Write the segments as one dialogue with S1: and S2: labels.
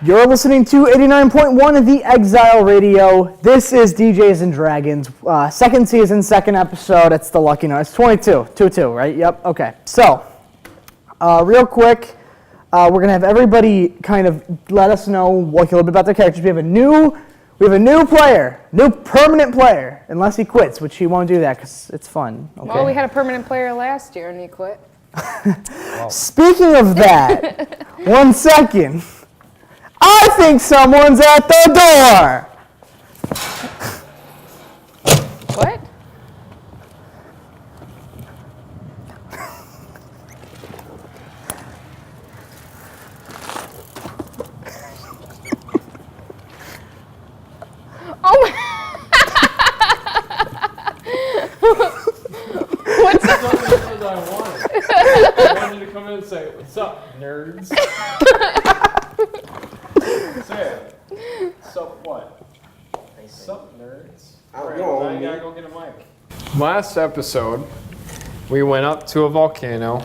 S1: You're listening to 89.1 of the Exile Radio. This is DJs and Dragons, second season, second episode. It's the lucky number. It's 22, 2-2, right? Yep. Okay. So, real quick, we're gonna have everybody kind of let us know like a little bit about their characters. We have a new player, new permanent player, unless he quits, which he won't do that because it's fun. Okay?
S2: Well, we had a permanent player last year and he quit.
S1: Speaking of that, 1 second. I think someone's at the door.
S2: What? Oh my! What's that?
S3: I wanted you to come in and say, "What's up, nerds?" Say it. Sup what? Sup, nerds? Alright, now you gotta go get a mic. Last episode, we went up to a volcano,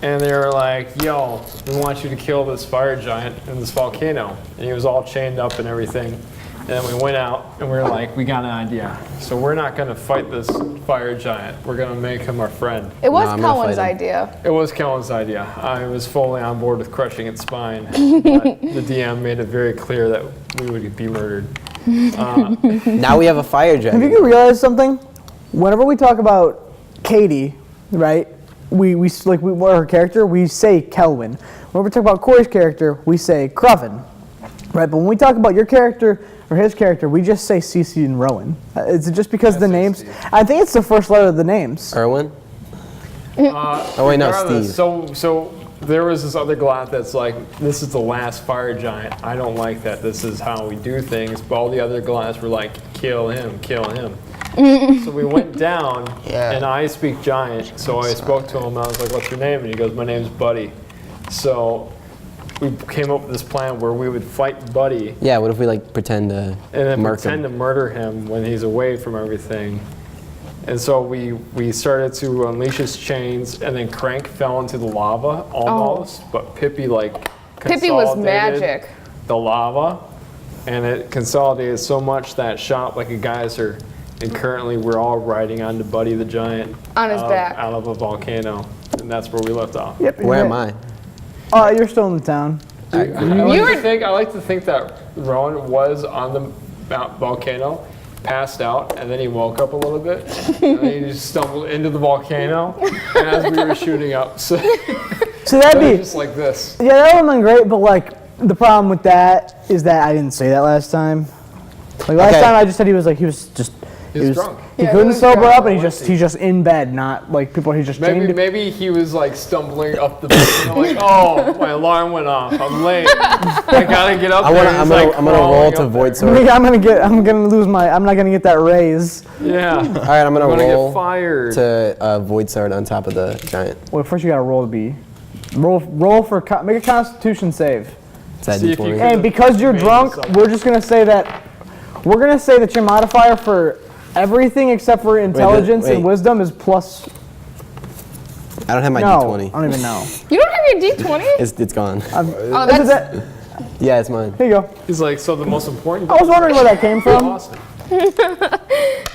S3: and they were like, "Yo, we want you to kill this fire giant in this volcano." And he was all chained up and everything. And then we went out, and we were like, "We got an idea. So we're not gonna fight this fire giant. We're gonna make him our friend."
S2: It was Cohen's idea.
S3: It was Kellen's idea. I was fully on board with crushing its spine, but the DM made it very clear that we would be murdered.
S4: Now we have a fire giant.
S1: Have you realized something? Whenever we talk about Katie, right? We her character, we say Kelwin. When we talk about Corey's character, we say Craven, right? But when we talk about your character or his character, we just say Cece and Rowan. Is it just because the names? I think it's the first letter of the names.
S4: Erwin? Oh wait, no, Steve.
S3: So there was this other glot that's like, "This is the last fire giant. I don't like that. This is how we do things." But all the other glots were like, "Kill him, kill him." So we went down, and I speak giant. So I spoke to him. I was like, "What's your name?" And he goes, "My name's Buddy." So we came up with this plan where we would fight Buddy.
S4: Yeah, what if we like pretend to
S3: murder him when he's away from everything? And so we started to unleash his chains, and then Crank fell into the lava almost, but Pippi
S2: Pippi was magic.
S3: The lava, and it consolidated so much that it shot like a geyser. And currently we're all riding onto Buddy the Giant
S2: on his back
S3: out of a volcano, and that's where we left off.
S1: Yep.
S4: Where am I?
S1: You're still in the town.
S3: I like to think that Rowan was on the volcano, passed out, and then he woke up a little bit, and then he just stumbled into the volcano, and as we were shooting up, so
S1: that'd be
S3: just like this.
S1: Yeah, that would have been great, but like the problem with that is that I didn't say that last time. Like last time, I just said he was drunk. He couldn't sober up, and he's just in bed, not like people. He's just
S3: maybe he was like stumbling up the bed, like, "Oh, my alarm went off. I'm late. I gotta get up there."
S4: I'm gonna roll to void sword.
S1: I'm not gonna get that raise.
S3: Yeah.
S4: All right, I'm gonna roll
S3: get fired.
S4: to void sword on top of the giant.
S1: Well, first you gotta roll to make a Constitution save.
S4: Is that
S3: See if
S4: D20?
S1: And because you're drunk, we're gonna say that your modifier for everything except for intelligence and wisdom is plus.
S4: I don't have my
S1: I
S4: D20.
S1: don't even know.
S2: You don't have your D20?
S4: It's gone.
S1: Yeah,
S4: it's mine.
S1: Here you go.
S3: He's like, so the most important.
S1: I was wondering where that came from.
S3: Awesome.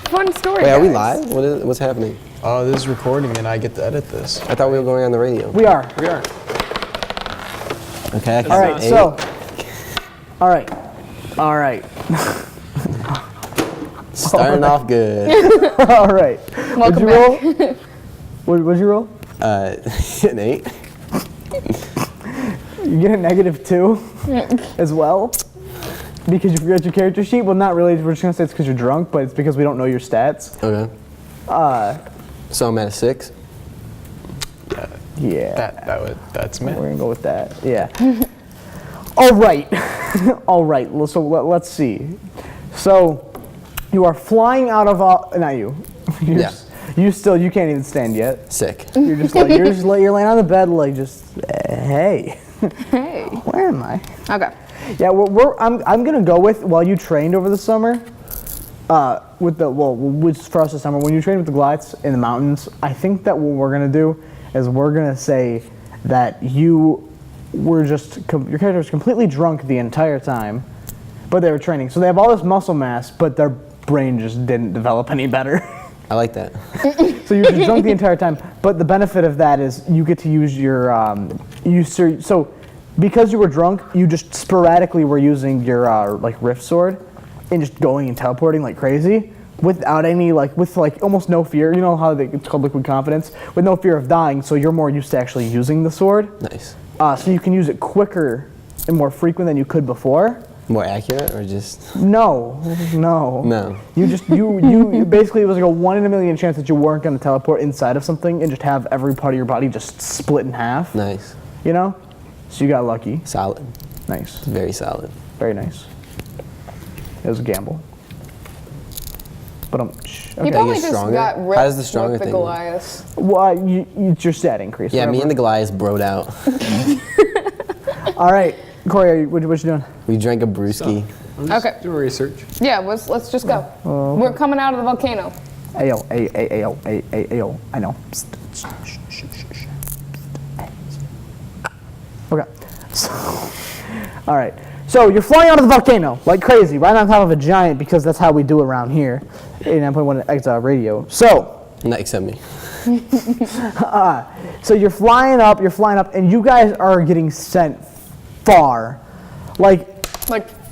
S2: Fun story.
S4: Wait,
S2: guys.
S4: are we live? What's happening?
S5: Oh, this is recording and I get to edit this.
S4: I thought we were going on the radio.
S1: We are.
S4: Okay. I can
S1: All right.
S4: say 8.
S1: So. All right.
S4: Starting off good.
S1: All right.
S2: Welcome
S1: back. What'd you roll?
S4: An 8.
S1: You get a -2 as well because you forgot your character sheet. Well, not really. We're just gonna say it's because you're drunk, but it's because we don't know your stats.
S4: Okay. So I'm at a 6.
S1: Yeah.
S5: That's me.
S1: We're gonna go with that. Yeah. All right. All right. So let's see. So you are flying out of not you. You can't even stand yet.
S4: Sick.
S1: You're just you're laying on the bed like just hey.
S2: Hey.
S1: Where am I?
S2: Okay.
S1: Yeah, I'm gonna go with while you trained over the summer. Which for us this summer, when you trained with the glides in the mountains, I think that what we're gonna do is we're gonna say that you were just, your character was completely drunk the entire time, but they were training. So they have all this muscle mass, but their brain just didn't develop any better.
S4: I like that.
S1: So you're just drunk the entire time, but the benefit of that is you get to use your, so because you were drunk, you just sporadically were using your like rift sword and just going and teleporting like crazy without any with almost no fear. You know how it's called liquid confidence, with no fear of dying. So you're more used to actually using the sword.
S4: Nice.
S1: So you can use it quicker and more frequent than you could before.
S4: More accurate or just?
S1: No. You just you basically, it was like a 1 in a million chance that you weren't going to teleport inside of something and just have every part of your body just split in half.
S4: Nice.
S1: You know, so you got lucky.
S4: Solid.
S1: Nice.
S4: Very solid.
S1: Very nice. It was a gamble. But
S2: He probably just
S4: stronger?
S2: got ripped
S4: How does the stronger
S2: with the
S4: thing work?
S2: Goliath.
S1: Well, it's your stat increase.
S4: Yeah, me
S1: whatever.
S4: and the Goliath broed out.
S1: All right, Corey, what you doing?
S4: We drank a brewski.
S2: Okay.
S3: Do research.
S2: Yeah, let's just go. We're coming out of the volcano.
S1: Ayo, I know. Okay. So, all right. So you're flying out of the volcano like crazy, right on top of a giant, because that's how we do around here. 89.1 Exile Radio. So.
S4: Not except me.
S1: So you're flying up, and you guys are getting sent far. Like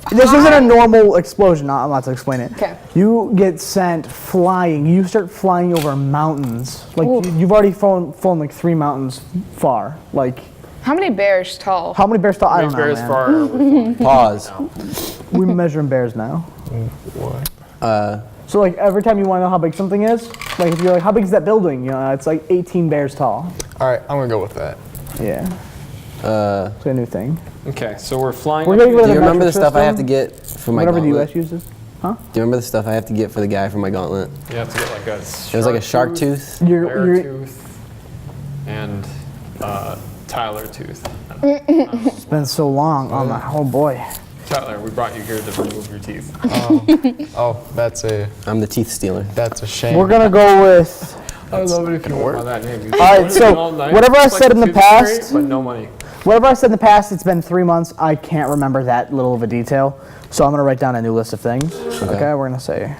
S1: this isn't a normal explosion. I'm about to explain it.
S2: Okay.
S1: You get sent flying. You start flying over mountains. Like you've already flown like 3 mountains far. Like.
S2: How many bears tall?
S1: How many bears tall? I don't know,
S3: Bears
S1: man.
S3: far. Are we
S4: Pause.
S1: We measure in bears now.
S3: what?
S1: So like every time you want to know how big something is, like if you're like, how big is that building? You know, it's like 18 bears tall.
S5: All right, I'm gonna go with that.
S1: Yeah. It's a new thing.
S3: Okay, so we're flying.
S1: We're
S3: up
S1: gonna go
S3: here.
S1: to
S4: Do you
S1: the
S4: remember the
S1: metric
S4: stuff I have to
S1: system,
S4: get for my
S1: whatever the
S4: gauntlet?
S1: US uses.
S4: Do you remember the stuff I have to get for the guy for my gauntlet?
S3: You have to get like a.
S4: It was like a shark tooth.
S3: Bear tooth, and Tyler tooth.
S1: It's been so long. Oh boy.
S3: Tyler, we brought you here to remove your teeth.
S5: Oh, that's a
S3: That's
S5: shame.
S1: We're gonna go with.
S3: I love it if you work on that name.
S1: All right, so whatever I said in the past,
S3: but no money.
S1: whatever I said in the past, it's been 3 months. I can't remember that little of a detail, so I'm gonna write down a new list of things. Okay, we're gonna say.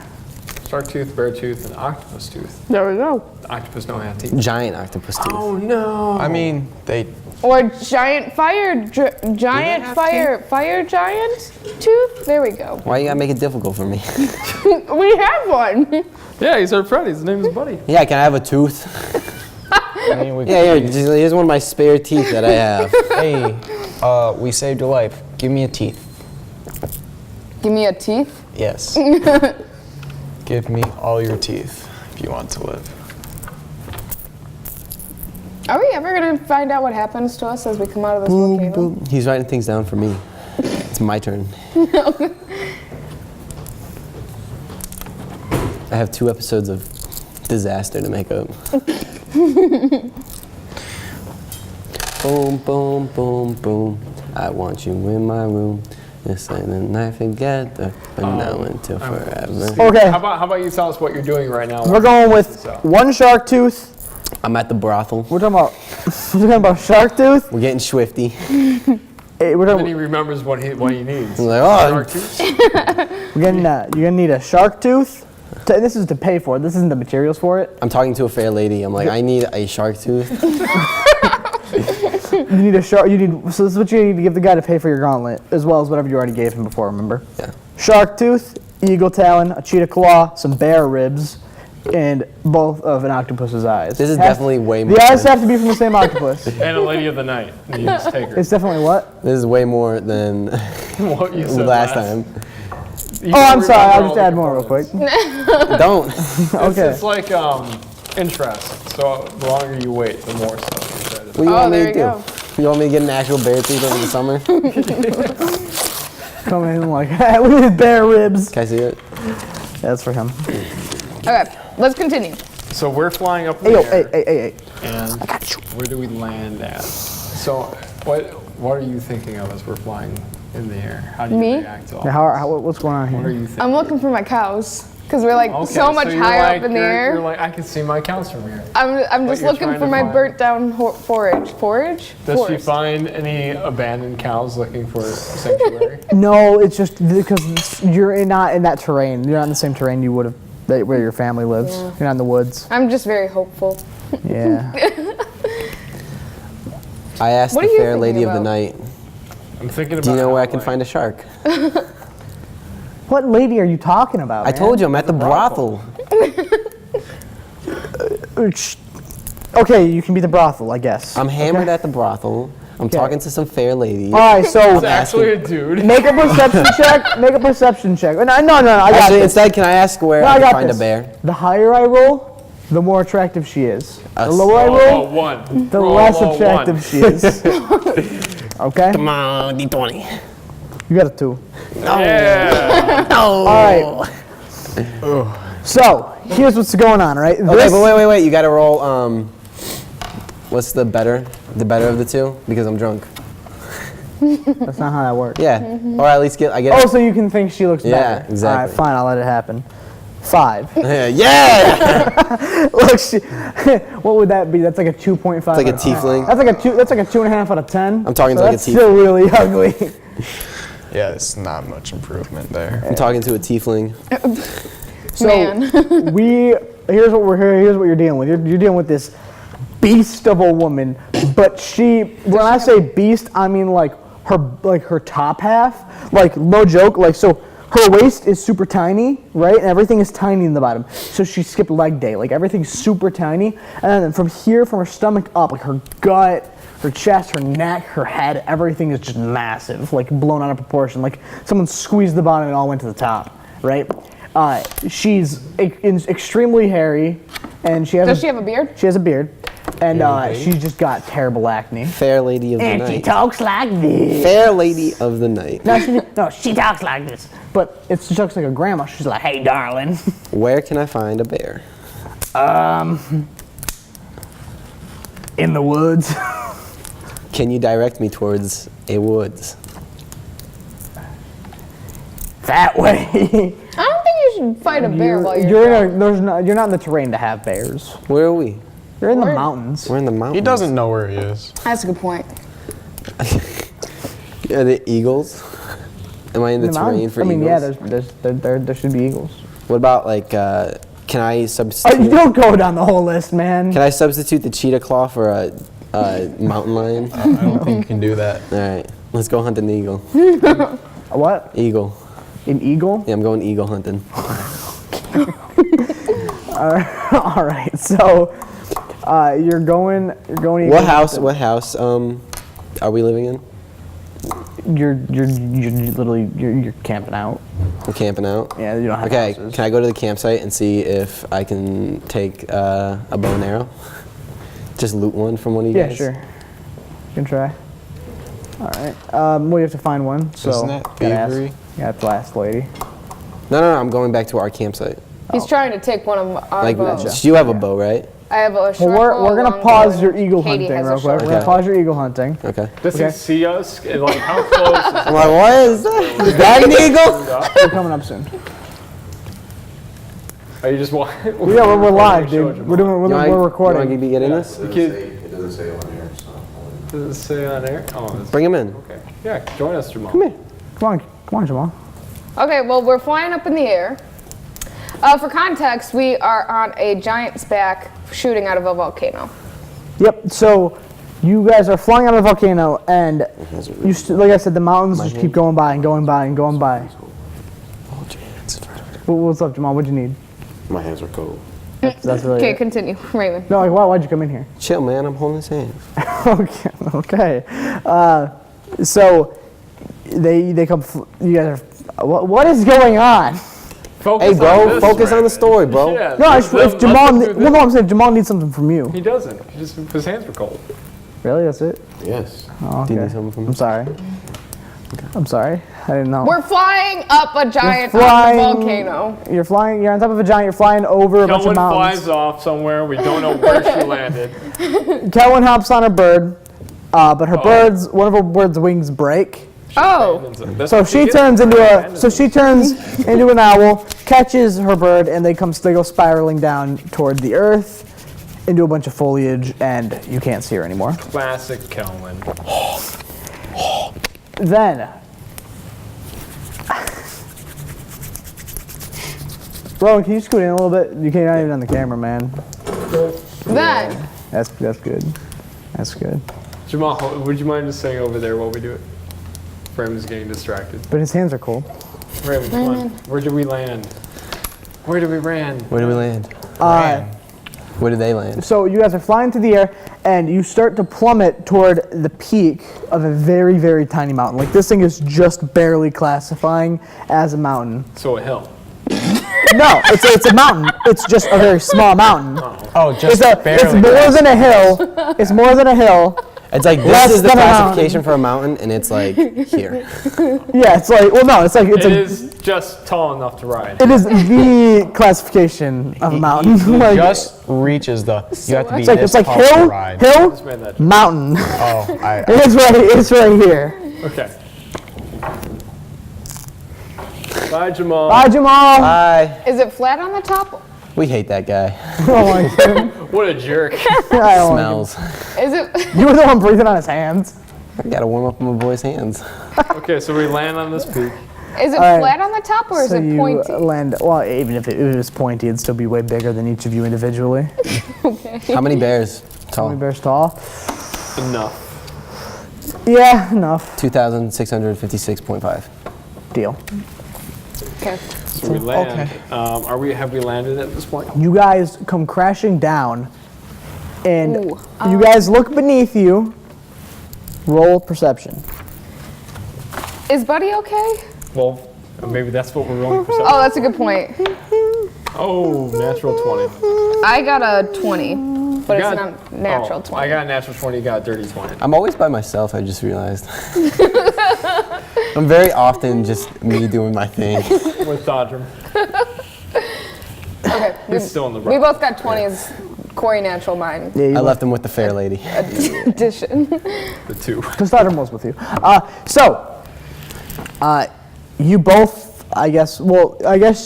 S3: Shark tooth, bear tooth, and octopus tooth.
S2: There we go.
S3: The octopus don't have teeth.
S4: Giant octopus tooth.
S3: Oh no!
S5: I mean, they.
S2: Or giant fire giant tooth. There we go.
S4: Why you gotta make it difficult for me?
S2: We have one.
S3: Yeah, he's our friend. His name is Buddy.
S4: Yeah, can I have a tooth?
S5: I mean, we
S4: Yeah, here's one of my spare teeth that I have.
S5: Hey, we saved your life. Give me a teeth.
S2: Give me a teeth.
S5: Yes. Give me all your teeth if you want to live.
S2: Are we ever gonna find out what happens to us as we come out of this volcano?
S4: He's writing things down for me. It's my turn. I have 2 episodes of disaster to make up. Boom, boom, boom, boom. I want you in my room. It's like the night together, but now until forever.
S1: Okay.
S3: How about you tell us what you're doing right now?
S1: We're going with 1 shark tooth.
S4: I'm at the brothel.
S1: We're talking about shark tooth.
S4: We're getting swifty.
S1: Hey, we're
S3: Then he
S1: talking.
S3: remembers what he needs.
S4: I'm like, oh,
S3: Shark tooth?
S1: You're gonna need a shark tooth. This is to pay for it. This isn't the materials for it.
S4: I'm talking to a fair lady. I'm like, I need a shark tooth.
S1: You need a shark. So this is what you need to give the guy to pay for your gauntlet, as well as whatever you already gave him before. Remember?
S4: Yeah.
S1: Shark tooth, eagle talon, a cheetah claw, some bear ribs, and both of an octopus's eyes.
S4: This is definitely way more.
S1: The eyes have to be from the same octopus.
S3: And a lady of the night. You just take her.
S1: It's definitely what?
S4: This is way more than
S3: What you said
S4: last time.
S3: You
S1: Oh, I'm
S3: can
S1: sorry.
S3: remember
S1: I'll
S3: all
S1: just
S3: the
S1: add more real quick.
S3: components.
S4: Don't.
S1: Okay.
S3: It's like interest. So the longer you wait, the more stuff you try to
S4: What do you want me
S2: there
S4: to
S2: you
S4: do?
S2: go.
S4: You want me to get an actual bear tooth over the summer?
S1: Come in like, look at his bear ribs.
S4: Can I see it?
S1: That's for him.
S2: Okay, let's continue.
S3: So we're flying up in
S1: Hey,
S3: the air.
S1: hey.
S3: And where do we land at? So what are you thinking of as we're flying in the air? How do you
S2: Me?
S3: react to all
S1: Now,
S3: this?
S1: what's going on
S3: What are
S1: here?
S3: you thinking?
S2: I'm looking for my cows. Because we're like
S3: Okay,
S2: so much
S3: you're
S2: higher
S3: like-
S2: up in the
S3: you're-
S2: air.
S3: You're like, I can see my counts from here.
S2: I'm just
S3: you're
S2: looking
S3: trying
S2: for
S3: to
S2: my
S3: find-
S2: burnt down forage. Forage?
S3: Does she
S2: Forest.
S3: find any abandoned cows looking for sanctuary?
S1: No, it's just because you're not in that terrain. You're not in the same terrain you would have where your family lives.
S2: Yeah.
S1: You're not in the woods.
S2: I'm just very hopeful.
S1: Yeah.
S4: I asked
S2: What
S4: the
S2: are you
S4: fair
S2: thinking
S4: lady of the
S2: about?
S4: night,
S3: I'm thinking about.
S4: do you know where I can
S3: like,
S4: find a shark?
S1: What lady are you talking about?
S4: I told you, I'm at the brothel.
S1: Okay, you can be the brothel, I guess.
S4: I'm hammered at the brothel. I'm talking to some fair lady.
S1: All right, so
S3: It's actually a dude.
S1: make a perception check. Make a perception check. No, I got
S4: Actually,
S1: this.
S4: instead, can I ask where
S1: No,
S4: I
S1: I
S4: can
S1: got
S4: find
S1: this.
S4: a bear?
S1: The higher I roll, the more attractive she is. The
S4: Us.
S1: lower I
S3: Oh,
S1: roll,
S3: one.
S1: the
S3: Roll
S1: less
S3: low,
S1: attractive
S3: one.
S1: she is. Okay?
S4: Come on, D20.
S1: You got a 2.
S3: Yeah.
S1: All right. So, here's what's going on, right?
S4: Okay, but wait. You gotta roll, what's the better of the two? Because I'm drunk.
S1: That's not how that works.
S4: Yeah. Or at least I get
S1: Oh, so you can think she looks
S4: Yeah,
S1: better.
S4: exactly.
S1: All right, fine, I'll let it happen. 5.
S4: Yeah!
S1: Look, what would that be? That's like a 2.5. It's
S4: like a tiefling.
S1: That's like a 2.5 out of 10.
S4: I'm talking
S1: so
S4: to like a
S1: that's still really ugly.
S5: Yeah, it's not much improvement there.
S4: I'm talking to a tiefling.
S1: So
S2: Man.
S1: here's what you're dealing with. You're dealing with this beast of a woman, but when I say beast, I mean like her top half, like no joke, like so her waist is super tiny, right? And everything is tiny in the bottom. So she skipped leg day, like everything's super tiny. And then from her stomach up, like her gut, her chest, her neck, her head, everything is just massive, like blown out of proportion. Like someone squeezed the bottom and it all went to the top, right? She's extremely hairy, and she has.
S2: Does she have a beard?
S1: She has a beard, and she's just got terrible acne.
S4: Fair lady of the
S1: And she
S4: night.
S1: talks like this.
S4: Fair lady of the night.
S1: No, she talks like this, but she talks like a grandma. She's like, "Hey, darling."
S4: Where can I find a bear?
S1: In the woods.
S4: Can you direct me towards a woods?
S1: That way.
S2: I don't think you should fight a bear while
S1: you're not in the terrain to have bears.
S4: Where are we?
S1: You're in the
S2: Where?
S1: mountains.
S4: We're in the mountains.
S5: He doesn't know where he is.
S2: That's a good point.
S4: Are the eagles? Am I in the terrain
S1: mountains.
S4: for
S1: I mean,
S4: eagles?
S1: yeah, there should be eagles.
S4: What about like, can I
S1: Oh, you
S4: substitute?
S1: don't go down the whole list, man.
S4: Can I substitute the cheetah claw for a mountain lion?
S5: I don't think you can do that.
S4: All right, let's go hunt an eagle.
S1: A what?
S4: Eagle.
S1: An eagle?
S4: Yeah, I'm going eagle hunting.
S1: All right, so you're going eagle
S4: What house?
S1: hunting.
S4: What house? Are we living in?
S1: You're literally you're camping out.
S4: We're camping out.
S1: Yeah, you don't have
S4: Okay,
S1: houses.
S4: can I go to the campsite and see if I can take a bow and arrow? Just loot one from one of you
S1: Yeah,
S4: guys?
S1: sure. You can try. All right. Well, you have to find one. So
S5: Isn't that
S1: gotta ask.
S5: thievery?
S1: You have to ask the lady.
S4: No, I'm going back to our campsite.
S2: He's trying to take one of our
S4: Like,
S2: bows.
S4: you have a bow, right?
S2: I have a short
S1: Well,
S2: bow,
S1: we're gonna
S2: long
S1: pause
S2: bow,
S1: your
S2: and
S1: eagle
S2: Katie
S1: hunting
S2: has a
S1: real quick.
S2: short
S1: We're gonna
S4: Okay.
S1: pause your eagle hunting.
S4: Okay.
S3: Does
S1: Okay.
S3: he see us? And, like, how close is
S4: I'm like, what is that? Is that an eagle?
S1: We're coming up soon.
S3: Are you just walking?
S1: Yeah, we're live, dude. We're
S4: You
S1: recording.
S4: want to get in this?
S3: It doesn't say on air. Does it say on air? Oh, it's
S4: Bring him in.
S3: okay. Yeah, join us, Jamal.
S1: Come on, Jamal.
S2: Okay, well, we're flying up in the air. For context, we are on a giant's back shooting out of a volcano.
S1: Yep. So you guys are flying out of a volcano, and like I said, the mountains just keep going by and going by and going by. What's up, Jamal? What'd you need?
S6: My hands are cold.
S1: That's really
S2: Okay,
S1: it.
S2: continue, Raymond.
S1: No, like why'd you come in here?
S4: Chill, man. I'm holding his hand.
S1: Okay. So they come. You guys are. What is going on?
S3: Focus
S4: Hey,
S3: on
S4: bro.
S3: this,
S4: Focus on the
S3: Raymond.
S4: story, bro.
S3: Yeah,
S1: No,
S3: let
S1: if
S3: them
S1: Jamal.
S3: do
S1: Well,
S3: this.
S1: no, I'm saying Jamal needs something from you.
S3: He doesn't. His hands were cold.
S1: Really? That's it?
S6: Yes.
S1: Oh,
S4: Do you
S1: okay.
S4: need something from
S1: I'm
S4: me?
S1: sorry. I'm sorry. I didn't know.
S2: We're flying up a giant volcano.
S1: You're flying. You're on top of a giant. You're flying over a bunch of
S3: Someone
S1: mountains.
S3: flies off somewhere. We don't know where she landed.
S1: Kellen hops on her bird, but one of her bird's wings break,
S2: Oh.
S1: So she turns into an owl, catches her bird, and they go spiraling down toward the earth into a bunch of foliage, and you can't see her anymore.
S3: Classic Kelman.
S1: Then, Rowan, can you scoot in a little bit? You can't, not even on the camera, man.
S2: Then.
S1: That's good. That's good.
S3: Jamal, would you mind just saying over there while we do it? Raymond's getting distracted.
S1: But his hands are cold.
S3: Raymond, come on. Where did we land? Where did we land?
S4: Where do we land? Where did they land?
S1: So you guys are flying through the air, and you start to plummet toward the peak of a very, very tiny mountain. Like, this thing is just barely classifying as a mountain.
S3: So a hill.
S1: No, it's a mountain. It's just a very small mountain.
S5: Oh, just barely.
S1: It's more than a hill. It's more than a hill.
S4: It's like, this is the classification for a mountain, and it's like, here.
S1: Yeah, it's like, well, no, it
S3: is just tall enough to ride.
S1: It is the classification of a mountain.
S5: It just reaches the, you have to be
S1: it's like
S5: tall to ride.
S1: hill, mountain.
S5: Oh,
S1: It's right here.
S3: Okay. Bye, Jamal.
S1: Bye, Jamal.
S4: Bye.
S2: Is it flat on the top?
S4: We hate that guy.
S3: What a jerk.
S4: Smells.
S2: Is it?
S1: You were the one breathing on his hands.
S4: I gotta warm up my boy's hands.
S3: Okay, so we land on this peak.
S2: Is it flat on the top or is it pointy?
S1: So you land, well, even if it was pointy, it'd still be way bigger than each of you individually.
S2: Okay.
S4: How many bears
S1: How many
S4: tall?
S1: bears tall?
S3: Enough.
S1: Yeah, enough.
S4: 2,656.5.
S1: Deal.
S2: Okay.
S3: So we land. Have we landed at this point?
S1: You guys come crashing down, and
S2: Ooh,
S1: you guys look beneath you. Roll perception.
S2: Is Buddy okay?
S3: Well, maybe that's what we're rolling for.
S2: Oh, that's a good point.
S3: Oh, natural 20.
S2: I got a 20, but it's not natural 20.
S3: I got a natural 20, you got a dirty 20.
S4: I'm always by myself, I just realized. I'm very often just me doing my thing.
S3: With Dodger.
S2: Okay.
S3: He's still in the
S2: We
S3: rock.
S2: both got 20s. Corey natural mine.
S1: Yeah,
S4: I left him with the fair lady.
S2: Addition.
S3: The two.
S1: Because Dodger was with you. You both, I guess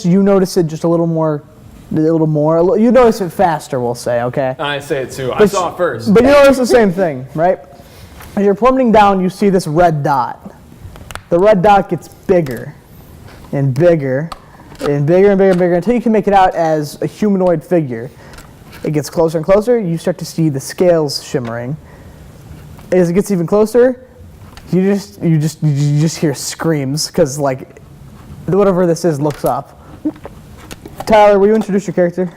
S1: you notice it just a little more. You notice it faster, we'll say, okay?
S3: I say it too. I saw it first.
S1: But you notice the same thing, right? As you're plummeting down, you see this red dot. The red dot gets bigger and bigger and bigger and bigger and bigger until you can make it out as a humanoid figure. It gets closer and closer. You start to see the scales shimmering. As it gets even closer, you just hear screams because like whatever this is looks up. Tyler, will you introduce your character?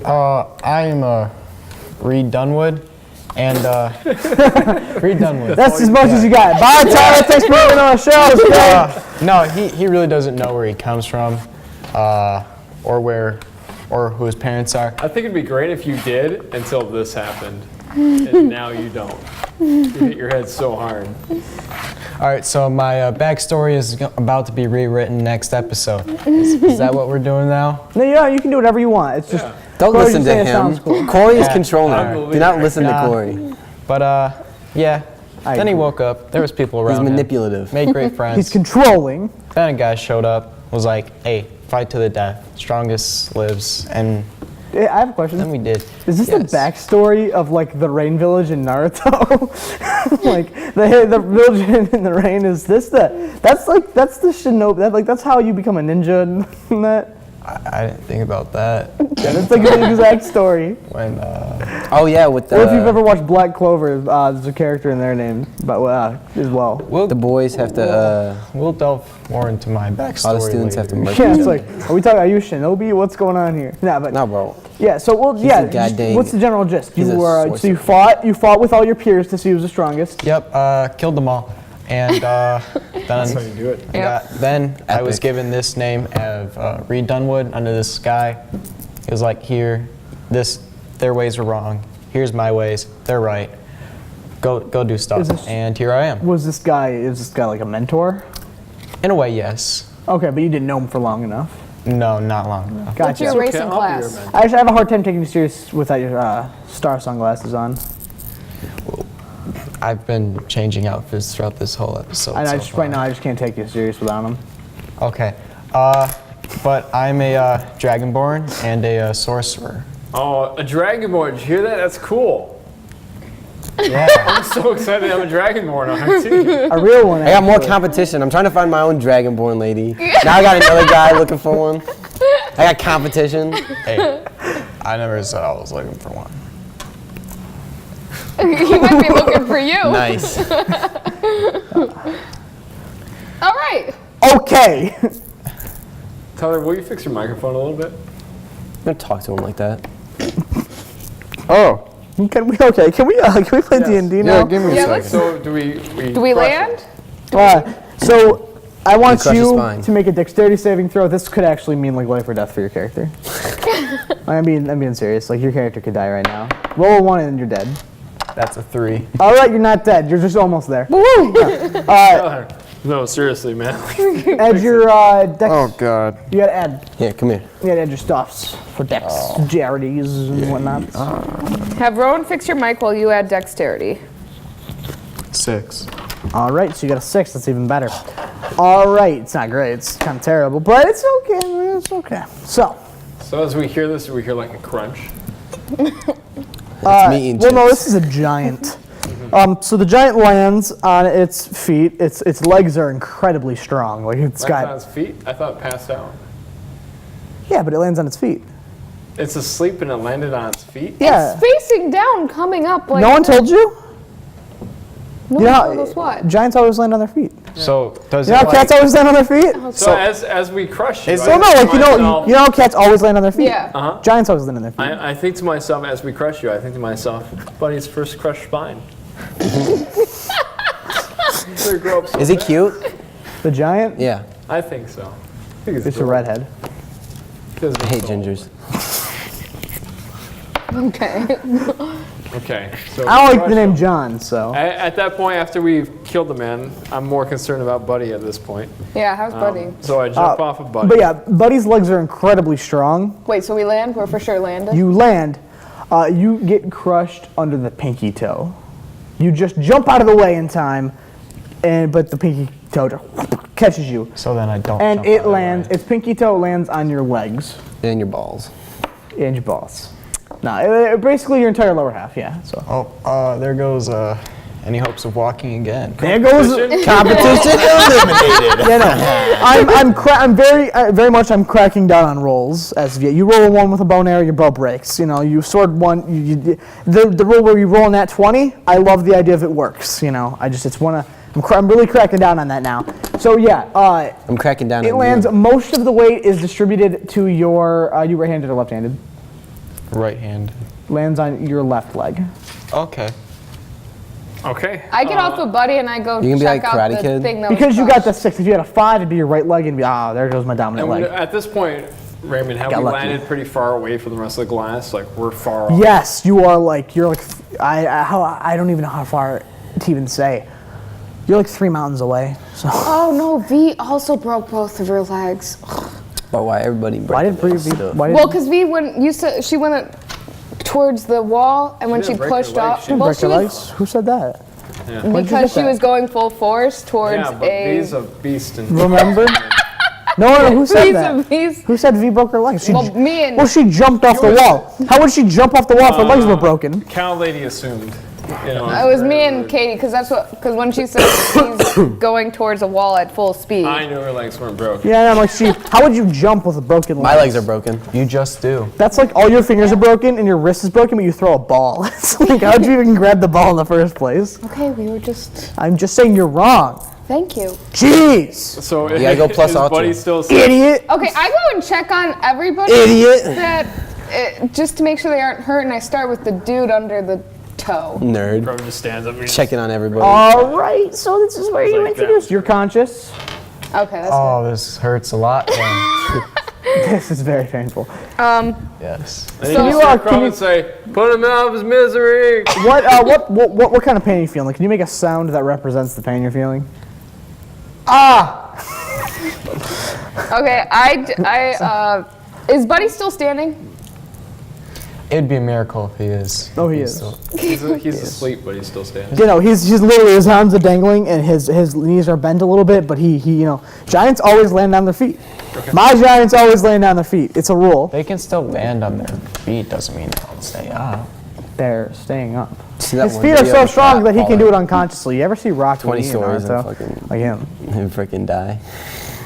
S5: I am Reed Dunwood, and Reed Dunwood.
S1: That's as much as you got. Bye, Tyler. Thanks for being on the show.
S5: No, he really doesn't know where he comes from, or who his parents are.
S3: I think it'd be great if you did until this happened. And now you don't. You hit your head so hard.
S5: All right, so my backstory is about to be rewritten next episode. Is that what we're doing now?
S1: No, you can do whatever you want. It's just
S4: Don't
S1: Corey
S4: listen
S1: just
S4: to
S1: saying it
S4: him.
S1: sounds cool.
S4: Corey is
S5: Yeah.
S4: controlling
S3: I
S4: her.
S3: believe
S4: Do not
S3: her.
S4: listen to
S5: Nah.
S4: Corey.
S5: But yeah.
S1: I
S5: Then he
S1: agree.
S5: woke up. There was people around
S4: He's
S5: him.
S4: manipulative.
S5: Made great friends.
S1: He's controlling.
S5: Then a guy showed up, was like, "Hey, fight to the death. Strongest lives." And
S1: I have a question.
S5: then we did.
S1: Is this
S5: Yes.
S1: the backstory of like the rain village in Naruto? Like the village in the rain, is this that's the shinobi, that's how you become a ninja and that?
S5: I didn't think about that.
S1: Yeah, that's like the exact story.
S5: When
S4: Oh yeah, with the
S1: Or if you've ever watched Black Clover, there's a character in there named as well.
S4: the boys have to.
S5: we'll delve more into my backstory.
S4: All the students have to
S5: later.
S4: merge.
S1: Yeah, it's like, are you a shinobi? What's going on here? Nah, but
S4: No, bro.
S1: yeah. So
S4: a goddamn-
S1: what's the general gist?
S4: he's a
S1: So you fought with all your peers to see who was the strongest.
S5: Yep, killed them all. And
S3: That's how you do it.
S5: then I was
S4: Epic.
S5: given this name of Reed Dunwood under this sky. It was like, their ways are wrong. Here's my ways. They're right. Go do stuff.
S1: Is this-
S5: And here I am.
S1: Is this guy like a mentor?
S5: In a way, yes.
S1: Okay, but you didn't know him for long enough.
S5: No, not long enough.
S2: What's
S1: Gotcha.
S2: your racing
S3: I'll be your
S2: class?
S3: man.
S1: I actually have a hard time taking you serious without your star sunglasses on.
S5: I've been changing outfits throughout this whole episode.
S1: And
S5: so
S1: right now, I just can't take you serious without them.
S5: Okay. But I'm a Dragonborn and a sorcerer.
S3: Oh, a Dragonborn. Did you hear that? That's cool.
S5: Yeah.
S3: I'm so excited I'm a Dragonborn on our team.
S1: A real one.
S4: I got more competition. I'm trying to find my own Dragonborn lady. Now I got another guy looking for one. I got competition.
S5: Hey, I never said I was looking for one.
S2: He might be looking for you.
S4: Nice.
S2: All right.
S1: Okay.
S3: Tyler, will you fix your microphone a little bit?
S4: I'm gonna talk to him like that.
S1: Oh. Can we play D&D now?
S4: Yeah, give me a
S2: Yeah,
S4: second.
S2: let's-
S3: So do we
S2: we
S3: crush it?
S2: land?
S1: So I want
S4: crush his
S1: you
S4: spine.
S1: to make a dexterity saving throw. This could actually mean like life or death for your character. I'm being serious. Like your character could die right now. Roll a 1 and you're dead.
S5: That's a 3.
S1: All right, you're not dead. You're just almost there.
S3: No, seriously, man.
S1: Add your dex.
S5: Oh God.
S1: You gotta add.
S4: Here, come here.
S1: You gotta add your stuffs for dexterities and whatnot.
S2: Have Rowan fix your mic while you add dexterity.
S5: 6.
S1: All right, so you got a 6. That's even better. All right, it's not great. It's kind of terrible, but it's okay. It's okay. So.
S3: So as we hear this, we hear like a crunch.
S4: It's me eating
S1: Well, no,
S4: chips.
S1: this is a giant. So the giant lands on its feet. Its legs are incredibly strong. Like it's
S3: Lands on
S1: got.
S3: its feet? I thought it passed out.
S1: Yeah, but it lands on its feet.
S3: It's asleep and it landed on its feet?
S1: Yeah.
S2: It's facing down, coming up like.
S1: No one told you?
S2: No
S1: You
S2: one
S1: know,
S2: told us what?
S1: giants always land on their feet.
S5: So does
S1: You know
S5: it
S1: how cats always land on their feet?
S3: So as we crush you,
S5: Is
S3: I
S1: Well, no,
S3: think
S1: like
S3: to myself-
S1: you know how cats always land on their feet.
S2: Yeah.
S3: Uh-huh.
S1: Giants always land on their feet.
S3: I think to myself, as we crush you, I think to myself, buddy's first crushed spine. Better grow up so
S4: Is he
S3: fast.
S4: cute?
S1: The giant?
S4: Yeah.
S3: I think so. I think
S1: It's a redhead.
S4: I hate gingers.
S2: Okay.
S3: Okay. So
S1: I don't like
S3: crush
S1: the name
S3: him.
S1: John, so.
S3: At that point, after we've killed the man, I'm more concerned about Buddy at this point.
S2: Yeah, how's Buddy?
S3: So I jump off of Buddy.
S1: But yeah, Buddy's legs are incredibly strong.
S2: Wait, so we land? We're for sure landed?
S1: You land, you get crushed under the pinky toe. You just jump out of the way in time, but the pinky toe just catches you.
S5: So then I don't.
S1: And
S5: jump
S1: it
S5: out of the
S1: lands,
S5: way.
S1: its pinky toe lands on your legs
S4: And your balls.
S1: and your balls. No, basically your entire lower half, yeah. So
S5: Oh, there goes any hopes of walking again.
S1: there goes
S4: Competition eliminated.
S1: Yeah, no. I'm very much cracking down on rolls as of yet. You roll a 1 with a bow and arrow, your bow breaks. You know, you sword 1. The roll where you roll in that 20, I love the idea of it works. You know, I'm really cracking down on that now. So yeah,
S4: I'm cracking down
S1: it
S4: on
S1: lands.
S4: you.
S1: Most of the weight is distributed to your. You right-handed or left-handed?
S5: Right hand.
S1: Lands on your left leg.
S5: Okay.
S3: Okay.
S2: I get off of Buddy and I go
S4: You can be
S2: check
S4: like
S2: out
S4: Karate
S2: the
S4: Kid?
S2: thing that
S1: Because
S2: was
S1: you got the
S2: crushed.
S1: 6. If you had a 5, it'd be your right leg, and be there goes my dominant
S3: And
S1: leg.
S3: at this point, Raymond, have
S1: Got
S3: we
S1: lucky.
S3: landed pretty far away from the rest of the glass? Like we're far off.
S1: Yes, you're like I don't even know how far to even say. You're like 3 mountains away. So
S2: Oh no, V also broke both of her legs.
S4: But why everybody
S1: why did Bree? Why did
S2: Well, because V she went towards the wall, and when
S3: She
S2: she
S3: didn't break her
S2: pushed
S3: leg,
S2: up,
S3: she didn't
S1: break
S2: she
S1: your
S2: was,
S1: legs? Who said that?
S2: because she was going full force towards
S3: Yeah, but
S2: a
S3: V's a beast. And
S1: Remember? No, who said
S2: piece
S1: that?
S2: of these.
S1: Who said V broke her legs?
S2: Well, me and
S1: Well, she jumped off the wall. How would she jump off the wall if her legs were broken?
S3: Cow Lady assumed. You know,
S2: it was me and Katie, because when she said she's going towards a wall at full speed.
S3: I knew her legs weren't broken.
S1: Yeah, I'm like, how would you jump with a broken leg?
S4: My legs are broken.
S5: You just do.
S1: That's like all your fingers are broken and your wrist is broken, but you throw a ball. It's like, how'd you even grab the ball in the first place?
S2: Okay, we were just.
S1: I'm just saying you're wrong.
S2: Thank you.
S1: Jeez!
S3: So
S4: You gotta go plus
S3: is
S4: ultra.
S3: Buddy still
S1: Idiot!
S2: Okay, I go and check on everybody.
S4: Idiot.
S2: Just to make sure they aren't hurt, and I start with the dude under the toe.
S4: Nerd.
S3: Bro just stands up. And
S4: Checking on everybody.
S1: All right, so this is where you
S3: Like that.
S1: introduce. You're conscious.
S2: Okay, that's
S5: Oh, this hurts a lot. then.
S1: This is very painful.
S5: Yes.
S3: And
S1: So
S3: you
S1: you
S3: just
S1: are-
S3: come
S1: can you-
S3: and say, "Put him out of his misery."
S1: What kind of pain are you feeling? Like, can you make a sound that represents the pain you're feeling? Ah!
S2: okay. Is Buddy still standing?
S5: It'd be a miracle if he is.
S1: Oh, he is.
S3: He's asleep, but he's still standing.
S1: You know, he's literally, his arms are dangling and his knees are bent a little bit, but he you know, giants always land on their feet. Okay. My giants always land on their feet. It's a rule.
S5: They can still land on their feet, doesn't mean they'll stay up.
S1: They're staying up.
S4: See that
S1: His
S4: one
S1: feet are
S4: video
S1: so
S4: of
S1: strong
S4: Rock
S1: that he can do
S4: falling
S1: it unconsciously. You ever see Rock
S4: 20
S1: Lee in
S4: stories and
S1: Naruto?
S4: fucking
S1: Like him.
S4: and freaking die.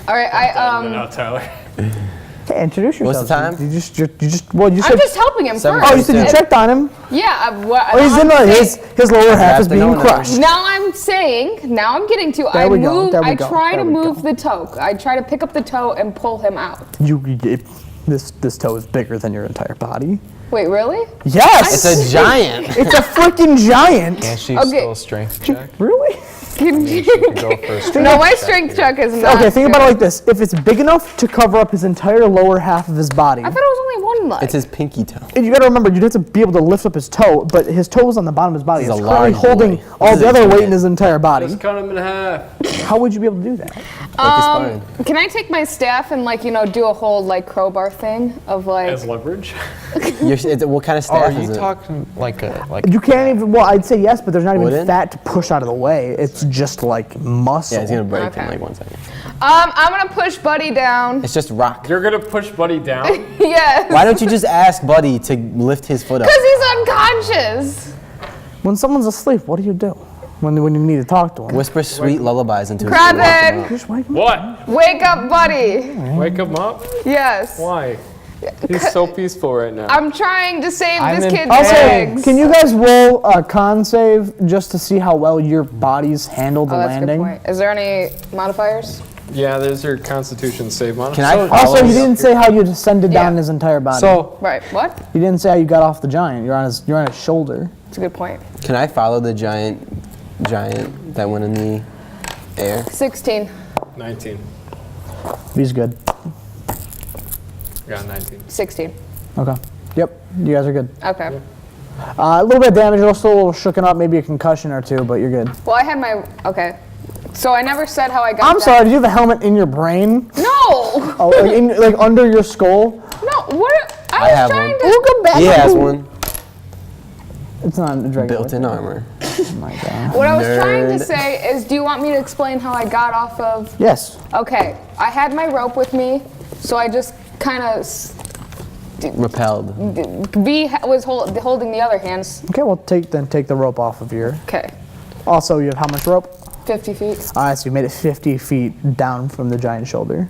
S2: All right,
S3: No, Tyler.
S1: Hey, introduce yourself.
S4: What's the time?
S1: You just
S2: I'm
S1: said.
S2: just helping him
S4: Seven
S2: first.
S1: Oh, you said you checked on him.
S2: Yeah.
S1: Oh, he's in his lower half is
S4: After no
S1: being
S4: one knows.
S1: crushed.
S2: Now I'm saying, now I'm getting to,
S1: There we go, there we
S2: I
S1: go,
S2: try
S1: there
S2: to
S1: we go.
S2: move the toe. I try to pick up the toe and pull him out.
S1: This toe is bigger than your entire body.
S2: Wait, really?
S1: Yes.
S4: It's a giant.
S1: It's a freaking giant.
S5: And she's
S2: Okay.
S5: still a strength check.
S1: Really?
S5: She could go for a strength
S2: No, my
S5: check
S2: strength
S5: here.
S2: check is not.
S1: Okay, think about it
S2: good.
S1: like this. If it's big enough to cover up his entire lower half of his body,
S2: I thought it was only one leg.
S4: It's his pinky toe.
S1: and you gotta remember, you'd have to be able to lift up his toe, but his toe is on the bottom of his body.
S4: He's
S1: It's
S4: a
S1: currently
S4: large
S1: holding
S4: boy.
S1: all
S4: This
S1: the
S4: is
S1: other weight
S4: giant.
S1: in his entire body.
S3: Just cut him in half.
S1: How would you be able to do that?
S4: Like his spine.
S2: Can I take my staff and do a whole crowbar thing of
S3: As leverage.
S4: What kind of
S5: Oh, are
S4: staff
S5: you
S4: is it?
S5: talking like
S1: You can't even, well, I'd say yes, but there's not even
S4: Wooden?
S1: fat to push out of the way. It's just like muscle.
S4: Yeah, it's gonna break
S2: Okay.
S4: in like 1 second.
S2: I'm gonna push Buddy down.
S4: It's just rock.
S3: You're gonna push Buddy down?
S2: Yes.
S4: Why don't you just ask Buddy to lift his foot up?
S2: Because he's unconscious.
S1: When someone's asleep, what do you do? When you need to talk to him?
S4: Whisper sweet lullabies into his
S2: Grab
S4: ear.
S2: it.
S1: Just wake him.
S3: What?
S2: Wake up, Buddy.
S3: Wake him up?
S2: Yes.
S3: Why? He's so peaceful right now.
S2: I'm trying to save
S5: I'm
S2: this
S5: in-
S2: kid's
S1: Also,
S2: eggs.
S1: can you guys roll a con save just to see how well your bodies handle the
S2: Oh, that's a good
S1: landing?
S2: point. Is there any modifiers?
S3: Yeah, there's your Constitution save modifier.
S4: Can I follow
S1: Also, you
S4: his-
S1: didn't say how you descended down
S2: Yeah.
S1: his entire body.
S5: So,
S2: Right. What?
S1: You didn't say how you got off the giant. You're on his shoulder.
S2: That's a good point.
S4: Can I follow the giant that went in the air?
S2: 16.
S3: 19.
S1: He's good.
S3: Got 19.
S2: 16.
S1: Okay. Yep. You guys are good.
S2: Okay.
S1: A little bit of damage. You're still a little shooken up. Maybe a concussion or two, but you're good.
S2: Well, I had my. Okay. So I never said how I got.
S1: I'm
S2: that.
S1: sorry. Did you have a helmet in your brain?
S2: No.
S1: Oh, like under your skull?
S2: No. What?
S4: I
S2: I was
S4: have
S2: trying
S4: one.
S2: to.
S1: We'll go back.
S4: He has one.
S1: It's not a dragon.
S4: Built-in armor.
S1: Oh my god.
S2: What I was trying to
S4: Nerd.
S2: say is, do you want me to explain how I got off of?
S1: Yes.
S2: Okay. I had my rope with me, so I just kind of.
S4: Repelled.
S2: V was holding the other hands.
S1: Okay. Well, take the rope off of your.
S2: Okay.
S1: Also, you have how much rope?
S2: 50 feet.
S1: All right. So you made it 50 feet down from the giant's shoulder.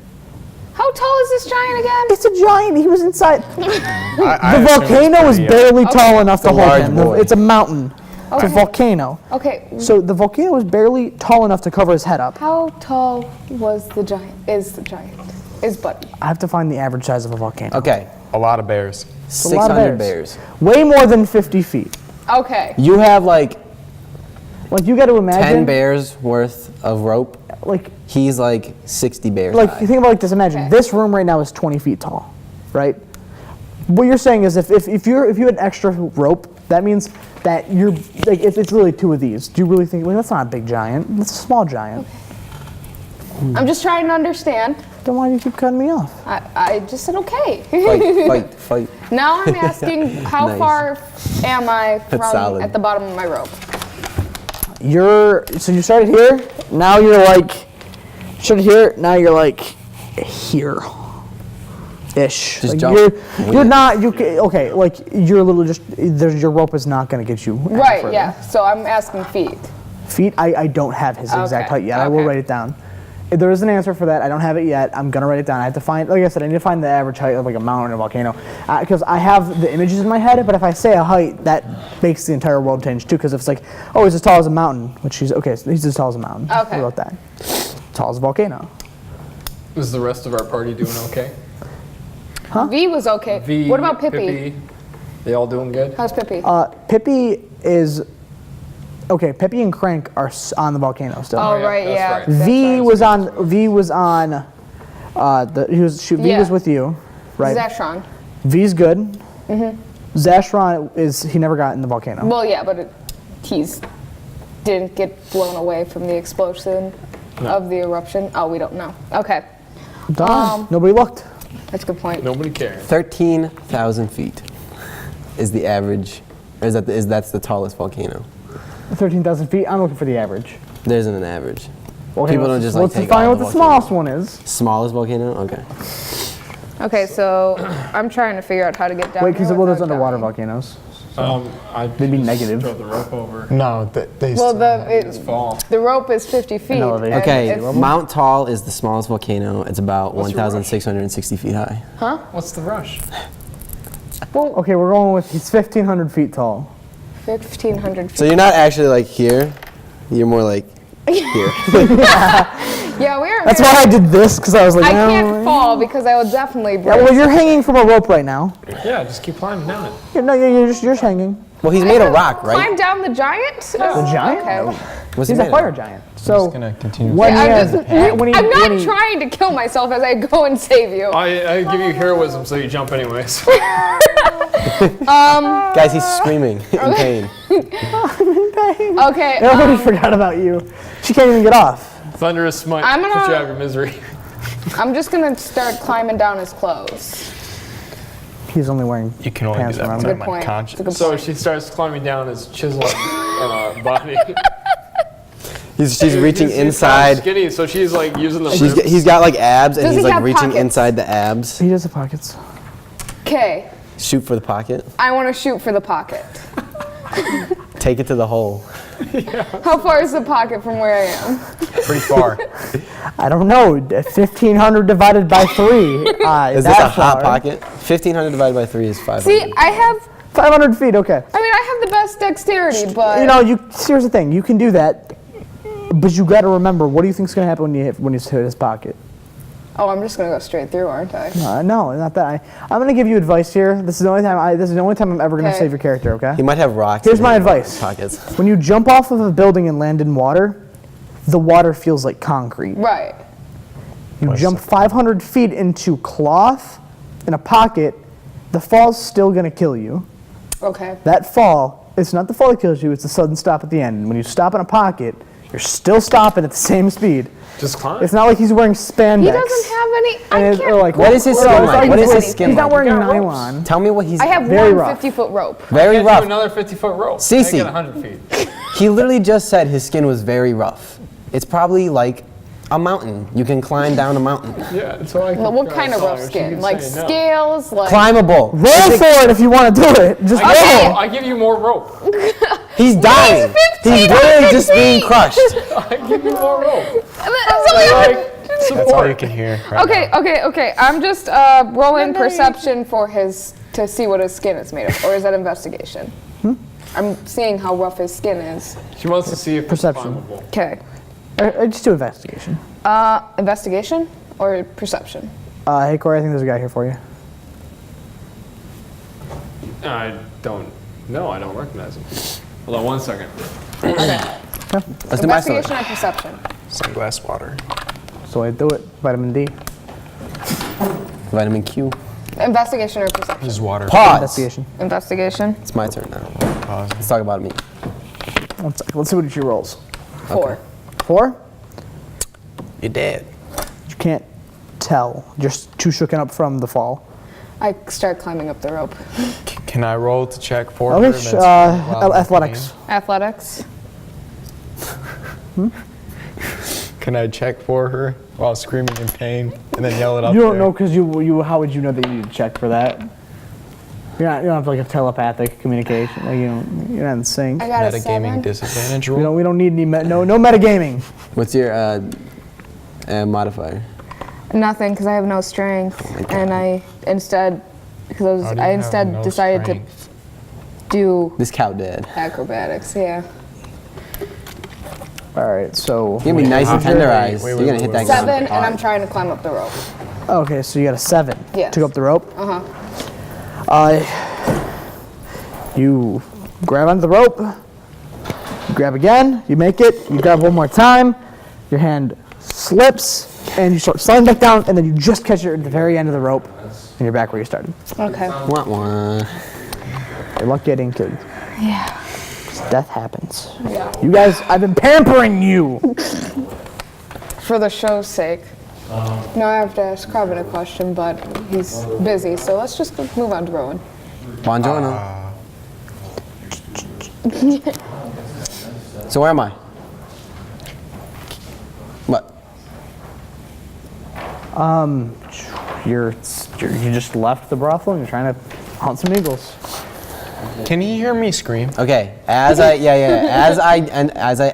S2: How tall is this giant again?
S1: It's a giant. He was inside.
S3: I
S1: The
S3: assume
S1: volcano
S3: it's
S1: is
S3: pretty,
S1: barely tall enough to hold
S4: large
S1: him.
S4: boy.
S1: It's a mountain. It's a
S2: Okay.
S1: volcano.
S2: Okay.
S1: So the volcano is barely tall enough to cover his head up.
S2: How tall was the giant? Is the giant? Is Buddy?
S1: I have to find the average size of a volcano.
S4: Okay.
S5: a lot of bears.
S1: a lot of
S4: 600
S1: bears.
S4: bears.
S1: Way more than 50 feet.
S2: Okay.
S4: You have like
S1: Like you got to imagine.
S4: 10 bears worth of rope.
S1: Like
S4: He's like 60 bears
S1: Like,
S4: high.
S1: you think about it like this. Imagine
S2: Okay.
S1: this room right now is 20 feet tall, right? What you're saying is if you had extra rope, that means that you're like if it's really two of these. Do you really think? Well, that's not a big giant. That's a small giant.
S2: I'm just trying to understand.
S1: Then why do you keep cutting me off?
S2: I just said okay.
S4: Fight.
S2: Now I'm asking how
S4: Nice.
S2: far am I
S4: That's
S2: from
S4: solid.
S2: at the bottom of my rope?
S1: So you started here. Now you're like started here. Now you're like here. Ish.
S4: Just
S1: Like
S4: jump.
S1: you're
S4: Wing it.
S1: not okay. Like you're literally just your rope is not gonna get you any
S2: Right,
S1: further.
S2: yeah. So I'm asking feet.
S1: Feet, I don't have his exact
S2: Okay,
S1: height yet. I will
S2: okay.
S1: write it down. If there is an answer for that. I don't have it yet. I'm gonna write it down. I have to find, like I said, I need to find the average height of like a mountain or a volcano, because I have the images in my head. But if I say a height, that makes the entire world change too. Because if it's like, oh, he's as tall as a mountain, which he's okay. So he's as tall as a mountain.
S2: Okay.
S1: What about that? Tall as a volcano.
S3: Is the rest of our party doing okay?
S2: V was okay.
S3: V,
S2: What about Pippi?
S3: They all doing good?
S2: How's Pippi?
S1: Pippi is okay. Pippi and Crank are on the volcano still.
S2: oh,
S3: yeah,
S2: right,
S3: that's
S2: yeah.
S3: right.
S2: That's
S1: V
S2: right.
S1: was on. V was on. V
S2: Yeah.
S1: was with you, right?
S2: Zashron.
S1: V's good. Zashron he never got in the volcano.
S2: Well, yeah, but he's didn't get blown away from the explosion of the eruption. Oh, we don't know. Okay,
S1: Done. Nobody looked.
S2: that's a good point.
S3: Nobody cares.
S4: 13,000 feet. is the average, or that's the tallest volcano?
S1: 13,000 feet. I'm looking for the average.
S4: There isn't an average.
S1: Okay,
S4: People don't just like
S1: let's
S4: take
S1: define
S4: all
S1: what
S4: the
S1: the smallest one is.
S4: Smallest volcano? Okay.
S2: Okay, so I'm trying to figure out how to get down
S1: Wait, because
S2: here
S1: well, there's
S2: without
S1: underwater
S2: dying.
S1: volcanoes.
S3: They'd
S1: be negative.
S3: Throw the rope over.
S5: No, they
S2: Well,
S3: Just fall.
S2: the rope is 50 feet.
S1: elevation.
S2: and
S4: Okay,
S2: if-
S4: Mount Tall is the smallest volcano. It's about
S3: What's your rush?
S4: 1,660 feet high.
S3: What's the rush?
S1: Okay, we're going with he's 1,500 feet tall.
S2: 1,500 feet.
S4: So you're not actually like here. You're more like here.
S2: Yeah, we are.
S1: That's why I did this, because I was like,
S2: I
S1: no.
S2: can't fall because I will definitely break.
S1: Yeah, well, you're hanging from a rope right now.
S3: Yeah, just keep climbing down it.
S1: You're just hanging.
S4: Well, he's made of rock, right?
S2: Climb down the giant?
S1: The giant?
S2: Okay.
S4: What's
S1: He's
S4: he
S1: a
S4: made
S1: fire
S4: of?
S1: giant.
S5: I'm
S1: So
S5: just gonna continue.
S1: when he
S2: I'm,
S1: has,
S2: just,
S1: when he,
S2: I'm not
S1: when he,
S2: trying to kill myself as I go and save you.
S3: I give you heroism, so you jump anyways.
S4: Guys, he's screaming in pain.
S2: Okay.
S1: I already forgot about you. She can't even get off.
S3: Thunderous smite.
S2: I'm gonna-
S3: Put you out of your misery.
S2: I'm just gonna start climbing down his clothes.
S1: He's only wearing
S5: You can only
S1: pants
S5: do that
S1: around
S5: without
S1: him.
S2: Good
S5: my
S2: point.
S5: conscience.
S2: It's a good
S3: So
S2: point.
S3: she starts climbing down his chiseled body.
S4: She's reaching
S3: He's kinda
S4: inside.
S3: Skinny, so she's like using the
S4: He's
S3: ribs.
S4: got like abs, and
S2: Does
S4: he's
S2: he
S4: like
S2: have
S4: reaching
S2: pockets?
S4: inside the abs.
S1: He does have pockets.
S2: Okay.
S4: Shoot for the pocket.
S2: I want to shoot for the pocket.
S4: Take it to the hole.
S2: How far is the pocket from where I am?
S5: Pretty far.
S1: I don't know. 1,500 divided by 3.
S4: Is this a hot pocket? 1,500 divided by 3 is 500.
S2: See, I have
S1: 500 feet, okay.
S2: I have the best dexterity, but
S1: Here's the thing. You can do that, but you got to remember, what do you think's going to happen when you hit his pocket?
S2: oh, I'm just gonna go straight through, aren't I?
S1: No, not that. I'm going to give you advice here. This is the only time I'm ever going to
S2: Okay.
S1: save your character, okay?
S4: He might have rocks.
S1: Here's
S4: in
S1: my
S4: his
S1: advice.
S4: Pockets.
S1: When you jump off of a building and land in water, the water feels like concrete.
S2: Right.
S1: You jump 500 feet into cloth in a pocket, the fall's still going to kill you.
S2: Okay.
S1: That fall, it's not the fall that kills you, it's the sudden stop at the end. When you stop in a pocket, you're still stopping at the same speed.
S3: Just climb.
S1: It's not like he's wearing spandex.
S2: He doesn't have any.
S1: And
S2: I
S1: it's-
S2: can't.
S1: or like,
S4: What is his
S1: or
S4: skin
S1: it's
S4: like? What is his skin
S1: He's not
S4: like?
S1: wearing
S3: You got ropes.
S1: nylon.
S4: Tell me what he's.
S2: I have
S1: Very
S2: one
S1: rough.
S2: 50-foot rope.
S4: very
S3: Get you
S4: rough.
S3: another 50-foot rope.
S4: Cece.
S3: Get 100 feet.
S4: He literally just said his skin was very rough. It's probably like a mountain. You can climb down a mountain.
S3: Yeah, that's what I
S2: Well, what kind of rough skin? Like scales? Like.
S4: Climbable.
S1: Roll for it if you want to do it. Just
S2: Okay.
S1: roll.
S3: I give you more rope.
S4: He's dying. He's literally just being crushed.
S3: I give you more rope.
S2: That's all I-
S3: Like,
S5: That's all you
S3: support.
S5: can hear. Right
S2: Okay. I'm just rolling perception for to see what his skin is made of, or is that investigation? I'm seeing how rough his skin is.
S3: She wants to see if
S1: Perception.
S3: it's climbable.
S2: Okay.
S1: Just do investigation.
S2: Investigation or perception?
S1: Hey, Corey, I think there's a guy here for you.
S3: I don't know. I don't recognize him. Hold on 1 second.
S4: Let's do my story.
S2: Investigation or perception?
S5: now. Sunglass water.
S1: So I do it. Vitamin D.
S4: Vitamin Q.
S2: Investigation or perception?
S5: This is water.
S4: Pause.
S1: Investigation.
S2: Investigation.
S4: It's my turn now.
S5: Pause.
S4: Let's talk about me.
S1: 1 second. Let's see what she rolls.
S2: 4.
S1: 4?
S5: You're dead.
S1: You can't tell. Just too shooken up from the fall.
S2: I start climbing up the rope.
S5: Can I roll to check for her?
S1: Okay,
S5: That's while I'm
S1: athletics.
S2: Athletics.
S5: pain? Can I check for her while screaming in pain and then yell it up
S1: You don't
S5: there?
S1: know because you. How would you know that you need to check for that? You don't have like a telepathic communication. Like you're not in sync.
S2: I got a
S5: Metagaming
S2: 7.
S5: disadvantage roll?
S1: We don't need any no metagaming.
S4: What's your modifier?
S2: Nothing, because I have no strength, and I instead, because
S5: How do you
S2: I
S5: have
S2: instead
S5: no
S2: decided
S5: strength?
S2: to do
S4: This cow dead.
S2: acrobatics. Yeah.
S1: All right, so
S4: You're gonna be nice and tenderized.
S5: wait,
S4: You're gonna hit that guy.
S2: 7, and I'm trying to climb up the rope.
S1: okay, so you got a 7
S2: Yes.
S1: to go up the rope. You grab onto the rope. You grab again. You make it. You grab one more time. Your hand slips, and you start sliding back down, and then you just catch it at the very end of the rope, and you're back where you started.
S2: Okay.
S4: Wah, wah.
S1: Your luck getting killed.
S2: Yeah.
S1: Death happens.
S2: Yeah.
S1: You guys, I've been pampering you.
S2: For the show's sake. Now I have to ask Robin a question, but he's busy, so let's just move on to Rowan.
S4: Buongiorno. So where am I? What?
S1: You just left the brothel and you're trying to hunt some eagles.
S5: Can you hear me scream?
S4: Okay, as I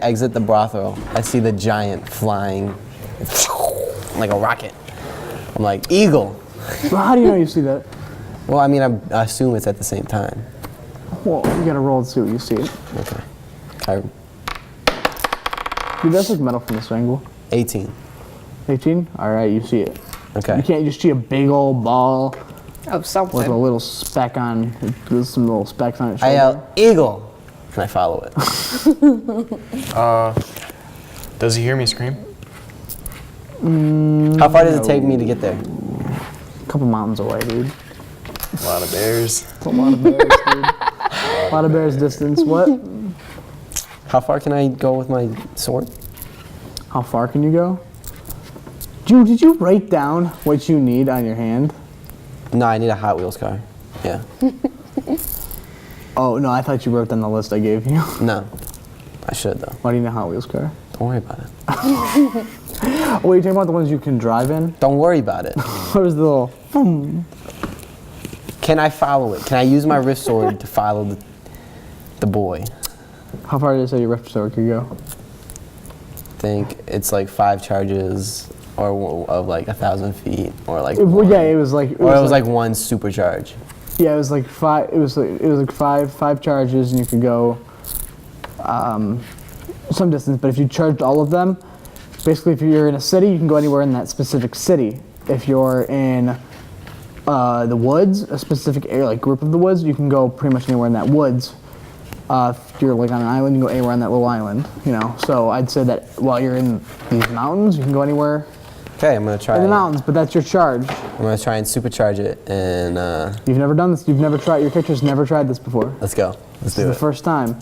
S4: exit the brothel, I see the giant flying like a rocket. I'm like, eagle.
S1: Well, how do you know you see that?
S4: Well, I mean, I assume it's at the same time.
S1: Well, you gotta roll to see what you see.
S4: Okay.
S1: Dude, that's like metal from this angle.
S4: 18.
S1: 18? Alright, you see it.
S4: Okay.
S1: You can't just see a big old ball
S2: Of
S1: with a
S2: something.
S1: little speck on, there's some little specks on its
S4: I
S1: shoulder.
S4: yell, eagle. And I follow it.
S5: Does he hear me scream?
S4: How far does it take me to get there?
S1: A couple mountains away, dude.
S5: A lot of bears.
S1: It's a lot of bears, dude. A lot of bears distance. What?
S4: How far can I go with my sword?
S1: How far can you go? Dude, did you write down what you need on your hand?
S4: No, I need a Hot Wheels car. Yeah.
S1: Oh, no, I thought you wrote down the list I gave you.
S4: No. I should, though.
S1: Why do you need a Hot Wheels car?
S4: Don't worry about it.
S1: Oh, wait, you're talking about the ones you can drive in?
S4: Don't worry about it.
S1: What was the little...
S4: Can I follow it? Can I use my wrist sword to follow the boy?
S1: How far did it say your rift sword could go?
S4: I think it's like 5 charges or of like 1,000 feet or like
S1: Well,
S4: one.
S1: yeah, it was like...
S4: It was like 1 super charge.
S1: Yeah, it was like 5... It was like five charges, and you could go some distance. But if you charged all of them, basically, if you're in a city, you can go anywhere in that specific city. If you're in the woods, a specific area, like group of the woods, you can go pretty much anywhere in that woods. If you're like on an island, you can go anywhere on that little island. You know, so I'd say that while you're in these mountains, you can go anywhere
S4: Okay, I'm gonna try.
S1: in the mountains. But that's your charge.
S4: I'm gonna try and supercharge it, and
S1: You've never done this. You've never tried. Your character's never tried this before.
S4: let's go.
S1: This
S4: Let's
S1: is
S4: do
S1: the
S4: it.
S1: first time.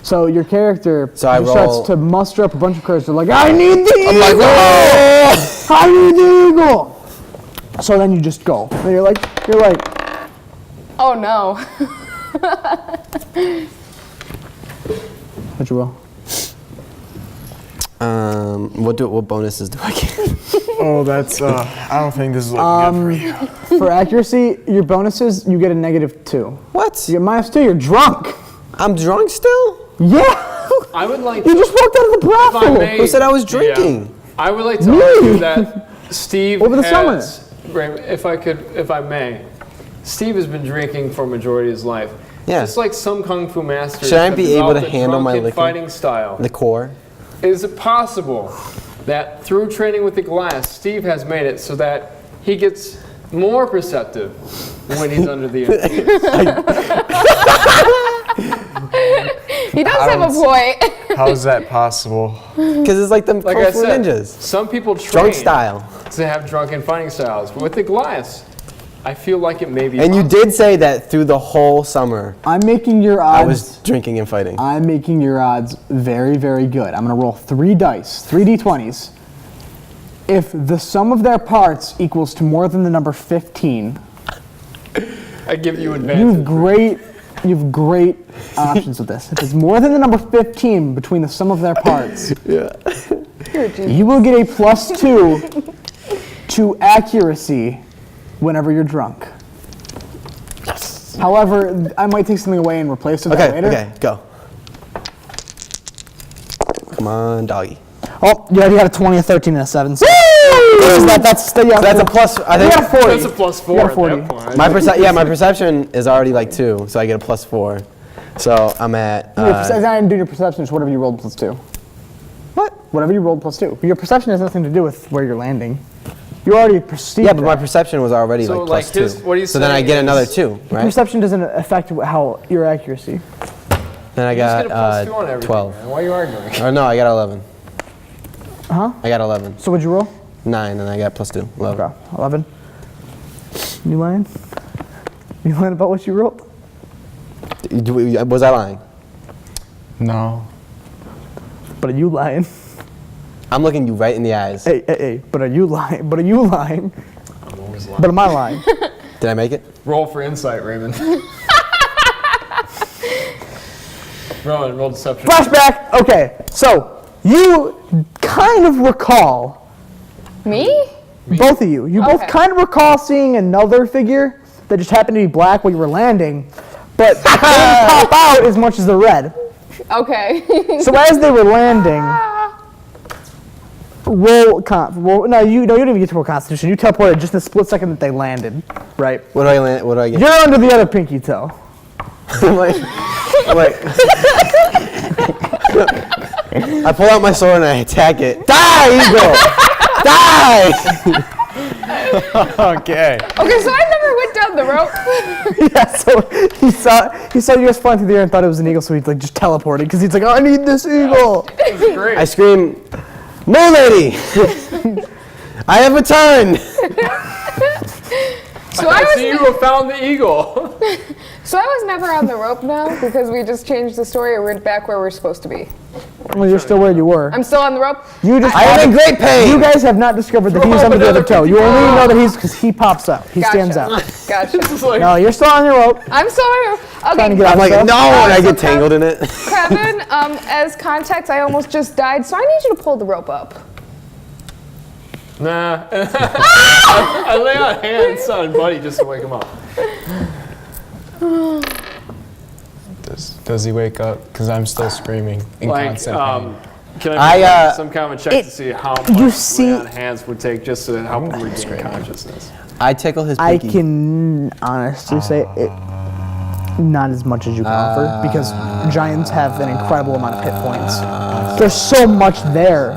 S1: So your character
S4: So I
S1: just
S4: roll-
S1: starts to muster up a bunch of courage. They're like, I need the
S4: I'm
S1: eagle!
S4: like, "Oh!"
S1: I need the eagle! So then you just go. And you're like,
S2: Oh no.
S1: what you will?
S4: What bonuses do I get?
S5: Oh, that's, I don't think this is looking good for you.
S1: For accuracy, your bonuses, you get a -2.
S4: What?
S1: You get -2, you're drunk.
S4: I'm drunk still?
S1: Yeah!
S3: I would like
S1: You just walked out of the
S3: if I
S1: brothel!
S3: may-
S4: Who said I was drinking?
S3: Yeah. I would like to
S1: Me.
S3: argue that Steve
S1: Over the summer.
S3: if I may, Steve has been drinking for a majority of his life.
S4: Yeah.
S3: Just like some kung fu masters.
S4: Should I
S3: have
S4: be able to
S3: developed a
S4: handle my
S3: drunken
S4: liquor?
S3: fighting style.
S4: The core?
S3: Is it possible that through training with the glass, Steve has made it so that he gets more perceptive when he's under the influence?
S2: He does have a point.
S5: How is that possible?
S4: Because it's like the
S3: Like
S4: Kung
S3: I
S4: Fu
S3: said,
S4: ninjas.
S3: some people train
S4: Drunk style.
S3: to have drunken fighting styles, but with the glass, I feel like it may be.
S4: And you did say that through the whole summer,
S1: I'm making your
S4: I
S1: odds.
S4: was drinking and fighting.
S1: I'm making your odds very, very good. I'm gonna roll 3 dice, 3 d20s. If the sum of their parts equals to more than the number 15,
S3: I give you
S1: you
S3: advantage.
S1: have great options with this. If it's more than the number 15 between the sum of their parts, you will get a +2 to accuracy whenever you're drunk. However, I might take something away and replace it with that
S4: Okay,
S1: later.
S4: okay, go. Come on, doggy.
S1: Oh, you already got a 20, a 13, and a 7. So that's
S4: a plus. I
S1: You
S4: think
S1: got a 40.
S3: That's a +4
S1: You got a
S3: at
S1: 40.
S3: that point.
S4: my perception is already like 2, so I get a +4. So I'm at.
S1: I didn't do your perception, it's whatever you rolled +2.
S4: What?
S1: Whatever you rolled +2. Your perception has nothing to do with where you're landing. You already perceived
S4: Yeah, but my
S1: that.
S4: perception was already
S3: So,
S4: like
S3: like,
S4: +2.
S3: his- what he's
S4: so then I
S3: saying
S4: get another
S3: is-
S4: 2, right?
S1: Perception doesn't affect how your accuracy.
S4: Then I
S3: You just
S4: got
S3: get a +2 on everything,
S4: 12.
S3: man. Why are you arguing?
S4: Or no, I got 11.
S1: Huh?
S4: I got 11.
S1: So what'd you roll?
S4: 9, and I got +2. 11.
S1: Okay, 11. You lying? You lying about what you rolled?
S4: Was I lying?
S5: No.
S1: But are you lying?
S4: I'm looking you right in the eyes.
S1: Hey, but are you lying? But are you lying?
S3: I'm always lying.
S1: But am I lying?
S4: Did I make it?
S3: Roll for insight, Raymond. Rowan, roll deception.
S1: Flashback. Okay, so you kind of recall,
S2: Me?
S1: both of you. You both
S2: Okay.
S1: kind of recall seeing another figure that just happened to be black while you were landing, but didn't pop out as much as the red.
S2: Okay.
S1: So as they were landing, roll no, you don't even get to roll Constitution. You teleported just the split second that they landed, right?
S4: What do I land? What do I get?
S1: You're under the other pinky toe.
S4: Wait. I pull out my sword and I attack it. Die, eagle! Die!
S5: Okay.
S2: Okay, so I never went down the rope.
S1: Yeah, so he saw you guys flying through the air and thought it was an eagle, so he like just teleported because he's like, I need this eagle.
S3: That's great.
S4: I scream, "No, lady! I have a turn!"
S2: So I
S3: So you have found the eagle.
S2: So I was never on the rope now because we just changed the story and we're back where we're supposed to be.
S1: Well, you're still where you were.
S2: I'm still on the rope.
S1: You just
S4: I am in great pain!
S1: you guys have not discovered that he's
S3: Throw
S1: under the other
S3: another
S1: toe. You only know that he's because he pops up. He stands
S2: Gotcha.
S1: out.
S2: Gotcha.
S3: It's like,
S1: No, you're still on your rope.
S2: I'm still on the rope.
S1: Trying to
S2: Okay,
S1: get out
S4: I'm like,
S1: stuff.
S4: no, and I
S2: so
S4: get tangled in it.
S2: Kevin, as context, I almost just died, so I need you to pull the rope up.
S3: nah. I lay on hands on Buddy just to wake him up.
S5: Does he wake up? Because I'm still screaming in
S3: Like,
S5: constant pain.
S3: can I make
S4: I,
S3: some kind of check
S1: it-
S3: to see how
S1: you
S3: much
S1: see-
S3: lay on hands would take just to help him regain consciousness?
S4: I tickle his
S1: I
S4: pinky.
S1: can honestly say it. Not as much as you can offer because giants have an incredible amount of hit points. There's so much there.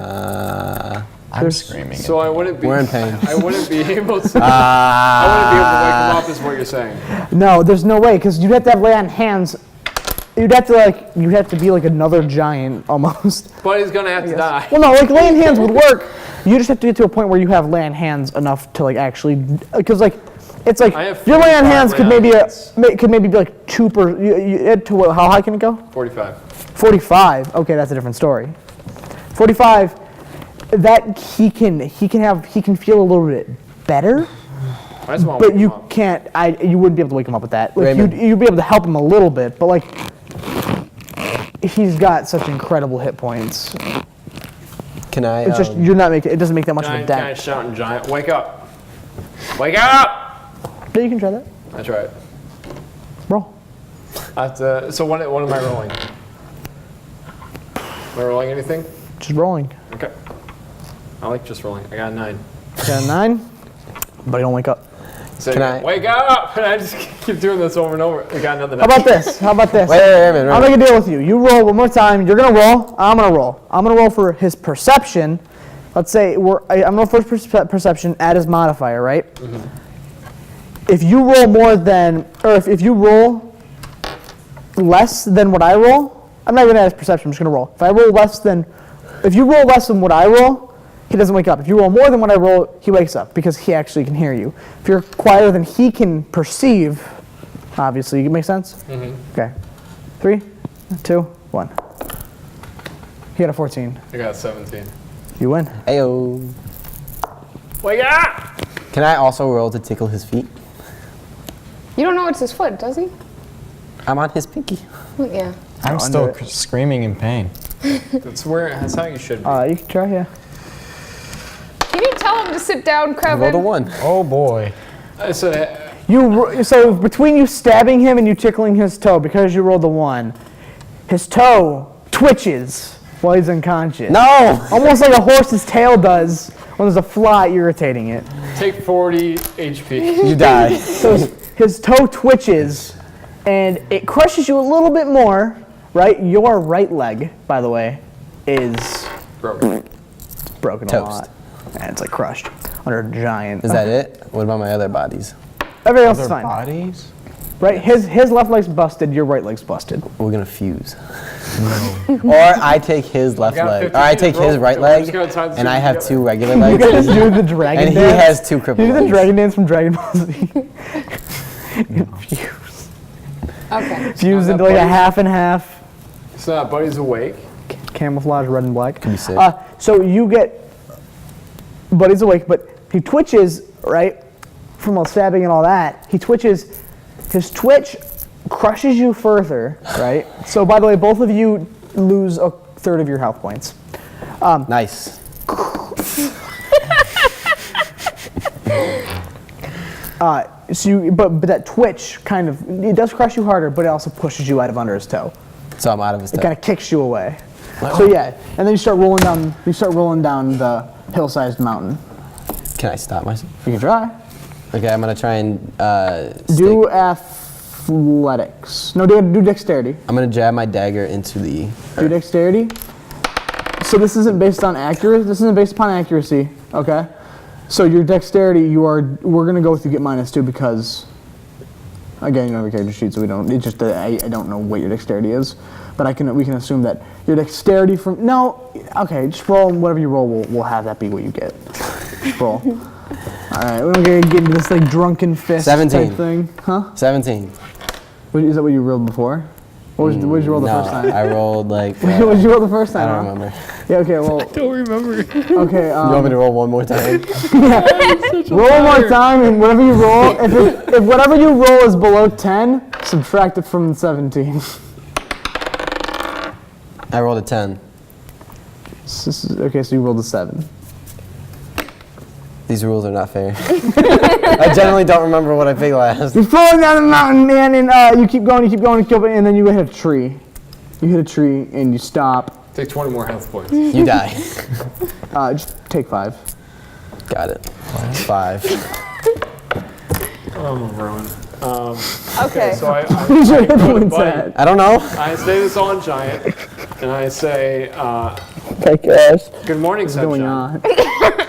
S5: I'm screaming.
S3: So I wouldn't be.
S4: We're in pain.
S3: I wouldn't be able to. I wouldn't be able to wake him up, is what you're saying.
S1: No, there's no way because you'd have to have lay on hands. You'd have to be like another giant almost.
S3: Buddy's gonna have to die.
S1: Well, no, like laying hands would work. You just have to get to a point where you have laying hands enough to like actually, because like it's like
S3: I have
S1: your laying
S3: 45
S1: hands could
S3: lay on
S1: maybe
S3: hands.
S1: could maybe be like 2 per. How high can it go?
S3: 45.
S1: 45. Okay, that's a different story. 45. That he can feel a little bit better,
S3: I just want to
S1: but
S3: wake
S1: you
S3: him up.
S1: can't. You wouldn't be able to wake him up with that. Like
S4: Raymond.
S1: you'd be able to help him a little bit, but like he's got such incredible hit points.
S4: Can I?
S1: It's just you're not making. It doesn't make that much of a
S3: Giant, giant
S1: dent.
S3: shouting giant. Wake up! Wake up!
S1: Yeah, you can try that.
S3: That's right.
S1: Roll.
S3: So what am I rolling? Am I rolling anything?
S1: Just rolling.
S3: Okay. I like just rolling. I got a 9.
S1: Got a 9, but you don't wake up.
S3: So
S4: Can I-
S3: wake up! And I just keep doing this over and over. I got another 9.
S1: How about this? How about this?
S4: Wait a minute.
S1: I'll make a deal with you. You roll one more time. You're gonna roll. I'm gonna roll. I'm gonna roll for his perception. Let's say I'm gonna roll for his perception. Add his modifier, right?
S3: Mm-hmm.
S1: If you roll more than, or if you roll less than what I roll, I'm not gonna add his perception. I'm just gonna roll. If you roll less than what I roll, he doesn't wake up. If you roll more than what I roll, he wakes up because he actually can hear you. If you're quieter than he can perceive, obviously, it makes sense? Mm-hmm. Okay. 3, 2, 1. He got a 14.
S3: I got a 17.
S1: You win.
S4: Ayo.
S3: Wake up!
S4: Can I also roll to tickle his feet?
S2: You don't know it's his foot, does he?
S4: I'm on his pinky.
S2: Well, yeah.
S5: I'm still screaming in pain.
S3: That's how you should be.
S1: You can try, yeah.
S2: Can you tell him to sit down,
S4: I rolled a
S2: Kevin?
S4: 1.
S5: Oh boy.
S3: I said,
S1: So between you stabbing him and you tickling his toe, because you rolled a 1, his toe twitches while he's unconscious.
S4: No!
S1: Almost like a horse's tail does when there's a fly irritating it.
S3: take 40 HP.
S4: You die.
S1: So his toe twitches and it crushes you a little bit more, right? Your right leg, by the way, is
S3: Broken.
S1: broken a
S4: Toast.
S1: lot. And it's like crushed under a giant.
S4: Is that it? What about my other bodies?
S1: Everything else is
S5: Other
S1: fine.
S5: bodies?
S1: Right? His left leg's busted, your right leg's busted.
S4: We're gonna fuse. Or I take his left
S3: got
S4: leg.
S3: 50
S4: Or I
S3: feet
S4: take
S3: of
S4: his
S3: rope,
S4: right
S3: and we're
S4: leg,
S3: just gonna tie the
S4: and I
S3: two
S4: have
S3: together.
S4: 2 regular
S1: You
S4: legs.
S1: guys do the dragon
S4: And he
S1: dance.
S4: has 2 crippled
S1: You do the
S4: legs.
S1: dragon dance from Dragon Ball Z. Fuse.
S2: Okay.
S1: Fuse into like a half and half.
S3: So that Buddy's awake.
S1: Camouflage, red and black.
S4: Can be sick.
S1: So you get, Buddy's awake, but he twitches, right? From all stabbing and all that. He twitches. His twitch crushes you further, right? So, by the way, both of you lose a third of your health points.
S4: Nice.
S1: But that twitch kind of, it does crush you harder, but it also pushes you out of under his toe.
S4: So I'm out of his
S1: It
S4: toe.
S1: kind of kicks you away. So yeah, and then you start rolling down. You start rolling down the hill-sized mountain.
S4: Can I stop myself?
S1: You can try.
S4: Okay, I'm gonna try and
S1: Do athletics. No, do dexterity.
S4: I'm gonna jab my dagger into the.
S1: Do dexterity. So this isn't based on accuracy. This isn't based upon accuracy. Okay. So your dexterity, we're gonna go with you get -2 because, again, you don't have a character sheet, so we don't. It's just that I don't know what your dexterity is, but we can assume that your dexterity from okay, just roll whatever you roll. We'll have that be what you get. Just roll. All right, we're gonna get into this like drunken fist
S4: 17.
S1: type thing, huh?
S4: 17.
S1: Is that what you rolled before? What did you roll the first time?
S4: I rolled like.
S1: What did you roll the first time?
S4: I don't
S1: huh?
S4: remember.
S1: Yeah. Okay. Well.
S3: Don't remember.
S1: Okay.
S4: You want me to roll one more time?
S1: Roll one more time, and whatever you roll, if whatever you roll is below 10, subtract it from 17.
S4: I rolled a 10.
S1: Okay, so you rolled a 7.
S4: These rules are not fair. I generally don't remember what I picked last.
S1: You're falling down the mountain, man, and you keep going, and then you hit a tree. You hit a tree, and you stop.
S3: Take 20 more health points.
S4: You die.
S1: Just take 5.
S4: Got it. 5.
S3: I'm Rowan.
S2: Okay.
S3: So I
S1: Where's your hit
S3: go to
S1: points
S3: Buddy.
S1: at?
S4: I don't know.
S3: I say this on Giant, and I say,
S1: Take yours.
S3: good morning,
S1: What's going
S3: Sunshine.
S1: on?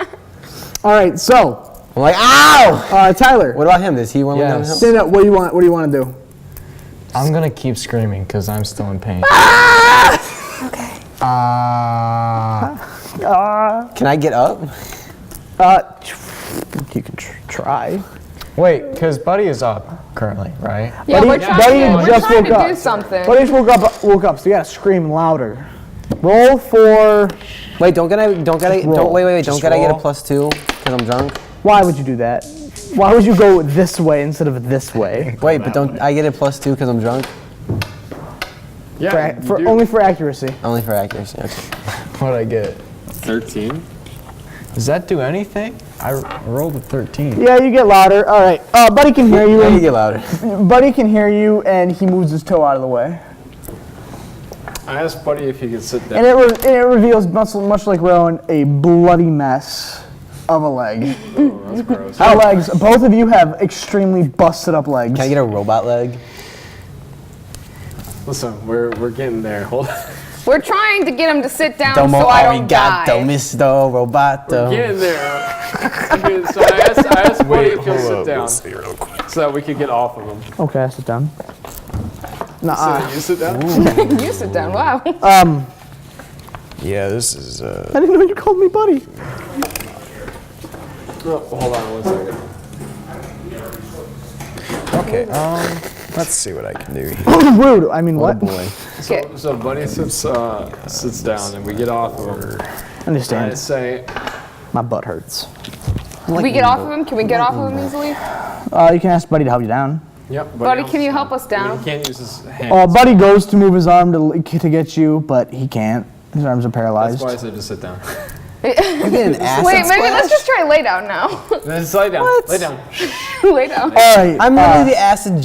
S1: All right, so
S4: I'm like, ow!
S1: Tyler,
S4: What about him? Is he one
S5: Yes.
S4: of them?
S1: stand up. What do you want to do?
S5: I'm gonna keep screaming because I'm still in pain.
S4: Can I get up?
S1: You can try.
S5: Wait, because Buddy is up currently, right?
S2: Yeah,
S1: Buddy-
S2: we're trying,
S1: Buddy
S2: we're
S1: just
S2: trying
S1: woke
S2: to
S1: up.
S2: do something.
S1: Buddy just woke up, so you gotta scream louder. Roll for.
S4: Wait, don't get I get a
S5: Just roll.
S4: +2 because I'm drunk?
S1: Why would you do that? Why would you go this way instead of this way?
S4: Wait, but don't I get a +2 because I'm drunk?
S3: Yeah, you do.
S1: Only for accuracy.
S4: Only for accuracy. Okay.
S5: What'd I get?
S3: 13.
S5: Does that do anything? I rolled a 13.
S1: Yeah, you get louder. All right. Buddy can hear you.
S4: Yeah, you
S1: And,
S4: get louder.
S1: Buddy can hear you, and he moves his toe out of the way.
S3: I asked Buddy if he could sit
S1: And
S3: down.
S1: it reveals, much like Rowan, a bloody mess of a leg.
S3: Oh, that's gross.
S1: Our legs, both of you have extremely busted up legs.
S4: Can I get a robot leg?
S3: Listen, we're getting there. Hold on.
S2: We're trying to get him to sit down
S4: Domo
S2: so I don't
S4: arigato,
S2: die.
S4: Mr. Roboto.
S3: Getting there. Okay, so I asked Buddy if he'll sit down so that we could get off of him.
S1: Okay, I sit down.
S3: So you sit down?
S2: You sit down. Wow.
S5: Yeah, this is.
S1: I didn't know you called me buddy.
S3: Oh, hold on 1 second.
S5: Okay. Let's see what I can do here.
S1: Rude. I mean, what?
S5: Boy.
S3: So Buddy sits down and we get off of him. I
S1: Understand.
S3: say,
S1: My butt hurts.
S2: Can we get off of him? Can we get off of him easily?
S1: You can ask Buddy to help you down.
S3: yep,
S2: Buddy, can you help us down?
S3: He can't use his hands.
S1: Buddy goes to move his arm to get you, but he can't. His arms are paralyzed.
S3: That's why I said just sit down.
S4: You get an acid
S2: Wait, maybe
S4: splash?
S2: let's just try lay down now.
S3: Just lay down.
S4: What?
S3: Lay down.
S2: Lay down.
S1: All right.
S4: I'm literally the acid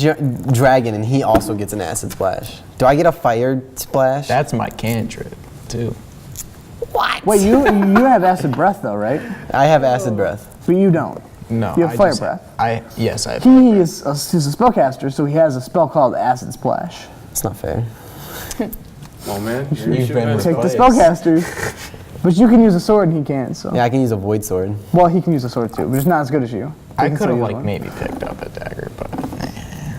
S4: dragon, and he also gets an acid splash. Do I get a fire splash?
S5: That's my cantrip, too.
S1: Wait, you have acid breath though, right?
S4: I have acid breath.
S1: But you don't.
S5: No.
S1: You have
S5: I
S1: fire
S5: just-
S1: breath.
S5: Yes, I have.
S1: He's a spellcaster, so he has a spell called Acid Splash.
S4: It's not fair.
S3: Oh man,
S5: You've been
S1: Take the
S5: Biased.
S1: spellcaster. But you can use a sword and he can't, so.
S4: Yeah, I can use a void sword.
S1: Well, he can use a sword too, but it's not as good as you.
S5: I
S1: He can
S5: could
S1: still
S5: have
S1: use one.
S5: maybe picked up a dagger, but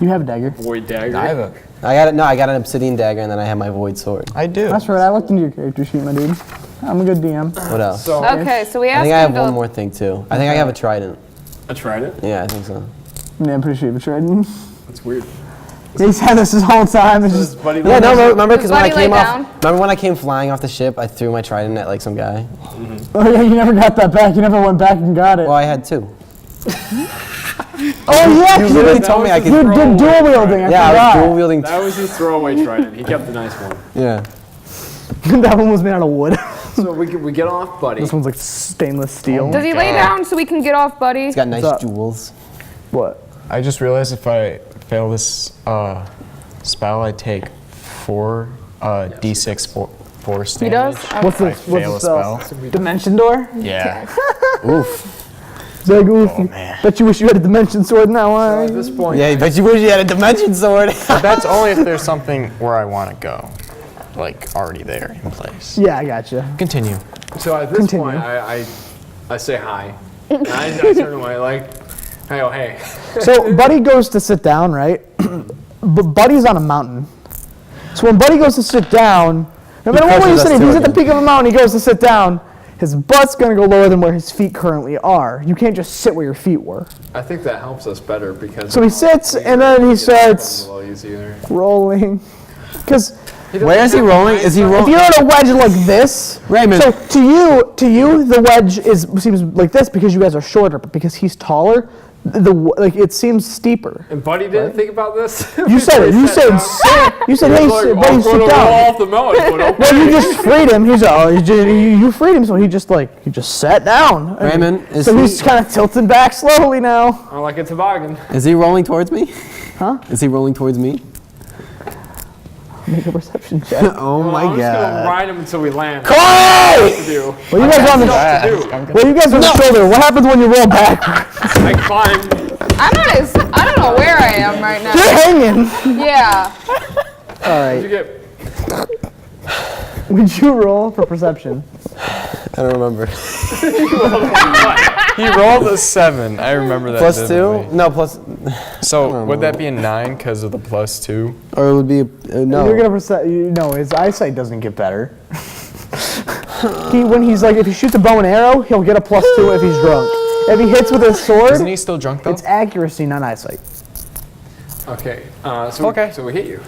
S1: You have a dagger.
S3: Void dagger.
S5: I have a.
S4: I got an obsidian dagger, and then I have my void sword.
S5: I do.
S1: That's right, I looked into your character sheet, my dude. I'm a good DM.
S4: What else?
S3: So
S2: Okay, so we
S4: I
S2: asked
S4: think I
S2: him
S4: have
S2: to.
S4: one more thing too. I think I have a trident.
S3: I tried it.
S4: Yeah, I think so.
S1: Yeah, I'm pretty sure you've tried.
S3: That's weird.
S1: He's had this his whole time. It's just,
S3: Buddy,
S4: Yeah, no, remember because when I
S2: Buddy lay
S4: came off.
S2: down?
S4: Remember when I came flying off the ship? I threw my trident at like some guy.
S1: oh yeah, you never got that back. You never went back and got it.
S4: Well, I had 2.
S1: Oh yeah,
S4: You literally told me I could.
S1: you did dual wielding. I
S4: Yeah, I
S1: forgot.
S4: was dual wielding.
S3: That was his throwaway trident. He kept the nice one.
S4: Yeah.
S1: That one was made out of wood.
S3: So we get off, buddy.
S1: This one's like stainless steel.
S2: Does he lay down so we can get off, buddy?
S4: It's got nice
S1: What's up?
S4: jewels.
S1: What?
S5: I just realized if I fail this spell, I take 4 d6 force
S2: He
S5: damage.
S2: does?
S1: What's
S5: I
S1: this?
S5: fail
S1: What's
S5: a
S1: the spell?
S5: spell.
S1: Dimension door?
S5: Yeah.
S4: Oof.
S1: It's like, oof.
S5: Oh, man.
S1: Bet you wish you had a dimension sword now.
S3: So at this point,
S4: Yeah, but you wish you had a dimension sword.
S5: But that's only if there's something where I want to go, like already there in place.
S1: Yeah, I gotcha.
S5: Continue.
S3: so at this
S1: Continue.
S3: point, I say hi. And I turn away like, I go, hey.
S1: So Buddy goes to sit down, right? But Buddy's on a mountain. So when Buddy goes to sit down, no matter what way he's
S4: pushes us
S1: sitting, if
S4: to
S1: he's
S4: it
S1: at the
S4: again.
S1: peak of a mountain, he goes to sit down, his butt's gonna go lower than where his feet currently are. You can't just sit where your feet were.
S3: I think that helps us better because.
S1: So he sits and then he starts
S3: Below you either.
S1: rolling. Because
S4: Where is he rolling? Is he
S1: if
S4: rolling?
S1: you're at a wedge like this,
S4: Raymond.
S1: so to you, the wedge seems like this because you guys are shorter, but because he's taller, it seems steeper.
S3: And Buddy didn't think about this.
S1: You said it. You said, hey, Buddy, sit
S3: roll
S1: down.
S3: off the mountain. But
S1: Well, you just freed him. He's you freed him, so he just sat down.
S4: Raymond, is
S1: So
S4: he-
S1: he's kind of tilting back slowly now.
S3: I like a toboggan.
S4: Is he rolling towards me?
S1: Huh?
S4: Is he rolling towards me?
S1: Make a perception check.
S4: Oh my
S3: I'm just gonna
S4: god.
S3: ride him until we land.
S1: Clay!
S3: To do.
S1: Well, you guys are on the well, you guys are on the shoulder. What happens when you roll back?
S3: I climb.
S2: I don't know where I am right now.
S1: You're hanging.
S2: Yeah.
S1: All
S3: Did you
S1: right.
S3: get?
S1: Would you roll for perception?
S4: I don't remember.
S5: He rolled a 7. I remember that.
S4: Plus 2?
S5: vividly.
S4: No, plus.
S5: So would that be a 9 because of the plus 2?
S4: Or it would be no.
S1: You're gonna no, his eyesight doesn't get better. If he shoots a bow and arrow, he'll get a +2 if he's drunk. If he hits with his sword,
S5: Isn't he still drunk though?
S1: it's accuracy, not eyesight.
S3: Okay. So we hit you.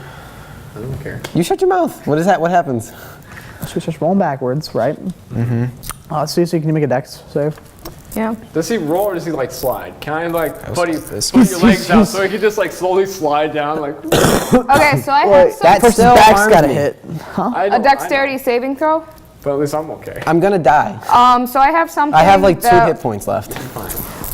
S3: I don't care.
S4: You shut your mouth. What is that? What happens?
S1: So he's just rolling backwards, right? Mm-hmm. Cece, can you make a dex save?
S2: Yeah.
S3: Does he roll or does he slide? Can I put
S5: this
S3: your legs out so he can just slowly slide down
S2: Okay, so I have
S1: That
S2: some,
S1: person's
S4: still
S1: back's
S4: harms
S1: gotta
S4: me.
S1: hit.
S2: a dexterity saving throw.
S3: But at least I'm okay.
S4: I'm gonna die.
S2: So I have something
S4: I have 2
S2: that
S4: hit points left.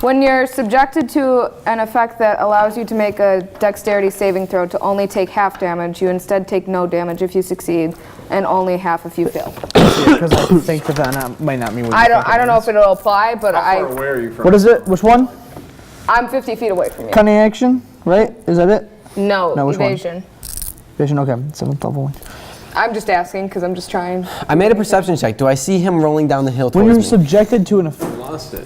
S2: when you're subjected to an effect that allows you to make a dexterity saving throw to only take half damage, you instead take no damage if you succeed and only half if you fail.
S1: Because I think that might not mean what you
S2: I
S1: think
S2: don't know if it'll apply, but
S3: How far away are you from?
S1: What is it? Which one?
S2: I'm 50 feet away from you.
S1: Cunning action, right? Is that it?
S2: No,
S1: No, which one?
S2: evasion.
S1: Vision, okay. 7th level one.
S2: I'm just asking because I'm just trying.
S4: I made a perception check. Do I see him rolling down the hill
S1: When
S4: towards
S1: you're
S4: me?
S1: subjected to an effect.
S3: Lost it.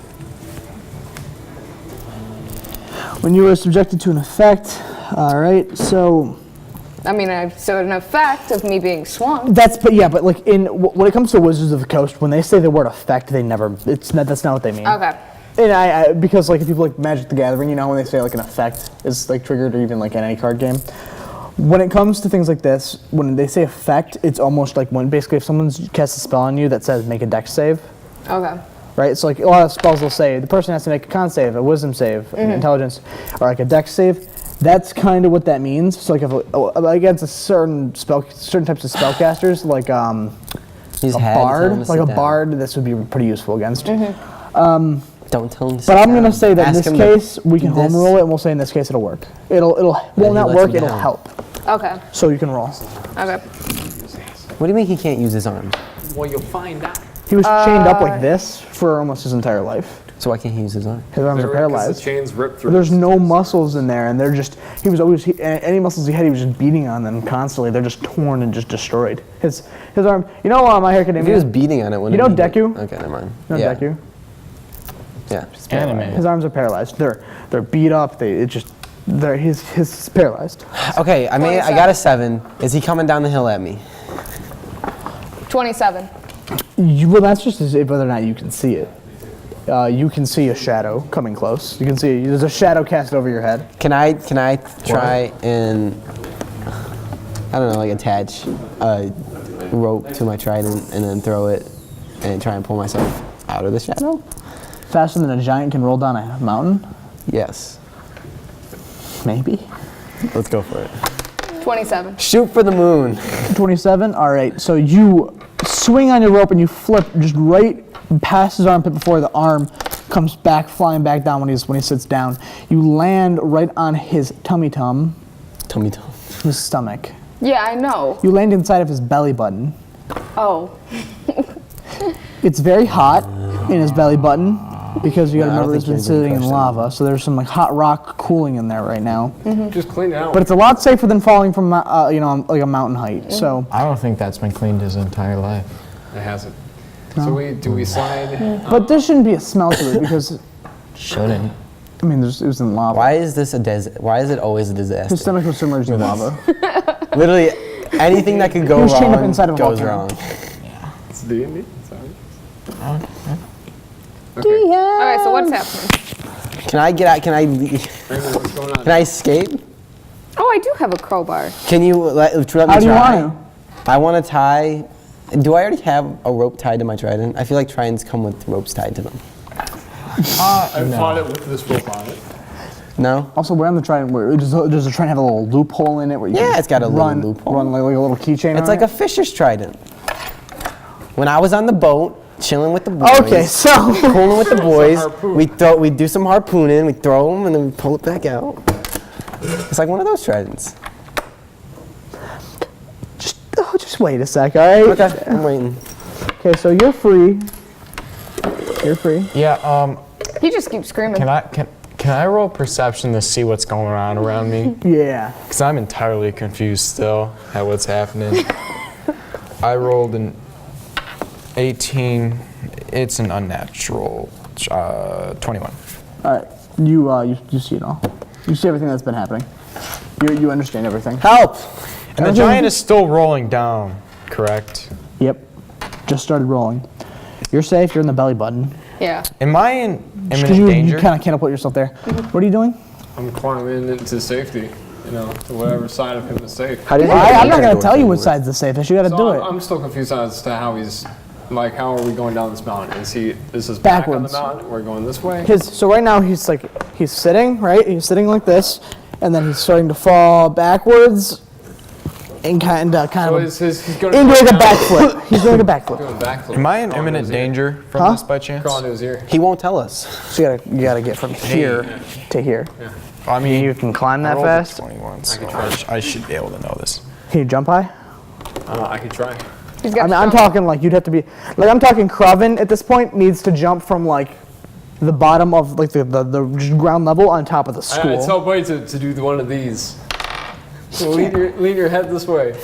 S1: When you are subjected to an effect, all right. So
S2: I mean, so an effect of me being swung.
S1: that's but when it comes to Wizards of the Coast, when they say the word effect, that's not what they mean.
S2: Okay.
S1: And I because if people like Magic the Gathering, when they say an effect is triggered, or even in any card game. When it comes to things like this, when they say effect, it's almost like when basically if someone's cast a spell on you that says make a dex save,
S2: Okay.
S1: right? So a lot of spells will say the person has to make a con save, a wisdom save, an intelligence, or a dex save. That's kind of what that means. So against certain types of spellcasters,
S4: He's
S1: a bard, bard, this would be pretty useful against.
S4: Don't tell him to sit
S1: But I'm gonna
S4: down.
S1: say that in
S4: Ask
S1: this
S4: him
S1: case, we
S4: do
S1: can home
S4: this.
S1: roll it, and we'll say in this case it'll work. It'll
S4: he
S1: not
S4: lets
S1: work,
S4: you
S1: it'll
S4: down.
S1: help.
S2: Okay.
S1: So you can roll.
S2: Okay.
S4: What do you mean he can't use his arms?
S3: Well, you'll find out.
S1: He was chained up like this for almost his entire life.
S4: So why can't he use his arms?
S1: His arms are
S3: The
S1: paralyzed.
S3: chains ripped through.
S1: There's no muscles in there, and they're just, any muscles he had, he was just beating on them constantly. They're just torn and just destroyed. His arm, My Hero Academia?
S4: If he was beating on it, wouldn't
S1: You know
S4: he be-
S1: Deku?
S4: Okay, never mind.
S1: No,
S4: yeah.
S1: Deku.
S4: Yeah.
S5: Anime.
S1: His arms are paralyzed. They're beat up. He's paralyzed.
S4: Okay, I got a 7. Is he coming down the hill at me?
S2: 27.
S1: Well, that's just as if whether or not you can see it. You can see a shadow coming close. You can see there's a shadow cast over your head.
S4: Can I try and attach a rope to my trident and then throw it and try and pull myself out of the shadow?
S1: Faster than a giant can roll down a mountain.
S4: Yes.
S1: Maybe.
S4: Let's go for it.
S2: 27.
S4: Shoot for the moon.
S1: 27. All right. So you swing on your rope and you flip just right past his armpit before the arm comes back, flying back down when he sits down. You land right on his tummy, his stomach.
S2: Yeah, I know.
S1: You land inside of his belly button.
S2: Oh.
S1: It's very hot in his belly button because you got to
S4: I don't
S1: remember it's
S4: think
S1: been
S4: you're gonna
S1: sitting in
S4: crush
S1: lava, so there's some like hot rock cooling in there right now.
S3: Just clean it out.
S1: But it's a lot safer than falling from like a mountain height. So
S5: I don't think that's been cleaned his entire life.
S3: It hasn't. So do we slide?
S1: but there shouldn't be a smell to it because
S5: Shouldn't.
S1: I mean it was in lava.
S4: Why is this Why is it always a
S1: His
S4: disaster?
S1: stomach was submerged in lava.
S4: Literally, anything that could go
S1: He was chained up
S4: wrong
S1: inside of a
S4: goes
S1: volcano.
S4: wrong.
S3: It's D&D. Sorry.
S2: All right, so what's happening?
S4: Can I get out? Can I leave?
S3: Raymond, what's going on?
S4: Can I escape?
S2: Oh, I do have a crowbar.
S4: Can you let me try?
S1: How do you want
S4: I want to tie. Do I already have a rope tied to my trident? I feel like tridents come with ropes tied to them.
S3: I've fought it with this rope on it.
S4: No?
S1: Also, we're on the trident. Does the trident have a little loophole in it where you
S4: Yeah,
S1: can
S4: it's got a little
S1: run,
S4: loophole.
S1: Run like a little keychain.
S4: It's like a fisher's trident. When I was on the boat, chilling with the boys.
S1: Okay, so
S4: Cooling with the boys.
S3: harpoon.
S4: We do some harpooning, we throw them, and then we pull it back out. It's like one of those tridents.
S1: just wait a sec, all right?
S4: Okay, I'm waiting.
S1: Okay, so you're free. You're free.
S5: Yeah.
S2: He just keeps screaming.
S5: Can I roll perception to see what's going on around me?
S1: Yeah.
S5: Because I'm entirely confused still at what's happening. I rolled an 18. It's an unnatural 21.
S1: All right. You see it all. You see everything that's been happening. You understand everything.
S4: Help!
S5: And the giant is still rolling down, correct?
S1: Yep. Just started rolling. You're safe. You're in the belly button.
S2: Yeah.
S5: Am I in
S1: Because
S5: imminent
S1: you
S5: danger?
S1: kind of can't put yourself there. What are you doing?
S3: I'm climbing into safety, to whatever side of him is safe.
S4: How did
S1: I'm not going to tell you which side's the safest. You got to do it.
S3: I'm still confused as to how he's, how are we going down this mountain? Is his back on the
S1: Backwards.
S3: mountain? We're going this way?
S1: So right now he's sitting, right? He's sitting like this, and then he's starting to fall backwards and kind of
S3: So he's going
S1: into like a
S3: down.
S1: backflip. He's doing a backflip.
S3: Doing a backflip.
S5: Am I in
S3: Crawling
S5: imminent
S3: to his ear.
S5: danger from
S1: Huh?
S5: this by chance?
S3: Crawling to his ear.
S4: He won't tell us.
S1: So you gotta get from here to here.
S5: I mean,
S1: You can climb
S5: I
S1: that
S5: rolled a
S1: fast.
S5: 21, so I should be able to know this.
S1: Can you jump high?
S3: I could try.
S2: He's got
S1: I mean, I'm
S2: strong-
S1: talking like you'd have to be like I'm talking Kraven at this point needs to jump from like the bottom of like the just ground level on top of the school.
S3: I tell Buddy to do one of these. So lean your head this way.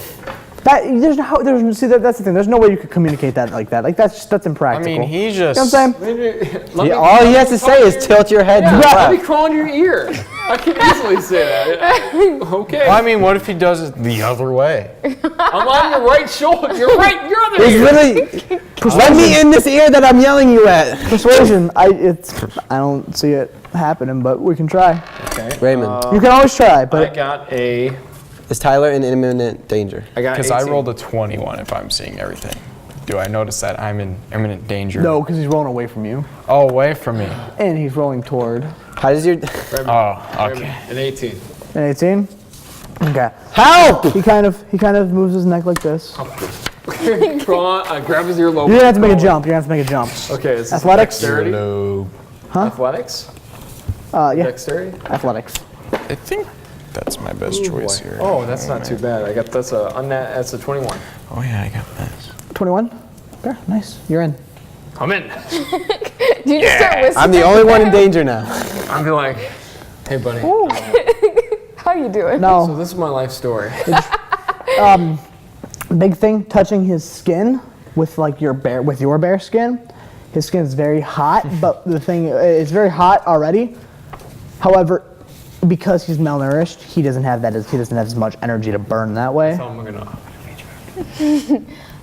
S1: That's the thing. There's no way you could communicate that like that. Like that's
S5: I
S1: impractical.
S5: mean, he
S1: You know
S5: just.
S1: what I'm saying?
S4: Yeah, all he has to say is tilt your head to the
S3: Let me
S4: left.
S3: crawl in your ear. I can easily say that. Okay.
S5: Well, I mean, what if he does it the other way?
S3: I'm on your right shoulder. You're right. Your other
S4: He's
S3: ear.
S4: literally, let me in this ear that I'm yelling you at.
S1: Persuasion. I don't see it happening, but we can try.
S3: Okay.
S4: Raymond,
S1: You can always try,
S3: I
S1: but
S3: got a.
S4: is Tyler in imminent danger?
S3: I got.
S5: Because I
S3: 18.
S5: rolled a 21 if I'm seeing everything. Do I notice that I'm in imminent danger?
S1: no, because he's rolling away from you,
S5: Oh, away from me.
S1: and he's rolling toward
S4: How does your
S5: Oh, okay.
S3: An 18.
S1: an 18. Okay.
S4: help?
S1: He kind of moves his neck like this.
S3: Crawl. Grab his earlobe.
S1: You're gonna have to make a jump. You're gonna have to make a jump.
S3: Okay. Is this
S1: Athletics?
S3: Dexterity.
S5: Hello.
S3: Athletics.
S1: Yeah.
S3: Dexterity.
S1: Athletics.
S5: I think that's my best choice here.
S3: Oh, that's not too bad. I got that's a 21.
S5: Oh yeah, I got that.
S1: 21. Okay, nice. You're in.
S3: I'm in.
S2: Did you just start whispering?
S4: I'm the only one in danger now.
S3: I'm be like, hey buddy.
S2: How you doing?
S3: So
S1: No.
S3: this is my life story.
S1: Big thing, touching his skin with like your bear skin. His skin is very hot, but the thing is very hot already. However, because he's malnourished, he doesn't have as much energy to burn that way.
S3: So I'm gonna.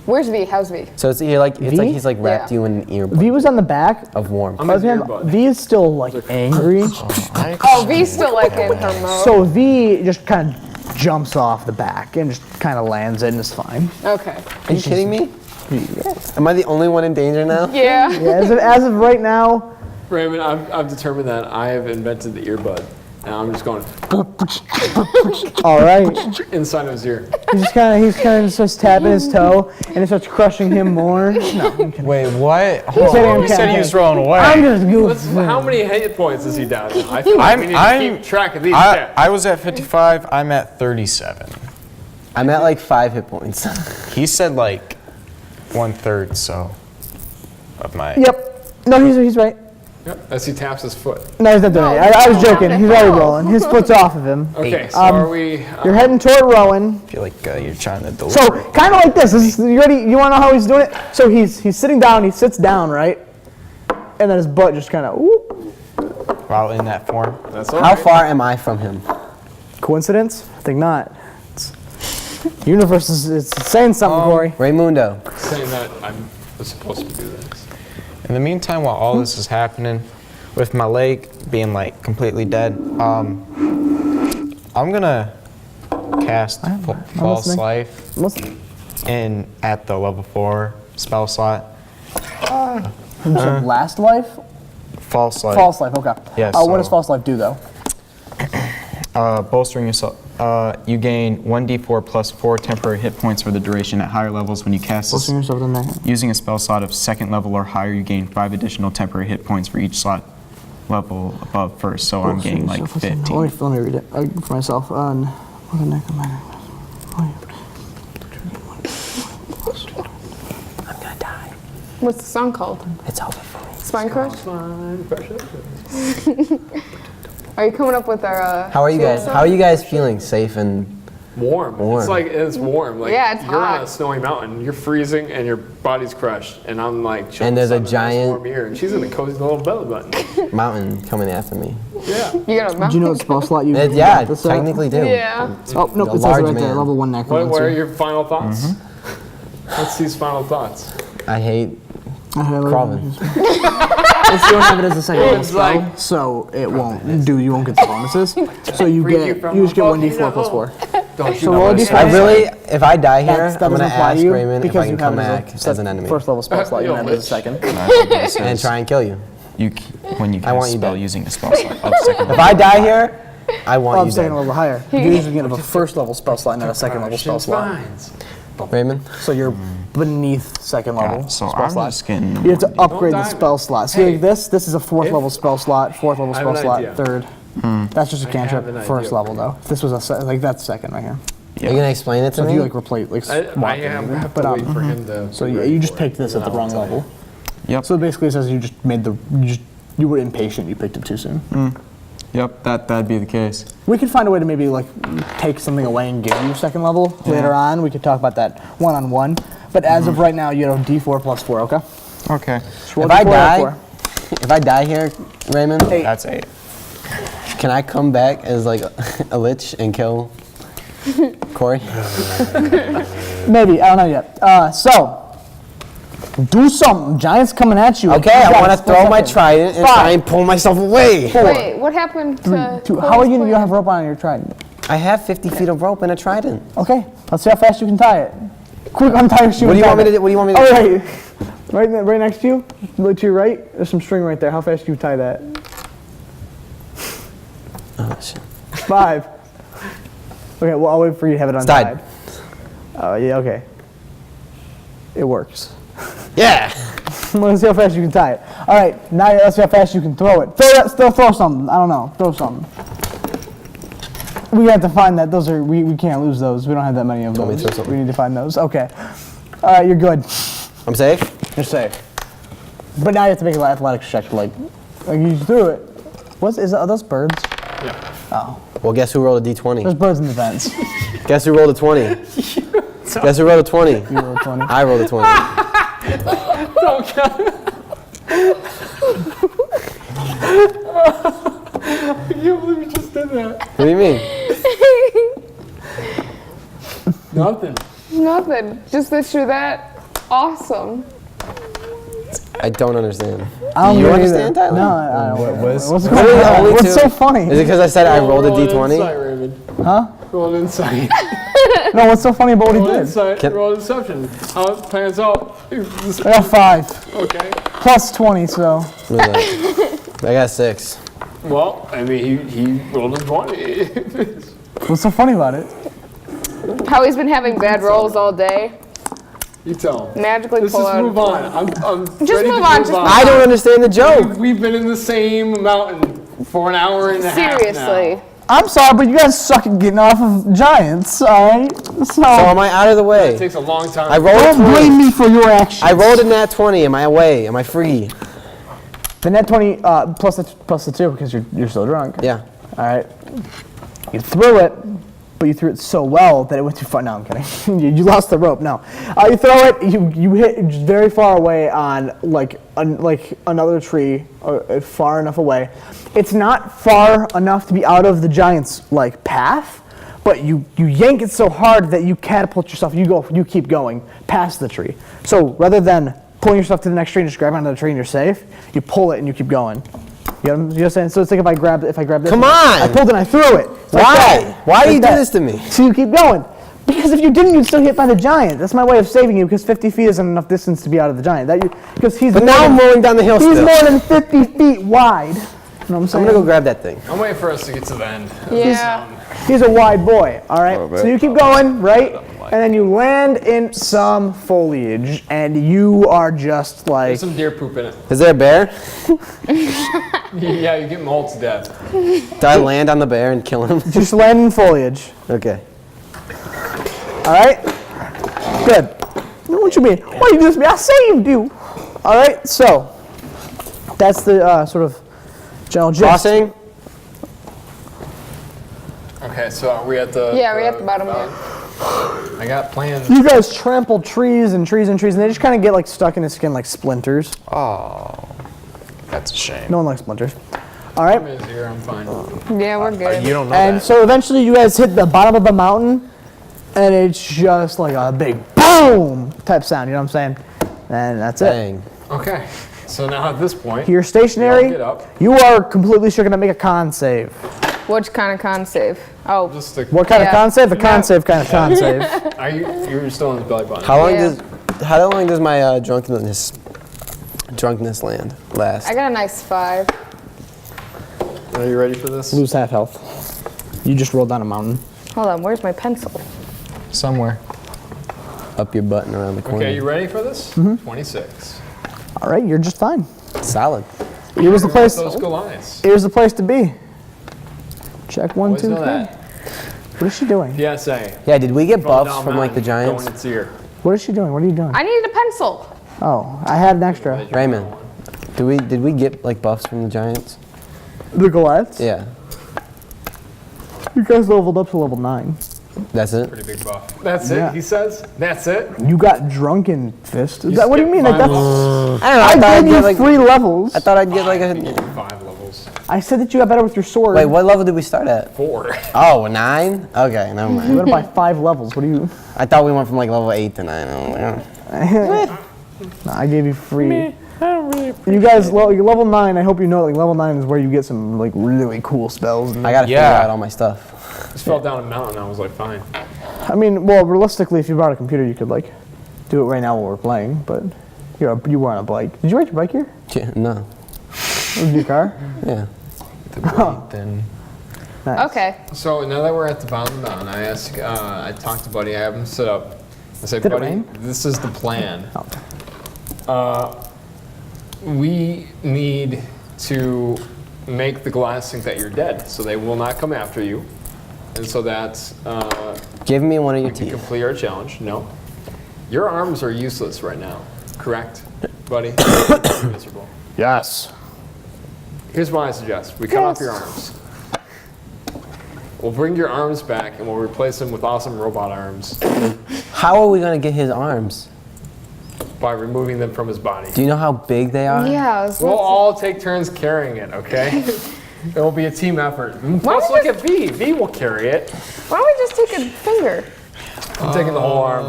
S2: Where's V? How's V?
S4: So it's like he's like wrapped
S2: Yeah.
S4: you in an ear
S1: V was on the back.
S4: of warmth.
S3: I'm his earbud.
S1: V is still like angry.
S2: Oh, V's still like in her mode.
S1: So V just kind of jumps off the back and just kind of lands it and is fine.
S2: Okay.
S4: Are you kidding me? Am I the only one in danger now?
S2: Yeah.
S1: Yeah, as of right now,
S3: Raymond, I've determined that I have invented the earbud. And I'm just going
S1: All right.
S3: inside of his ear.
S1: He's kind of just tapping his toe, and it starts crushing him more. No, I'm kidding.
S5: Wait, what?
S1: He said
S5: You said he was rolling away.
S1: I'm just goofing.
S3: How many hit points is he down? I feel like we need to keep track of these stats.
S5: I was at 55. I'm at 37.
S4: I'm at like 5 hit points.
S5: He said like 1/3, so of my.
S1: Yep. No, he's right.
S3: Yep, as he taps his foot.
S1: No, he's not doing it. I was joking. He's already rolling. His foot's off of him.
S3: Okay, so are we...
S1: You're heading toward Rowan.
S5: I feel like you're trying to deliver.
S1: So, kind of like this. You want to know how he's doing it? So he's sitting down. He sits down, right? And then his butt just kind of,
S5: While in that form.
S3: That's all
S4: How
S3: right.
S4: far am I from him?
S1: Coincidence? I think not. Universe is saying something, Corey.
S4: Raymundo.
S3: Saying that I'm supposed to do this.
S5: In the meantime, while all this is happening, with my leg being like completely dead, I'm gonna cast False
S1: listening.
S5: Life
S1: Listen.
S5: in at the level 4 spell slot.
S1: Last life?
S5: False Life.
S1: False life, okay.
S5: Yeah,
S1: What does
S5: so-
S1: false life do, though?
S5: Bolstering yourself. You gain 1d4 plus 4 temporary hit points for the duration at higher levels when you cast this.
S1: yourself in there.
S5: Using a spell slot of 2nd level or higher, you gain 5 additional temporary hit points for each slot level above first, so I'm getting like 15.
S1: Let me read it for myself.
S2: What's the song called?
S4: It's over for me.
S2: Spine Crush? Are you coming up with our...
S4: How are you guys? How are you guys feeling? Safe and
S3: Warm.
S4: Warm.
S3: It's warm. Like,
S2: Yeah, it's
S3: you're on
S2: hot.
S3: a snowy mountain. You're freezing and your body's crushed. And I'm like, chilling
S4: And there's a
S3: in this
S4: giant-
S3: warm ear, and she's in a cozy little belly button.
S4: mountain coming after me.
S3: Yeah.
S2: You got a
S1: Do you know what spell slot you
S4: Yeah, technically do.
S2: Yeah.
S1: Oh, nope,
S4: A
S1: it says it
S4: large
S1: right there.
S4: man.
S1: Level 1
S3: What are
S1: necromancer.
S3: your final thoughts?
S4: Mm-hmm.
S3: What's these final thoughts?
S4: I hate
S1: Crawling.
S4: crawling.
S1: If you don't have it as a second level
S3: It's
S1: spell,
S3: like-
S1: so it won't you won't get the bonuses. So you just get 1d4 plus 4.
S3: Don't
S1: So roll a d4.
S4: I really, if I die here,
S1: That
S4: I'm
S1: doesn't
S4: gonna
S1: apply
S4: ask
S1: to you
S4: Raymond if
S1: because
S4: I can
S1: you
S4: come
S1: have
S4: back
S1: it
S4: as an enemy
S1: First level spell slot, you
S3: Yo,
S1: have it as a
S3: bitch.
S1: second.
S4: and try and kill you.
S5: When you
S4: I want
S5: cast
S4: you
S5: spell
S4: dead.
S5: using a spell slot of 2nd level.
S4: If I die here, I want
S1: Oh, I'm
S4: you
S1: second
S4: dead.
S1: level higher. You usually get a first level spell slot, not a second level spell slot.
S4: Raymond?
S1: So you're beneath second level
S5: So
S1: spell
S5: I'm
S1: slot.
S5: just getting.
S1: You have to upgrade the
S3: die.
S1: spell slot. See, like this is a 4th
S3: if-
S1: level spell slot, 4th level
S3: I have
S1: spell
S3: an
S1: slot,
S3: idea.
S1: 3rd. That's just a
S3: have
S1: cantrip,
S3: an
S1: first
S3: idea.
S1: level though. If this was that's second right here.
S4: Are you gonna explain it to
S1: So if
S4: me?
S1: you like replace, like
S3: I
S1: swap it,
S3: have
S1: but
S3: to wait for him to...
S1: so
S3: be
S1: you,
S3: ready
S1: you just
S3: for it,
S1: picked this
S3: and
S1: at the
S3: then
S1: wrong
S3: I'll tell
S1: level.
S5: Yep.
S1: So basically it says you just made you were impatient, you picked it too soon.
S5: Yep. That'd be the case.
S1: We could find a way to maybe like take something away and give you second level later on. We could talk about that one-on-one. But as of right now, you know, D4 plus 4, okay?
S5: Okay.
S1: Just roll
S4: If I
S1: D4
S4: die,
S1: or 4.
S4: if I die here, Raymond,
S5: That's 8.
S4: can I come back as like a lich and kill Corey?
S1: Maybe, I don't know yet. So, do something. Giant's coming at you.
S4: Okay, I want to throw my trident and try and pull myself away.
S2: Wait, what happened to...
S1: Two. How are you? You don't have rope on your trident.
S4: I have 50 feet of rope and a trident.
S1: Okay, let's see how fast you can tie it. Quick, untie your shoe.
S4: What do
S1: and
S4: you
S1: tie
S4: want me to
S1: it.
S4: do? What do you want me to
S1: Oh,
S4: do?
S1: right next to you. Look to your right. There's some string right there. How fast do you tie that?
S4: Oh, shit.
S1: 5. Okay, well, I'll wait for you to have it
S4: It's
S1: untied.
S4: tied.
S1: Oh, yeah, okay. It works.
S4: Yeah.
S1: Let's see how fast you can tie it. All right, now let's see how fast you can throw it. Throw something. I don't know. Throw something. We have to find that. Those are we can't lose those. We don't have that many of
S4: Want me to
S1: those.
S4: throw something?
S1: We need to find those. Okay. All right, you're good.
S4: I'm safe?
S1: You're safe. But now you have to make an athletics check. Like you threw it. Are those birds?
S3: Yeah.
S1: Oh,
S4: Well, guess who rolled a
S1: there's
S4: d20?
S1: birds in the vents.
S4: Guess who rolled a 20? Guess who rolled a 20?
S1: You rolled a 20.
S4: I rolled a 20.
S3: Don't count. I can't believe you just did that.
S4: What do you mean?
S3: Nothing.
S2: Nothing. Just that you're that awesome.
S4: I don't understand.
S1: I don't
S4: Do you
S1: get it
S4: understand,
S1: either.
S4: Tyler?
S1: No, I don't. What's
S4: What
S1: going
S4: are the
S1: on?
S4: only
S1: What's
S4: two?
S1: so funny?
S4: Is it because I said I rolled a
S3: Roll an
S4: d20?
S3: insight, Raymond.
S1: Huh?
S3: Roll an insight.
S1: No, what's so funny about what he
S3: Roll an
S1: did?
S3: insight.
S4: Can-
S3: Roll an deception. How it pans out.
S1: I got 5
S3: Okay.
S1: plus 20, so
S4: What is that? I got 6.
S3: Well, I mean, he rolled a 20.
S1: What's so funny about it?
S2: How he's been having bad rolls all day.
S3: You tell him.
S2: Magically
S3: Let's
S2: pull
S3: just
S2: out.
S3: move on. I'm
S2: Just
S3: ready to
S2: move on, just
S4: I don't understand the joke.
S3: We've been in the same mountain for an hour and a half
S2: Seriously.
S3: now.
S1: I'm sorry, but you guys suck at getting off of giants, alright?
S4: So am I out of the
S3: It
S4: way?
S3: takes a long time.
S4: I rolled a
S1: Don't
S4: 20.
S1: blame me for your actions.
S4: I rolled a nat 20. Am I away? Am I free?
S1: The net 20 plus the 2 because you're still drunk.
S4: Yeah.
S1: Alright. You threw it, but you threw it so well that it went too far. No, I'm kidding. you lost the rope. No. You throw it, you hit very far away on like another tree, far enough away. It's not far enough to be out of the giant's like path, but you yank it so hard that you catapult yourself. You keep going past the tree. So rather than pulling yourself to the next tree and just grabbing onto the tree and you're safe, you pull it and you keep going. You know what I'm saying? So it's like if I grab this.
S4: Come on!
S1: I pulled it and I threw it. It's like
S4: Why?
S1: that.
S4: Why do you do
S1: that.
S4: this to me?
S1: So you keep going. Because if you didn't, you'd still get hit by the giant. That's my way of saving you, because 50 feet isn't enough distance to be out of the giant.
S4: But now I'm rolling down the hill
S1: He's
S4: still.
S1: more than 50 feet wide. You know what I'm saying?
S4: I'm gonna go grab that thing.
S3: I'm waiting for us to get to the end.
S2: Yeah.
S1: He's a wide boy, all right? So you keep going, right? And then you land in some foliage, and you are just like...
S3: There's some deer poop in it.
S4: Is there a bear?
S3: Yeah, you get mauled to death.
S4: Do I land on the bear and kill him?
S1: Just land in foliage,
S4: Okay.
S1: all right? Good. What you mean? What you just mean? I saved you. All right, so that's the sort of general gist.
S4: Crossing?
S3: Okay, so are we at the...
S2: Yeah, we're at the bottom here.
S3: I got plans.
S1: You guys trample trees and trees and trees, and they just kind of get like stuck in the skin like splinters.
S5: Oh, that's a shame.
S1: No one likes splinters. All right,
S3: I'm here, I'm fine.
S2: Yeah, we're good.
S5: You don't know
S1: and
S5: that.
S1: so eventually you guys hit the bottom of the mountain, and it's just like a big boom type sound. You know what I'm saying? And that's it.
S4: Dang.
S3: Okay, so now at this point...
S1: You're stationary.
S3: Get up.
S1: You are completely sure gonna make a con save.
S2: Which kind of con save? Oh,
S3: Just the...
S1: What kind of
S2: Yeah.
S1: con save? The con save kind of con save.
S3: Are you're still in his belly button.
S4: How long
S2: Yeah.
S4: does my drunkenness last?
S2: I got a nice 5.
S3: Are you ready for this?
S1: Lose half health. You just rolled down a mountain.
S2: Hold on, where's my pencil?
S5: Somewhere.
S4: Up your butt and around the corner.
S3: Okay, you ready for this? 26.
S1: All right, you're just fine.
S4: Solid.
S1: Here was the place.
S3: Those Goliaths.
S1: Here's the place to be. Check 1,
S3: Always
S1: 2,
S3: know
S1: 3.
S3: that.
S1: What is she doing?
S3: PSA.
S4: Yeah, did we get
S3: Fall
S4: buffs
S3: down
S4: from like the
S3: mountain,
S4: Giants?
S3: Going its ear.
S1: What is she doing? What are you doing?
S2: I needed a pencil.
S1: Oh, I had an extra.
S4: Raymond, did we get like buffs from the Giants?
S1: The Goliaths?
S4: Yeah.
S1: You guys leveled up to level 9.
S4: That's it?
S3: Pretty big buff. That's
S1: Yeah.
S3: it, he says? That's it?
S1: You got drunken fist. Is that what do you mean?
S3: skipped
S1: Like,
S3: five
S1: that's,
S3: levels.
S4: I don't know.
S1: I
S4: I thought I'd
S1: gave
S4: get
S1: you
S4: like
S1: 3 levels.
S4: I thought I'd get like
S3: I
S4: a.
S3: can give you 5 levels.
S1: I said that you got better with your sword.
S4: Wait, what level did we start at?
S3: 4.
S4: Oh, 9? Okay, never
S1: You
S4: mind.
S1: went by 5 levels. What do you?
S4: I thought we went from like level 8 to 9. I'm like,
S1: No, I gave you free. You guys, level 9. I hope you know, like level 9 is where you get some like really cool spells.
S4: I gotta figure
S5: Yeah.
S4: out all my stuff.
S3: Just fell down a mountain, I was like, fine.
S1: I mean, well, realistically, if you brought a computer, you could like do it right now while we're playing. But you were on a bike. Did you ride your bike here?
S4: Yeah, no.
S1: Or your car?
S4: Yeah.
S5: Then
S1: Nice.
S2: Okay.
S3: So now that we're at the bottom of the mountain, I talked to Buddy, I have him sit up. I said,
S1: Did it
S3: Buddy,
S1: rain?
S3: this is the plan.
S1: Oh.
S3: We need to make the Goliaths think that you're dead, so they will not come after you. And so that
S4: Give me one of your
S3: we can
S4: teeth.
S3: complete our challenge. No. Your arms are useless right now, correct, Buddy? Miserable.
S1: Yes.
S3: Here's what I suggest. We cut off your arms. We'll bring your arms back and we'll replace them with awesome robot arms
S4: How are we gonna get his arms?
S3: by removing them from his body.
S4: Do you know how big they are?
S2: Yeah. I was
S3: We'll
S2: about
S3: all take turns carrying it, okay? It will be a team effort.
S2: Why
S3: Plus,
S2: don't
S3: look at V. V will carry it.
S2: to- Why don't we just take a finger?
S3: I'm taking the whole arm.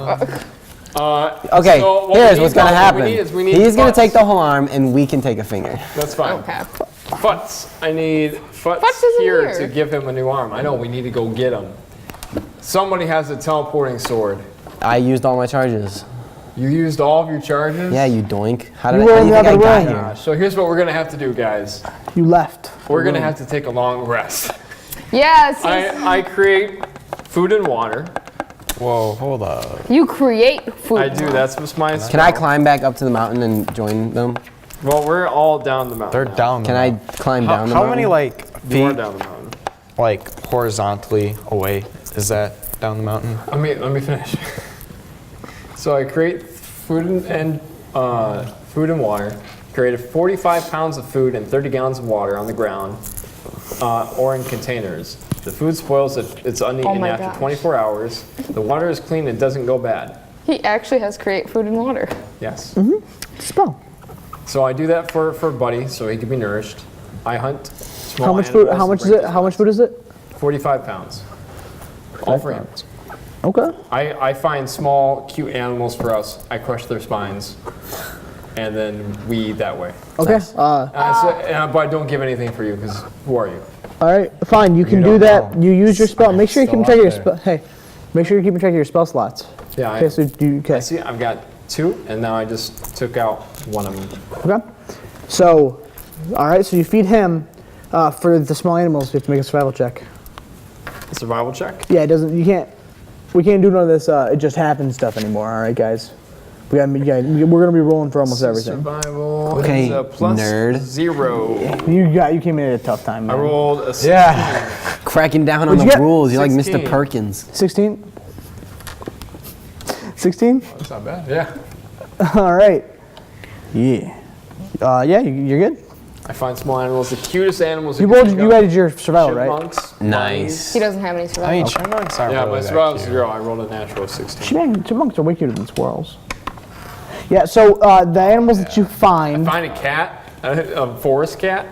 S4: Okay,
S3: So what we
S4: here's
S3: need
S4: what's gonna
S3: now-
S4: happen.
S3: what we need is we need
S4: He's gonna
S3: butts.
S4: take the whole arm and we can take a finger.
S3: That's fine.
S2: Okay.
S3: Futz. I need Futz
S2: Futz isn't
S3: here
S2: here.
S3: to give him a new arm. I know, we need to go get him. Somebody has a teleporting sword.
S4: I used all my charges.
S3: You used all of your charges?
S4: Yeah, you doink. How
S1: You
S4: did
S1: were
S4: how do
S1: in
S4: you
S1: the
S4: think I
S1: other
S4: got
S1: room.
S4: here?
S3: So here's what we're gonna have to do, guys.
S1: You left.
S3: We're gonna have to take a long rest.
S2: Yes.
S3: I create food and water.
S5: Whoa, hold up.
S2: You create food.
S3: I do. That's what's my spell.
S4: Can I climb back up to the mountain and join them?
S3: Well, we're all down the mountain.
S5: They're
S3: now.
S5: down.
S4: Can I climb down the
S5: How
S4: mountain?
S5: many like
S3: You are
S5: feet,
S3: down the mountain.
S5: like horizontally away, is that down the mountain?
S3: Let me finish. So I create food and water. Created 45 pounds of food and 30 gallons of water on the ground, or in containers. The food spoils if it's uneaten
S2: my
S3: after
S2: gosh.
S3: 24 hours. The water is clean and doesn't go bad.
S2: He actually has create food and water.
S3: Yes.
S1: Spell.
S3: So I do that for Buddy, so he can be nourished. I hunt small
S1: How much food?
S3: animals
S1: How
S3: to
S1: much is
S3: break
S1: it? How much food is it?
S3: 45 pounds. All for him.
S1: Okay.
S3: I find small, cute animals for us. I crush their spines, and then we eat that way.
S1: Okay.
S3: But I don't give anything for you, because who are you?
S1: All right. Fine. You can do
S5: don't
S1: that.
S5: know.
S1: You use your spell. Make sure you're keeping
S5: Still
S1: track of your
S5: out
S1: spell. Hey, make sure you're keeping track of your spell slots.
S3: Yeah,
S1: Okay. So you.
S3: I
S1: Okay.
S3: see. I've got 2, and now I just took out one of them.
S1: Okay. So, all right. So you feed him. For the small animals, you have to make a survival check.
S3: A survival check.
S1: Yeah. It doesn't. You can't. We can't do none of this. It just happens stuff anymore. All right, guys. We're gonna be rolling for almost everything.
S3: Survival.
S4: Okay,
S3: is a plus
S4: nerd.
S3: 0.
S1: You came in at a tough time,
S3: I
S1: man.
S3: rolled a 16.
S5: Yeah.
S4: Cracking down on
S1: What'd
S4: the
S1: you get?
S4: rules. You're like
S3: 16.
S4: Mr. Perkins.
S1: 16. 16.
S3: That's not bad. Yeah.
S1: All right. Yeah. You're good.
S3: I find small animals, the cutest animals.
S1: You added your survival, right?
S3: Chipmunks.
S4: Nice.
S2: He doesn't have any
S5: I
S2: survival.
S5: mean, chipmunks aren't
S3: Yeah,
S5: really
S3: my
S5: that
S3: survival is
S5: cute.
S3: 0. I rolled a natural 16.
S1: Chipmunks are way cuter than squirrels. Yeah. So the animals that you find,
S3: Find a cat, a forest cat.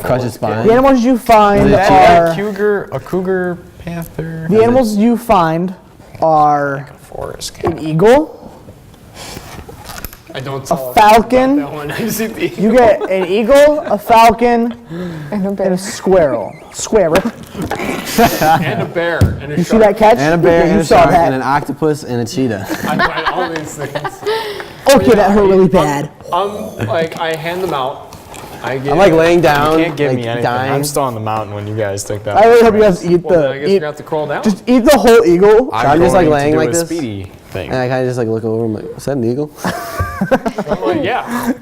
S4: Crush his spine.
S1: the animals you find
S4: Is it
S1: are
S5: A cougar panther.
S1: the animals you find are
S5: A forest
S1: an
S5: cat.
S1: eagle.
S3: I don't tell
S1: A falcon?
S3: that one. I just eat the
S1: You get an eagle, a falcon,
S2: And a
S1: and
S2: bear.
S1: a squirrel. Squirrel.
S3: and a bear and a
S1: You see
S3: shark.
S1: that catch?
S4: And a bear
S1: Yeah,
S4: and
S1: you
S4: a
S1: saw
S4: shark
S1: that.
S4: and an octopus and a cheetah.
S3: I find all these things.
S1: Okay, that hurt really bad.
S3: I hand them out.
S4: I'm like laying down,
S5: You can't give
S4: like
S5: me anything.
S4: dying.
S5: I'm still on the mountain when you guys took that.
S1: I really hope you guys eat
S3: Well, then I guess
S1: eat,
S3: you're gonna have to crawl down.
S1: just eat the whole eagle.
S4: I'm just like
S5: going to
S4: laying
S5: do
S4: like
S5: a
S4: this,
S5: speedy thing.
S4: and I kind of just like look over. I'm like, is that an eagle?
S3: I'm like, yeah.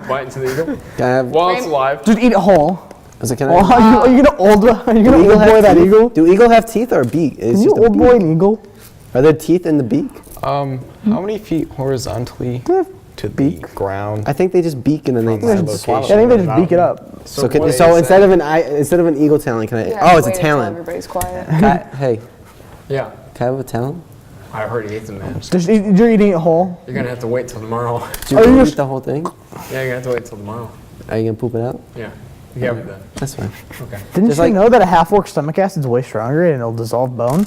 S3: Bite into the eagle.
S4: Can I have?
S3: While it's alive.
S1: Just eat it whole.
S4: Is it, can
S1: Oh,
S4: I?
S1: are you gonna old
S4: Do eagle have
S1: boy that
S4: teeth?
S1: eagle?
S4: Do eagle have teeth or a beak? It's
S1: Can you
S4: just a
S1: old
S4: beak.
S1: boy an eagle?
S4: Are there teeth in the beak?
S5: How many feet horizontally to the ground?
S4: I think they just beak and then they.
S5: Yeah,
S1: I think they just beak it up.
S4: So,
S3: what
S4: so
S3: is
S4: instead of an eagle talent, can I?
S2: Yeah,
S4: oh, it's a
S2: wait until
S4: talent.
S2: Everybody's quiet.
S4: Hey,
S3: Yeah.
S4: can I have a talent?
S3: I already ate them, man.
S1: You're eating it whole.
S3: You're gonna have to wait till tomorrow.
S4: Do you
S1: Oh, you
S4: really
S1: just-
S4: eat the whole thing?
S3: Yeah, you're gonna have to wait till tomorrow.
S4: Are you gonna poop it out?
S3: Yeah. Yeah, we done.
S4: That's fine.
S3: Okay.
S1: Didn't
S4: Just
S1: you
S4: like-
S1: know that a half-orc stomach acid's way stronger and it'll dissolve bone?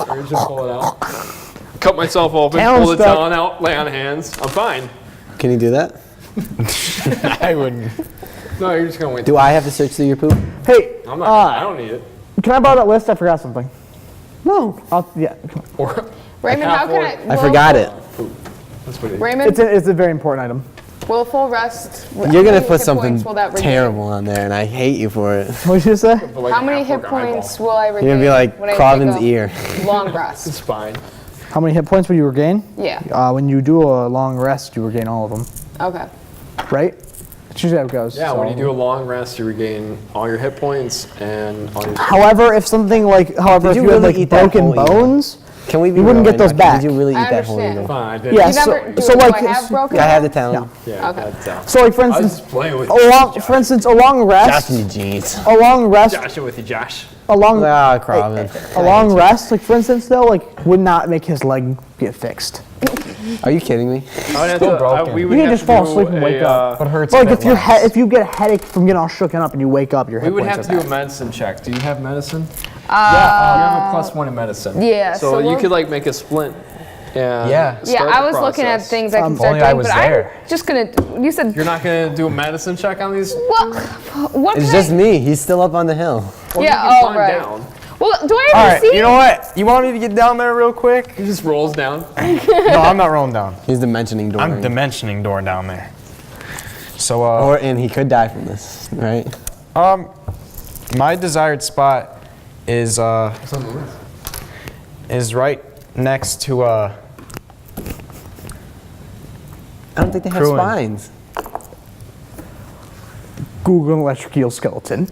S3: Or you just pull it out. Cut myself open,
S1: Talon
S3: pull the
S1: stuck.
S3: talon out, lay on hands. I'm fine.
S4: Can you do that?
S5: I wouldn't.
S3: No, you're just gonna wait.
S4: Do I have to search through your poop?
S1: Hey,
S3: I'm not. I don't need it.
S1: can I borrow that list? I forgot something.
S4: No.
S1: Yeah,
S3: Or
S2: Raymond, how can
S4: I forgot it.
S3: that's what it is.
S2: Raymond,
S1: it's a very important item.
S2: willful rest.
S4: You're
S2: how
S4: gonna
S2: many
S4: put
S2: hit
S4: something
S2: points will that regain?
S4: terrible on there, and I hate you for it.
S1: What did you say?
S3: But like
S2: How
S3: a
S2: many hit
S3: half-orc eyeball.
S2: points will I regain?
S4: You're gonna be like
S2: when I
S4: Kraven's
S2: take a
S4: ear.
S2: Long rest.
S3: It's fine.
S1: How many hit points will you regain?
S2: Yeah.
S1: When you do a long rest, you regain all of them,
S2: Okay.
S1: right? It's usually how it goes.
S3: Yeah,
S1: so.
S3: when you do a long rest, you regain all your hit points and all your.
S1: However, if something like,
S4: Did
S1: if
S4: you
S1: you had
S4: really
S1: like
S4: eat that
S1: broken
S4: whole eagle?
S1: bones,
S4: Can we be
S1: You wouldn't
S4: real
S1: get
S4: right
S1: those
S4: now?
S1: back.
S4: Did you really eat
S2: I
S4: that whole
S2: understand.
S4: eagle?
S3: Fine, I did.
S1: yeah.
S2: You
S1: So,
S2: never,
S1: so
S2: do
S1: like,
S2: I have broken?
S4: Yeah, I have the talent.
S3: Yeah,
S2: Okay.
S3: that's
S1: so like for
S3: I was
S1: instance,
S3: just playing with
S1: for instance, a long rest,
S4: Josh and jeans.
S1: a long rest,
S3: Joshing with you, Josh.
S1: a long,
S4: Ah, Kraven.
S1: a long rest, like for instance though, like would not make his leg get fixed.
S4: Are you kidding me?
S3: I would have
S5: Still
S3: to,
S5: broken.
S3: we
S1: You
S3: would
S1: can
S3: have
S1: just
S3: to
S1: fall
S3: do
S1: asleep and wake up.
S5: What hurts?
S1: Like
S5: a bit
S1: if your
S5: less?
S1: if you get a headache from getting all shooken up and you wake up, your
S3: We
S1: hit
S3: would
S1: points
S3: have to
S1: are
S3: do a
S1: back.
S3: medicine check. Do you have medicine? Yeah. You have a +1 in medicine.
S2: Yeah,
S3: So,
S2: so
S3: you
S2: we'll-
S3: could like make a splint. And
S5: Yeah.
S2: Yeah,
S3: start
S2: I
S3: the
S2: was looking at
S3: process.
S2: things I can
S5: If
S2: start
S5: only I
S2: doing,
S5: was
S2: but
S5: there.
S2: I'm just gonna. You said
S3: You're not gonna do a medicine check on these?
S2: what? What
S4: It's
S2: can
S4: just
S2: I?
S4: me. He's still up on the hill.
S3: Well,
S2: Yeah,
S3: you can
S2: oh,
S3: climb
S2: right.
S3: down.
S2: Well, do I
S5: All
S2: ever
S5: right,
S2: see?
S5: you know what? You want me to get down there real quick?
S3: He just rolls down.
S5: No, I'm not rolling down.
S4: He's dimensioning door.
S5: I'm dimensioning door down there. So,
S4: And he could die from this, right?
S5: my desired spot is right next to
S4: I don't think they have
S5: Ruin.
S4: spines.
S1: Google electric eel skeleton.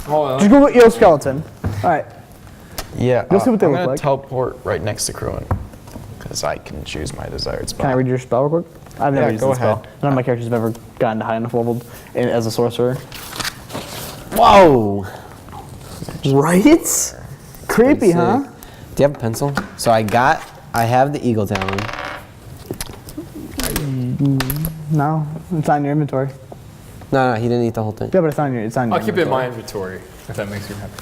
S3: Oh,
S1: Just Google eel skeleton. All right.
S5: yeah.
S1: You'll see what they
S5: I'm
S1: look
S5: gonna
S1: like.
S5: teleport right next to Rowan because I can choose my desired spot.
S1: Can I read your spell real quick? I've never
S5: Yeah,
S1: used
S5: go
S1: this spell.
S5: ahead.
S1: None of my characters have ever gotten to high enough leveled as a sorcerer.
S4: Whoa!
S1: Right? Creepy,
S4: Sick.
S1: huh?
S4: Do you have a pencil? So I have the eagle talon.
S1: No, it's on your inventory.
S4: No, he didn't eat the whole thing.
S1: Yeah, but it's on your.
S3: I'll keep it in my inventory if that makes you happy.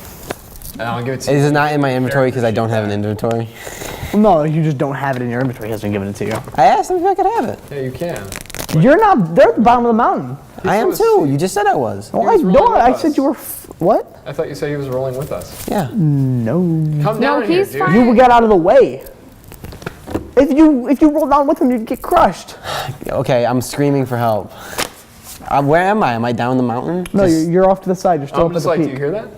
S3: And I'll give it to
S4: It
S3: you.
S4: is not in my inventory because I don't have an inventory.
S1: No, you just don't have it in your inventory. He hasn't given it to you.
S4: I asked him if I could have it.
S3: Yeah, you can.
S1: You're not. They're at the bottom of the mountain.
S4: I am
S3: was-
S4: too. You just said I was.
S1: Oh,
S3: was
S1: I
S3: rolling
S1: no,
S3: with
S1: I
S3: us.
S1: said you were. What?
S3: I thought you said he was rolling with us.
S4: Yeah.
S1: No.
S3: Come
S2: No,
S3: down here,
S2: he's
S3: dude.
S2: fine.
S1: You get out of the way. If you roll down with him, you'd get crushed.
S4: Okay, I'm screaming for help. Where am I? Am I down the mountain?
S1: No,
S4: Just-
S1: you're off to the side. You're still
S3: I'm
S1: up at
S3: just
S1: the
S3: like, do
S1: peak.
S3: you hear that?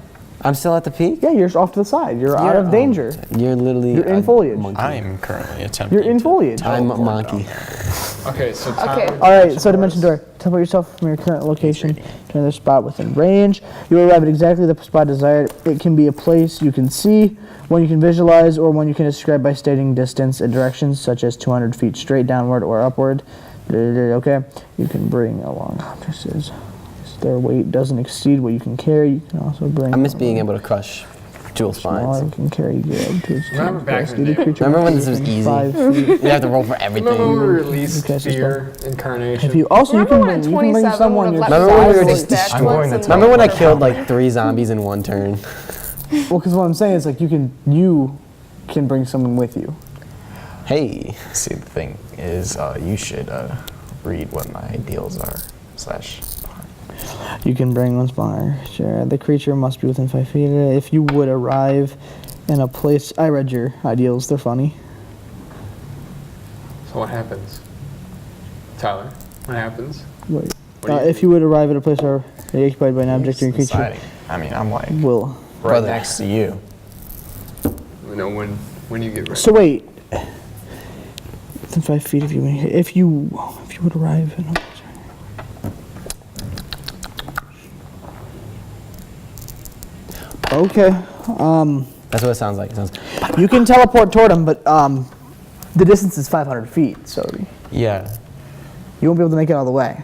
S4: I'm still at the peak?
S1: Yeah, you're off to the side. You're out of danger.
S4: You're literally.
S1: You're in
S4: a
S1: foliage.
S4: monkey.
S5: I'm currently attempting.
S1: You're in
S5: to
S1: foliage.
S4: I'm a
S5: teleport
S4: monkey.
S5: down
S3: Okay, so
S2: Okay.
S3: Tyler,
S1: All right, so dimension door. Teleport yourself from your current location to another spot within range. You will arrive at exactly the spot desired. It can be a place you can see, one you can visualize, or one you can describe by stating distance and directions, such as 200 feet straight downward or upward. Okay, you can bring along objects. Their weight doesn't exceed what you can carry. You can also bring.
S4: I miss being able to crush jewel
S1: Smaller,
S4: spines.
S1: you can carry your up to its
S3: Remember back in the day?
S4: Remember when this was easy?
S1: 5 feet.
S4: You have to roll for
S3: remember when we
S4: everything.
S3: released
S1: Okay, so
S3: Fear Incarnation?
S1: If you also you
S2: Remember
S1: can
S2: when
S1: bring
S2: 27
S1: someone
S2: would
S1: your
S2: have
S4: Remember
S2: left
S4: when we were
S2: sides
S4: just
S2: backwards
S5: I'm going to
S2: and
S4: Remember when I
S2: like-
S4: killed like 3 zombies in one turn?
S1: Well, because what I'm saying is like you can bring someone with you.
S4: Hey.
S5: See, the thing is, you should read what my ideals are.
S1: You can bring one spawner. Sure. The creature must be within 5 feet. If you would arrive in a place, I read your ideals. They're funny.
S3: So what happens? Tyler, what happens?
S1: Wait.
S3: What do you
S1: If you would arrive at a place where you're occupied by an object or a creature,
S5: Deciding. I mean, I'm like
S1: will.
S5: right
S4: Brother.
S5: next to you.
S3: You know, when you get ready.
S1: So wait. Within 5 feet, if you would arrive in a place. Okay.
S4: That's what it sounds like. It sounds.
S1: You can teleport toward him, but the distance is 500 feet, so
S5: Yeah.
S1: you won't be able to make it all the way.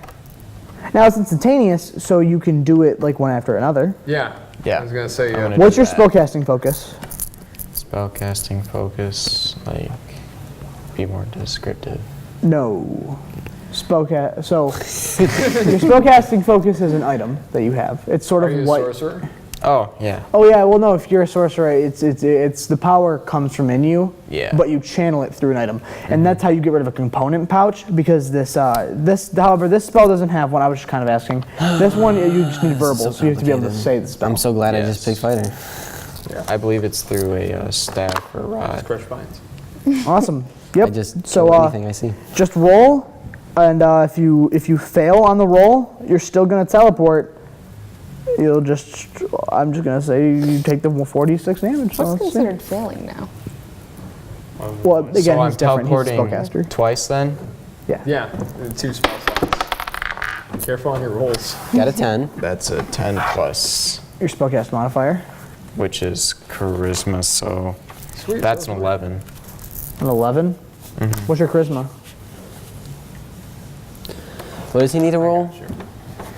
S1: Now it's instantaneous, so you can do it like one after another.
S3: Yeah.
S5: Yeah.
S3: I was gonna say,
S5: I'm gonna
S1: What's
S5: do
S1: your
S5: that.
S1: spellcasting focus?
S5: Spellcasting focus, like, be more descriptive.
S1: No. Spellcast. So your spellcasting focus is an item that you have. It's sort
S3: are
S1: of
S3: you a
S1: what.
S3: sorcerer?
S5: Oh, yeah.
S1: Oh yeah. Well, no. If you're a sorcerer, it's the power comes from in you.
S5: Yeah.
S1: But you channel it through an item, and that's how you get rid of a component pouch. Because however, this spell doesn't have one. I was just kind of asking. This one you just need verbal, so you have to be able to say the spell.
S4: I'm so glad I
S5: Yes.
S4: just picked fighter.
S5: I believe it's through a staff or rod.
S3: Crush vines.
S1: Awesome. Yep.
S4: I just
S1: so
S4: kill anything I see.
S1: just roll, and if you fail on the roll, you're still gonna teleport. I'm just gonna say you take the 46 damage. so
S2: What's
S1: let's see.
S2: considered failing now?
S1: Well, again,
S5: So I'm
S1: he's different. He's a
S5: teleporting
S1: spellcaster.
S5: twice then?
S3: Yeah, and 2 spell slots. Careful on your rolls.
S4: Got a 10.
S5: That's a 10 plus,
S1: Your spellcast modifier,
S5: which is charisma, so
S3: Sweet.
S5: that's an 11.
S1: an 11. What's your charisma?
S4: What does he need to roll?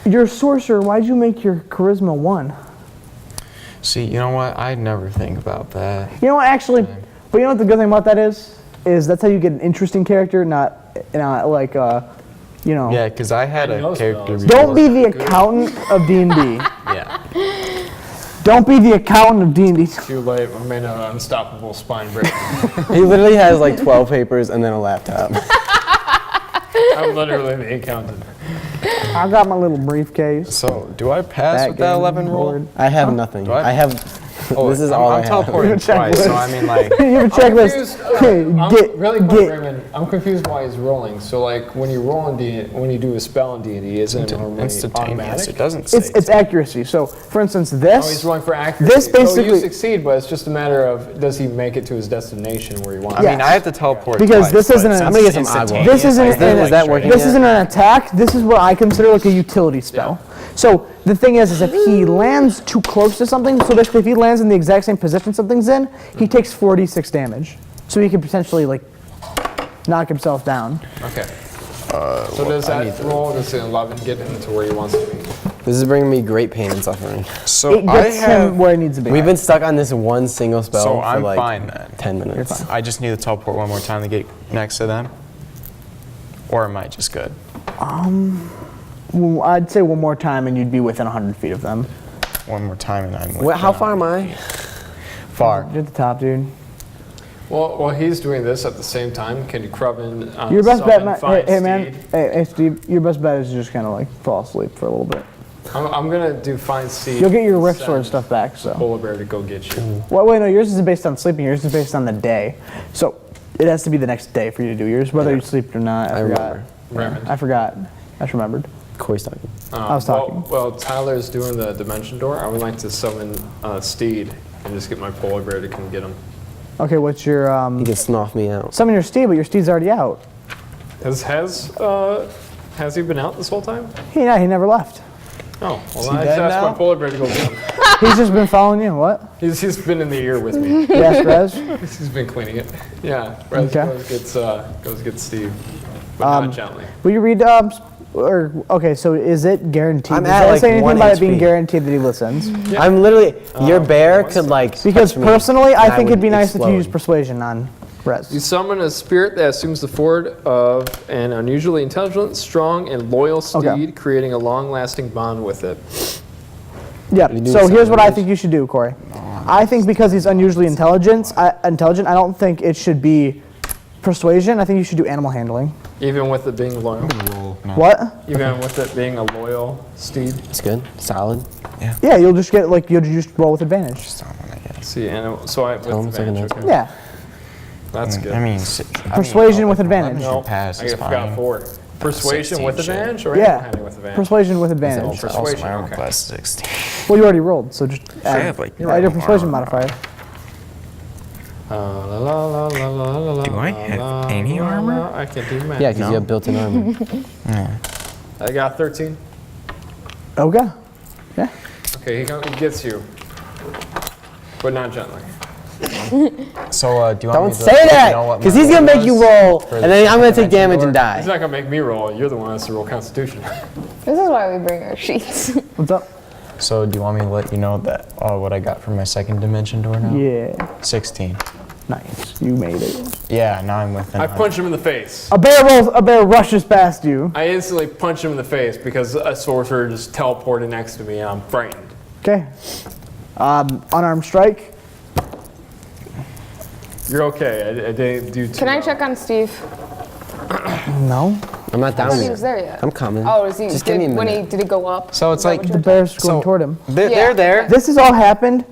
S1: You're a sorcerer. Why'd you make your charisma 1?
S5: See, you know what? I never think about that.
S1: You know what, actually, but you know what the good thing about that is that's how you get an interesting character, not like you know.
S5: Yeah, because I had
S3: I know
S5: a character
S3: spells.
S1: Don't be
S5: before.
S1: the accountant of D&D.
S5: Yeah.
S1: Don't be the accountant of D&D.
S3: Too late. I made an unstoppable spine break.
S4: He literally has like 12 papers and then a laptop.
S3: I'm literally the accountant.
S1: I got my little briefcase.
S5: So, do I pass with that 11 roll?
S1: board.
S4: I have nothing.
S5: Do I?
S4: I have This is all I
S5: I'm
S4: have.
S5: teleporting twice, so I mean, like,
S1: You have a checklist.
S3: I'm confused why he's rolling. So like when you roll in D, when you do a spell in D&D, isn't it normally
S5: instantaneous.
S3: automatic?
S5: It doesn't say.
S1: It's accuracy. So, for instance, this.
S3: Oh, he's rolling for accuracy.
S1: This basically.
S3: So you succeed, but it's just a matter of does he make it to his destination where he wants.
S5: I mean, I have to teleport
S1: Because
S5: twice,
S1: this isn't
S5: but
S1: an-
S5: since
S1: I'm
S4: gonna get
S5: it's
S4: some agua.
S5: instantaneous,
S1: This isn't-
S5: I can,
S1: is
S5: like,
S4: that
S5: straight
S4: working
S1: This
S4: yet?
S1: isn't an attack. This is what I consider like a utility spell. So the thing is if he lands too close to something, so basically if he lands in the exact same position something's in, he takes 46 damage. So he could potentially like knock himself down.
S3: Okay. So does that roll, does an 11 get him to where he wants to be?
S4: This is bringing me great pain and suffering.
S5: So
S1: It
S5: I
S1: gets
S5: have.
S1: him where he needs to be.
S4: We've been stuck on this one single spell
S5: So
S4: for
S5: I'm
S4: like
S5: fine then.
S4: 10 minutes.
S5: I just need to teleport one more time to get next to them, or am I just good?
S1: Well, I'd say one more time and you'd be within 100 feet of them.
S5: One more time and I'm.
S4: Wait, how far am I?
S5: Far.
S1: You're at the top, dude.
S3: Well, while he's doing this at the same time, can you crub in
S1: Your best bet,
S3: find
S1: hey man,
S3: Steed?
S1: hey Steve, your best bet is just kind of like fall asleep for a little bit.
S3: I'm gonna do find Steed.
S1: You'll get your rift sword
S3: send
S1: stuff back, so.
S3: Polar bear to go get you.
S1: Well, wait, no, yours isn't based on sleeping. Yours is based on the day. So it has to be the next day for you to do yours, whether you sleep or not. I forgot.
S3: Raymond.
S1: I forgot. I just remembered.
S4: Corey's talking.
S1: I was talking.
S3: Well, Tyler's doing the dimension door. I would like to summon Steed and just get my polar bear to come get him.
S1: Okay, what's your
S4: He can snuff me out.
S1: summon your steed? But your steed's already out.
S3: Has he been out this whole time?
S1: He never left.
S3: Oh, well,
S5: he
S3: I just
S5: dead
S3: asked
S5: now?
S3: my polar bear to go get him.
S1: He's just been following you. What?
S3: He's been in the ear with me.
S1: Yes, Rez.
S3: He's been cleaning it. Yeah, Rez
S1: Okay.
S3: goes get Steve, but not gently.
S1: Will you read? Okay, so is it guaranteed?
S4: I'm
S1: Does
S4: at,
S1: that
S4: like,
S1: say anything
S4: 1
S1: about it being
S4: HP.
S1: guaranteed that he listens?
S4: I'm literally, your bear could like
S1: Because
S4: touch me,
S1: personally, I
S4: and
S1: think
S4: would
S1: it'd be nice if you
S4: explode.
S1: use persuasion on
S3: You
S1: Rez.
S3: summon a spirit that assumes the form of an unusually intelligent, strong, and loyal steed,
S1: Okay.
S3: creating a long-lasting bond with it.
S1: Yep.
S4: You do
S1: So here's
S4: something
S1: what I
S4: like
S1: think you should do, Corey. I think because he's unusually intelligent, I don't think it should be persuasion. I think you should do animal handling.
S3: Even with it being loyal.
S1: What?
S3: Even with it being a loyal steed.
S4: It's good, solid.
S1: Yeah, you'll just roll with advantage.
S3: See, and so I with
S4: Almost like an
S3: advantage. Okay.
S1: Yeah.
S3: That's good.
S5: I mean,
S1: Persuasion with advantage.
S3: no,
S5: pass
S3: I
S5: is
S3: forgot
S5: fine.
S3: 4. Persuasion
S5: 16
S3: with
S5: shit.
S3: advantage or
S1: Yeah.
S3: animal handling with advantage?
S1: Persuasion with
S3: Oh,
S1: advantage.
S5: Also,
S3: persuasion.
S5: my armor
S3: Okay.
S5: class is 16.
S1: Well, you already rolled, so just add,
S5: have, like,
S1: add your persuasion
S5: armor.
S1: modifier.
S5: Do I have any armor?
S3: I can do math.
S4: Yeah, because you have built-in armor.
S3: I got 13.
S1: Okay. Yeah.
S3: Okay, he gets you, but not gently.
S5: So, do you want me
S4: Don't
S5: to
S4: say
S5: let you
S4: that,
S5: know what
S4: because
S5: my
S4: he's gonna
S5: roll
S4: make you
S5: was
S4: roll,
S5: for
S4: and then I'm gonna
S5: the
S4: take damage and
S3: He's
S4: die.
S3: not gonna make me roll. You're the one that has to roll Constitution.
S2: This is why we bring our sheets.
S1: What's up?
S5: So, do you want me to let you know that what I got from my second dimension door now?
S1: Yeah.
S5: 16.
S1: Nice. You made it.
S5: Yeah, now I'm within.
S3: I punch him in the face.
S1: A bear rushes past you.
S3: I instantly punch him in the face because a sorcerer just teleported next to me and I'm frightened.
S1: Okay. Unarmed strike.
S3: You're okay. I didn't do too
S2: Can I
S3: well.
S2: check on Steve?
S1: No.
S4: I'm not
S2: I
S4: down
S2: thought he
S4: yet.
S2: was there yet.
S4: I'm coming.
S2: Oh, is he?
S4: Just give me a minute.
S2: Did he go up?
S5: So it's
S2: Is that
S5: like
S2: what
S1: The
S2: you're-
S1: bear's going
S5: So-
S1: toward him.
S5: They're
S2: Yeah,
S5: there.
S2: okay.
S1: This has all happened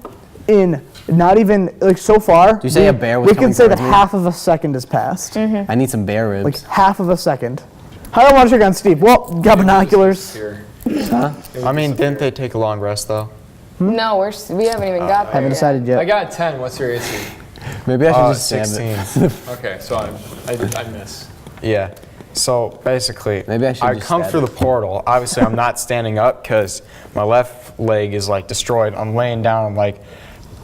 S1: in not even so far.
S4: Do you say a bear was
S1: We can
S4: coming
S1: say that
S4: towards me?
S1: half of a second has passed.
S4: I need some bear ribs.
S1: Like half of a second. I don't want to check on Steve. Well, got binoculars.
S3: Here.
S5: I mean, didn't they take a long rest though?
S2: No, we haven't even got there.
S1: Haven't
S2: yet.
S1: decided
S3: I
S1: yet.
S3: got 10. What's your AC?
S4: Maybe I should just stab
S5: 16.
S4: it.
S3: Okay, so I miss.
S5: Yeah. So basically,
S4: Maybe I should just
S5: come
S4: stab
S5: through
S4: it.
S5: the portal. Obviously, I'm not standing up because my left leg is like destroyed. I'm laying down. I'm like,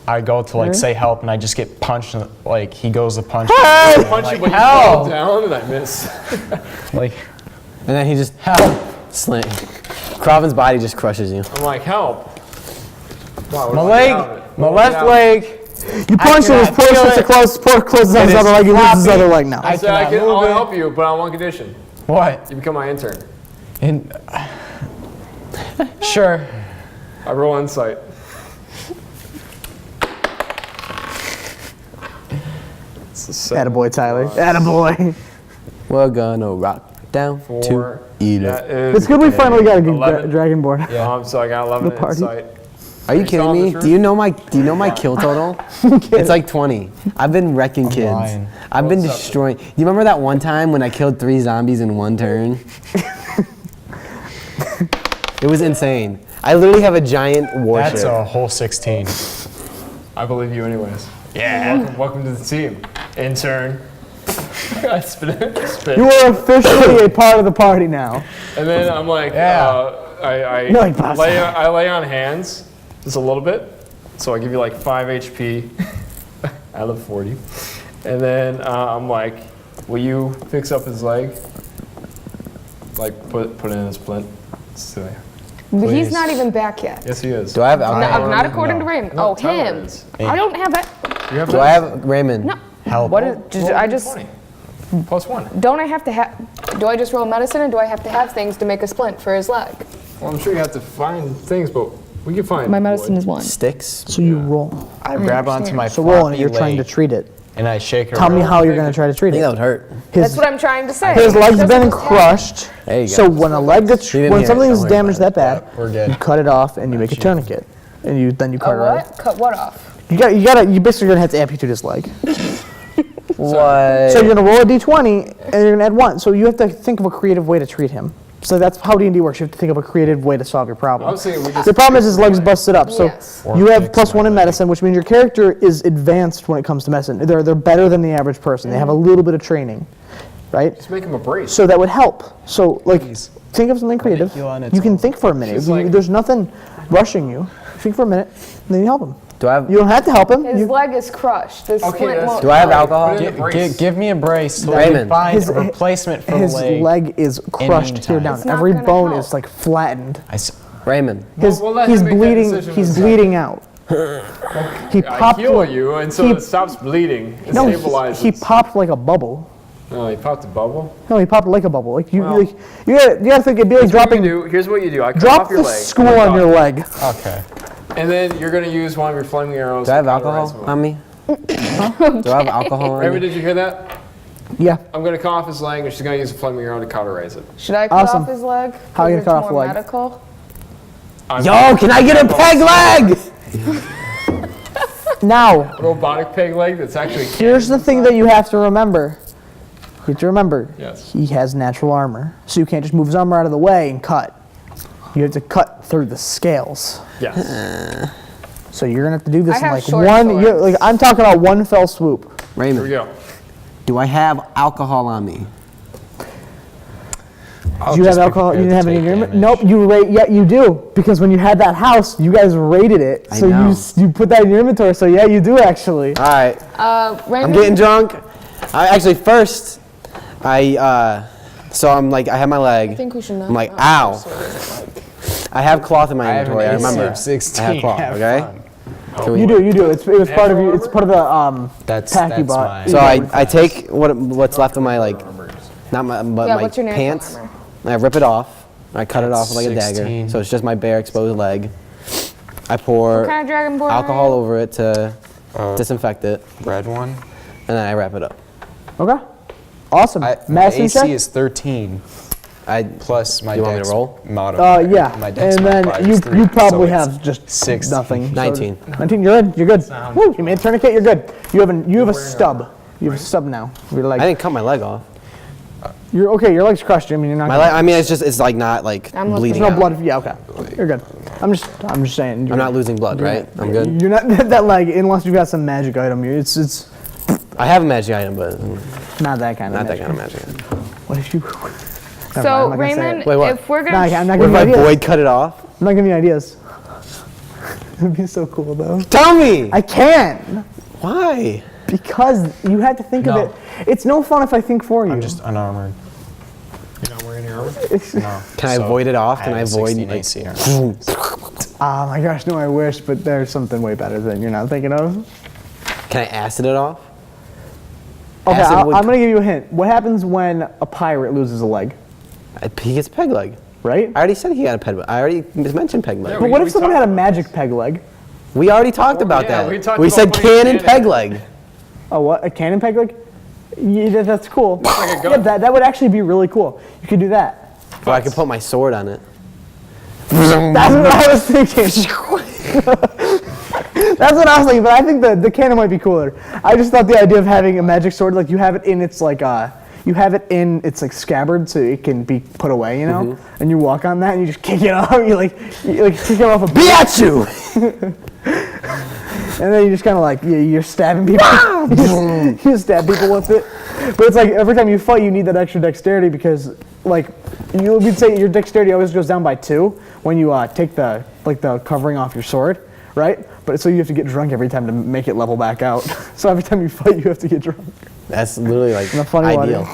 S5: I go to like say help, and I just get punched. Like he goes to punch. me.
S3: I punch you, but you
S1: hell.
S3: fall down and I miss.
S5: Like
S4: And then he just slant. Kraven's body just crushes you.
S3: I'm like, help. Wow,
S5: my
S3: what
S5: leg,
S3: about it?
S5: my
S3: What
S5: left
S3: about it?
S5: leg.
S1: You punch him, his
S5: cannot
S1: pork
S5: feel
S1: gets
S5: it.
S1: close, pork closes on
S5: It
S1: his
S5: is
S1: other leg, he loses his
S5: floppy.
S1: other leg now.
S3: I said I'll
S5: cannot move it.
S3: help you, but on one condition.
S5: What?
S3: You become my intern.
S5: In, sure.
S3: I roll insight. It's a 7.
S1: Attaboy, Tyler. Attaboy.
S4: We're gonna rock down
S3: 4.
S4: to eat
S3: That
S4: it.
S3: is
S1: It's good we finally got a good
S3: 11.
S1: Dragonborn.
S3: So I got 11
S1: The party.
S3: insight.
S4: Are you kidding me? Do you know my kill total? It's like 20. I've been wrecking kids.
S5: lying.
S4: I've been destroying. Do you remember that one time when I killed 3 zombies in one turn? It was insane. I literally have a giant warship.
S5: That's a whole 16.
S3: I believe you anyways. Yeah. Welcome to the team. Intern. I spit.
S1: You are officially a part of the party now.
S3: And then I'm like,
S5: Yeah.
S3: I
S1: like, boss.
S3: lay on hands just a little bit. So I give you like 5 HP out of 40. And then I'm like, will you fix up his leg? Like put it in a splint. So,
S2: But he's
S5: Please.
S2: not even back yet.
S3: yes, he is.
S4: Do I have
S2: No,
S4: alcohol?
S2: not according to Raymond.
S3: No,
S2: Oh,
S3: tell her
S2: him.
S3: it is.
S2: I don't have that.
S3: You have
S4: Do I have Raymond?
S2: No.
S5: Help.
S2: What is, I just,
S3: 20. Plus 1.
S2: don't I have to have, do I just roll medicine or do I have to have things to make a splint for his leg?
S3: Well, I'm sure you have to find things, but we can find
S2: My medicine
S3: wood.
S2: is 1.
S4: Sticks?
S1: So you roll.
S5: I grab onto my
S1: So roll, and
S5: floppy
S1: you're trying to
S5: leg
S1: treat it.
S5: and I shake her.
S1: Tell me
S5: around.
S1: how you're going to try to
S4: I
S1: treat
S4: think that
S1: it.
S4: would hurt.
S2: That's what I'm trying to say.
S1: His leg's
S2: Doesn't
S1: been
S2: just
S1: crushed.
S4: There you go.
S1: So when a leg gets,
S4: Leave him
S1: when
S4: here,
S1: something's
S4: don't worry
S1: damaged
S4: about
S1: that bad,
S5: We're good.
S1: you cut it off and you make a tourniquet, and you
S2: have
S1: cut
S2: a
S1: it out.
S2: what? Cut what off?
S1: You basically gonna have to amputate his leg.
S4: What?
S1: So you're gonna roll a d20 and you're gonna add 1. So you have to think of a creative way to treat him. So that's how D&D works. You have to think of a creative way to solve your problem.
S3: I was thinking we just.
S1: The problem is his leg's busted up. So
S2: Yes.
S1: you have +1 in medicine, which means your character is advanced when it comes to medicine. They're better than the average person. They have a little bit of training, right?
S3: Just make him a brace.
S1: So that would help. So like,
S5: Please.
S1: think of something creative.
S5: Ridicule on its
S1: You can
S5: own.
S1: think for a minute.
S3: Just like-
S1: There's nothing rushing you. Think for a minute, and then you help him.
S4: Do I have?
S1: You don't have to help him.
S2: His
S1: You-
S2: leg is crushed. The splint
S3: that's-
S2: won't.
S4: Do I have
S3: Right,
S4: alcohol?
S3: put it in a brace.
S5: Give me a brace so we
S4: Raymond.
S5: can find
S1: His-
S5: a replacement for
S1: his
S5: the leg.
S1: leg is crushed here
S5: meantime.
S1: down.
S2: It's not
S1: Every
S2: gonna
S1: bone
S2: help.
S1: is like flattened.
S4: Raymond.
S3: We'll let
S1: He's
S3: him make that
S1: bleeding.
S3: decision
S1: He's
S3: himself.
S1: bleeding out. He
S3: I
S1: popped.
S3: heal you until
S1: he-
S3: it stops bleeding. It
S1: No,
S3: stabilizes.
S1: he popped like a bubble.
S3: No, he popped a bubble.
S1: No, he popped like a bubble. Like you,
S3: Well,
S1: like, you gotta think it'd be like dropping.
S3: Here's what you do. I cut
S1: Drop
S3: off your
S1: the
S3: leg.
S1: school
S3: Oh my
S1: on your
S3: God.
S1: leg.
S5: Okay.
S3: And then you're gonna use one of your flaming arrows.
S4: Do I have
S3: to cauterize
S4: alcohol
S3: him.
S4: on me? Do I have alcohol on
S3: Raymond,
S4: me?
S3: did you hear that?
S1: Yeah.
S3: I'm gonna cut off his leg, and she's gonna use a flaming arrow to cauterize it.
S2: Should I cut
S1: Awesome.
S2: off his leg?
S1: How are you gonna
S2: Because
S1: cut
S2: it's
S1: off
S2: more
S1: the leg?
S2: medical?
S4: Yo, can I get a peg leg?
S1: Now,
S3: Robotic peg leg that's actually.
S1: here's the thing that you have to remember. You have to remember.
S3: Yes.
S1: He has natural armor, so you can't just move his armor out of the way and cut. You have to cut through the scales.
S3: Yes.
S1: So you're gonna have to do this
S2: I
S1: in
S2: have
S1: like
S2: short
S1: one.
S2: swords.
S1: Like I'm talking about one fell swoop.
S3: Here we
S4: Raymond,
S3: go.
S4: do I have alcohol on me?
S1: Do you have alcohol? You didn't have any in your inventory? Nope. You rate. Yeah, you do. Because when you had that house, you guys rated it.
S4: I
S1: So
S4: know.
S1: you put that in your inventory. So yeah, you do actually.
S4: All right.
S2: Raymond,
S4: I'm getting drunk. Actually, first, so I'm like, I have my leg.
S2: I think we should not.
S4: I'm like, ow. I have cloth in my
S5: I have an
S4: inventory. I
S5: AC
S4: remember.
S5: of 16.
S4: I have cloth.
S5: Have
S4: Okay.
S5: fun.
S4: Can we-
S1: You do. You do. It was part of you. It's part of the
S5: That's
S1: pack you
S5: that's
S1: bought.
S5: mine.
S4: So I take what's left of my like, not my but
S2: Yeah,
S4: my
S2: what's your natural
S4: pants.
S2: armor?
S4: And I rip it off. I cut it off with like a dagger.
S5: 16.
S4: So it's just my bare exposed leg. I pour
S2: What kind of Dragonborn?
S4: alcohol over it to disinfect it,
S5: Red one.
S4: and then I wrap it up.
S1: Okay. Awesome.
S5: My
S1: Medicine
S5: AC
S1: check?
S5: is 13
S4: I
S5: plus my
S4: You want me
S5: dex
S4: to roll?
S5: modifier.
S1: Yeah.
S5: My dex
S1: And then
S5: modifier is 3,
S1: you probably
S5: so it's
S1: have just
S5: 16.
S1: nothing. So
S4: 19.
S1: 19. You're good. You're good. Woo, you made a tourniquet. You're good. You have a stub. You have a stub now. Your leg.
S4: I didn't cut my leg off.
S1: You're okay. Your leg's crushed. I mean, you're not.
S4: My leg. I mean, it's like not like
S2: I'm looking
S4: bleeding.
S1: There's no
S4: out.
S1: blood. Yeah. Okay. You're good. I'm just saying.
S4: I'm not losing blood, right? I'm good.
S1: You're not that leg unless you've got some magic item. It's
S4: I have a magic item, but
S1: not that kind of.
S4: not that
S1: magic.
S4: kind of magic item.
S1: What if you?
S2: So
S1: Never mind, I'm not gonna say
S2: Raymond,
S1: it.
S4: Wait, what?
S2: if we're
S1: No,
S2: gonna,
S1: I'm not
S4: What
S1: giving
S4: if
S1: you
S4: my
S1: ideas.
S4: Boyd cut it off?
S1: I'm not giving you ideas. It'd be so cool though.
S4: Tell me.
S1: I can
S4: Why?
S1: because you have to think of
S5: No.
S1: it. It's no fun if I think for you.
S5: I'm just unarmored.
S3: You're not wearing your armor?
S5: No.
S4: Can I void it off? Can I
S5: have a
S4: void
S5: 16
S4: like?
S5: AC armor.
S1: Oh my gosh, no, I wish, but there's something way better than you're not thinking of.
S4: Can I acid it off?
S1: Okay,
S4: Acid
S1: I'm
S4: would-
S1: gonna give you a hint. What happens when a pirate loses a leg,
S4: He gets peg leg.
S1: right?
S4: I already said he had a peg leg. I already mentioned peg leg.
S3: Yeah,
S1: But what if
S3: we
S1: someone
S3: talked
S1: had a
S3: about
S1: magic peg leg?
S4: We already talked about
S3: yeah,
S4: that.
S3: we talked
S4: We
S3: about
S4: said
S3: putting
S4: cannon
S3: cannon
S4: peg
S3: in.
S4: leg.
S1: Oh, what? A cannon peg leg? Yeah, that's cool.
S3: like a gun.
S1: Yeah, that would actually be really cool. You could do that.
S4: Or I could put my sword on it.
S1: That's what I was thinking. That's what I was thinking, but I think the cannon might be cooler. I just thought the idea of having a magic sword, like you have it in its like scabbard so it can be put away, you know? And you walk on that and you just kick it off. You like kick it off a Biatsu! And then you just kind of like, you're stabbing people. you just stab people with it. But it's like every time you fight, you need that extra dexterity because, like, you would say your dexterity always goes down by 2 when you take the covering off your sword, right? But so you have to get drunk every time to make it level back out. So every time you fight, you have to get drunk.
S4: That's literally like
S1: In a funny
S4: ideal.
S1: way.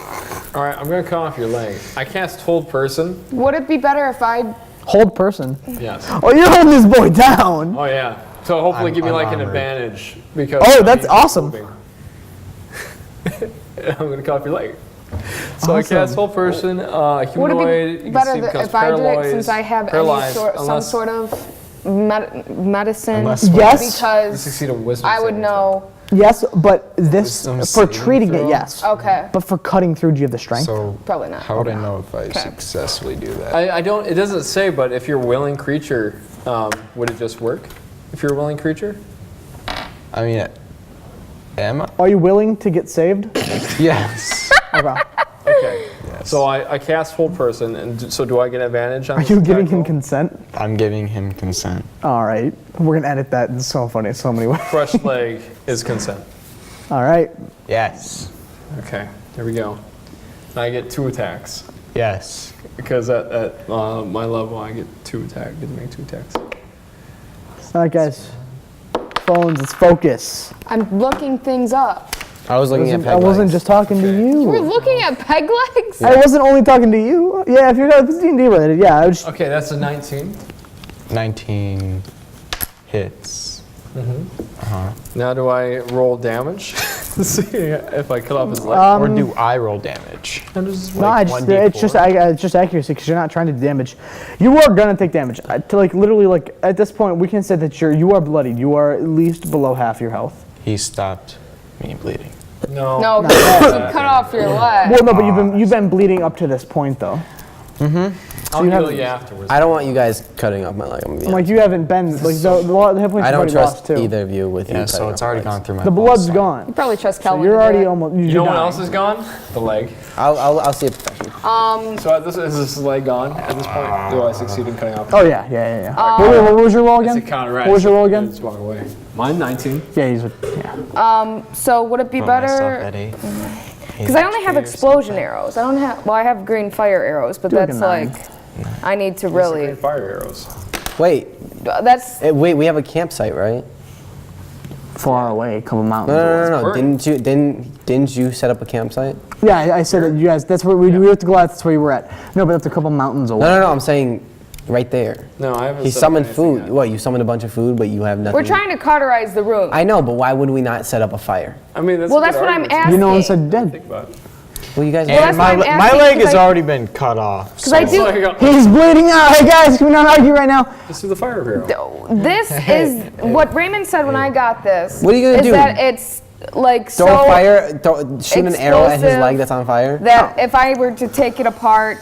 S3: All right, I'm gonna cut off your leg. I cast hold person.
S2: Would it be better if I...
S1: Hold person.
S3: Yes.
S1: Oh, you're holding this boy down.
S3: Oh yeah. So hopefully give me
S5: I'm
S3: like an
S5: armored.
S3: advantage because.
S1: Oh, that's
S3: he's
S1: awesome.
S3: moving. I'm gonna cut off your leg. So I
S1: Awesome.
S3: cast hold person,
S2: Would
S3: humanoid.
S2: it
S3: You
S2: be
S3: can
S2: better
S3: see becomes
S2: if I did it
S3: paralyzed-
S2: since I have
S3: paralyzed
S2: some
S3: unless
S2: sort of medicine?
S5: Unless-
S1: Yes.
S3: you
S2: Because
S3: succeed a wisdom
S2: I would
S3: saving throw.
S2: know.
S1: Yes, but this
S5: Wisdom
S1: for
S5: saving
S1: treating it,
S5: throw?
S1: yes.
S2: Okay.
S1: But for cutting through, do you have the strength?
S5: So
S2: Probably not.
S5: how would I know if I successfully do that?
S3: I don't. It doesn't say, but if you're a willing creature, would it just work? If you're a willing creature.
S5: I mean, am I?
S1: Are you willing to get saved?
S5: Yes.
S1: Okay.
S3: Okay.
S5: Yes.
S3: So I cast hold person, and so do I get advantage on
S1: Are
S3: this
S1: you giving
S3: attack
S1: him
S3: roll?
S1: consent?
S5: I'm giving him consent.
S1: All right. We're going to edit that. It's so funny in so many ways.
S3: Crushed leg is consent.
S1: All right.
S5: Yes.
S3: Okay, there we go. I get 2 attacks.
S5: Yes.
S3: Because at my level, I get 2 attacks. Get to make 2 attacks.
S1: All right, guys. Phones, let's focus.
S2: I'm looking things up.
S4: I was looking at
S1: I wasn't
S4: legs.
S1: just talking to
S2: You were
S1: you.
S2: looking at peg legs?
S1: I wasn't only talking to you. Yeah, if it's D&D related, yeah. I was just,
S3: Okay, that's a 19.
S5: 19 hits.
S3: Now do I roll damage to see if I cut off his leg?
S5: Or do I roll damage?
S3: How does this
S1: no,
S3: work?
S1: it's just accuracy because you're not trying to damage. You are gonna take damage. Literally, at this point, we can say that you are bloodied. You are at least below half your health.
S5: He stopped me bleeding.
S3: No.
S2: No, because you cut off your leg.
S1: Well, no, but you've been bleeding up to this point though.
S3: I'll
S1: you
S3: heal
S1: have-
S3: you afterwards.
S4: I don't want you guys cutting off my leg. I'm gonna be
S1: Like you haven't been the hit points
S4: I
S1: you've
S4: don't
S1: already
S4: trust
S1: lost too.
S4: either of you with you
S5: Yeah,
S4: cutting
S5: so it's
S4: off my
S5: already
S4: legs.
S5: gone through my
S1: The
S5: pulse,
S1: blood's
S5: so-
S1: gone.
S2: You probably trust
S1: So
S2: Kelvin.
S1: you're
S2: to do
S1: already
S2: it.
S1: almost.
S3: You know what
S1: dying.
S3: else is gone? The leg.
S4: I'll see a professional.
S3: So is this leg gone at this point? Do I succeed in cutting off?
S1: Oh yeah. What was your roll
S3: It's a
S1: again?
S3: counteract.
S1: What was your roll again?
S3: Just walk away. Mine 19.
S1: Yeah.
S2: So would it be
S5: Put myself
S2: better?
S5: at 8.
S2: Because I only have explosion arrows. I don't have. Well, I have green fire arrows, but
S1: like a
S2: that's
S1: 9.
S2: like. I need to
S3: Green
S2: really.
S3: fire arrows.
S4: Wait,
S2: That's.
S4: wait. We have a campsite, right?
S1: Far away, a couple mountains.
S4: No.
S3: burning.
S4: Didn't you set up a campsite?
S1: Yeah, I said that you guys. That's where we have to go out. That's where you were at. No, but that's a couple mountains away.
S4: No. I'm saying right there.
S3: No, I haven't.
S4: He
S3: set up
S4: summoned
S3: anything
S4: food.
S3: yet.
S4: What? You summoned a bunch of food, but you have nothing.
S2: We're trying to cauterize the room.
S4: I know, but why would we not set up a fire?
S3: I mean, that's.
S2: Well,
S3: a good
S2: that's what I'm
S3: argument.
S2: asking.
S1: You know, one said
S3: Think
S1: dead.
S3: about it.
S4: Well, you guys.
S2: Well, that's why I'm
S5: my
S2: asking,
S5: leg
S2: 'cause
S5: has
S2: I-
S5: already been cut off.
S2: Because I do.
S3: So I got-
S1: He's bleeding out. Hey guys, can we not argue right now?
S3: Let's do the fire arrow.
S2: This is what Raymond said when I got this.
S4: What are you gonna
S2: is
S4: do?
S2: that it's like
S4: Throw
S2: so
S4: a fire. Shoot an arrow at his
S2: explosive
S4: leg that's on fire.
S2: that if I were to take it apart,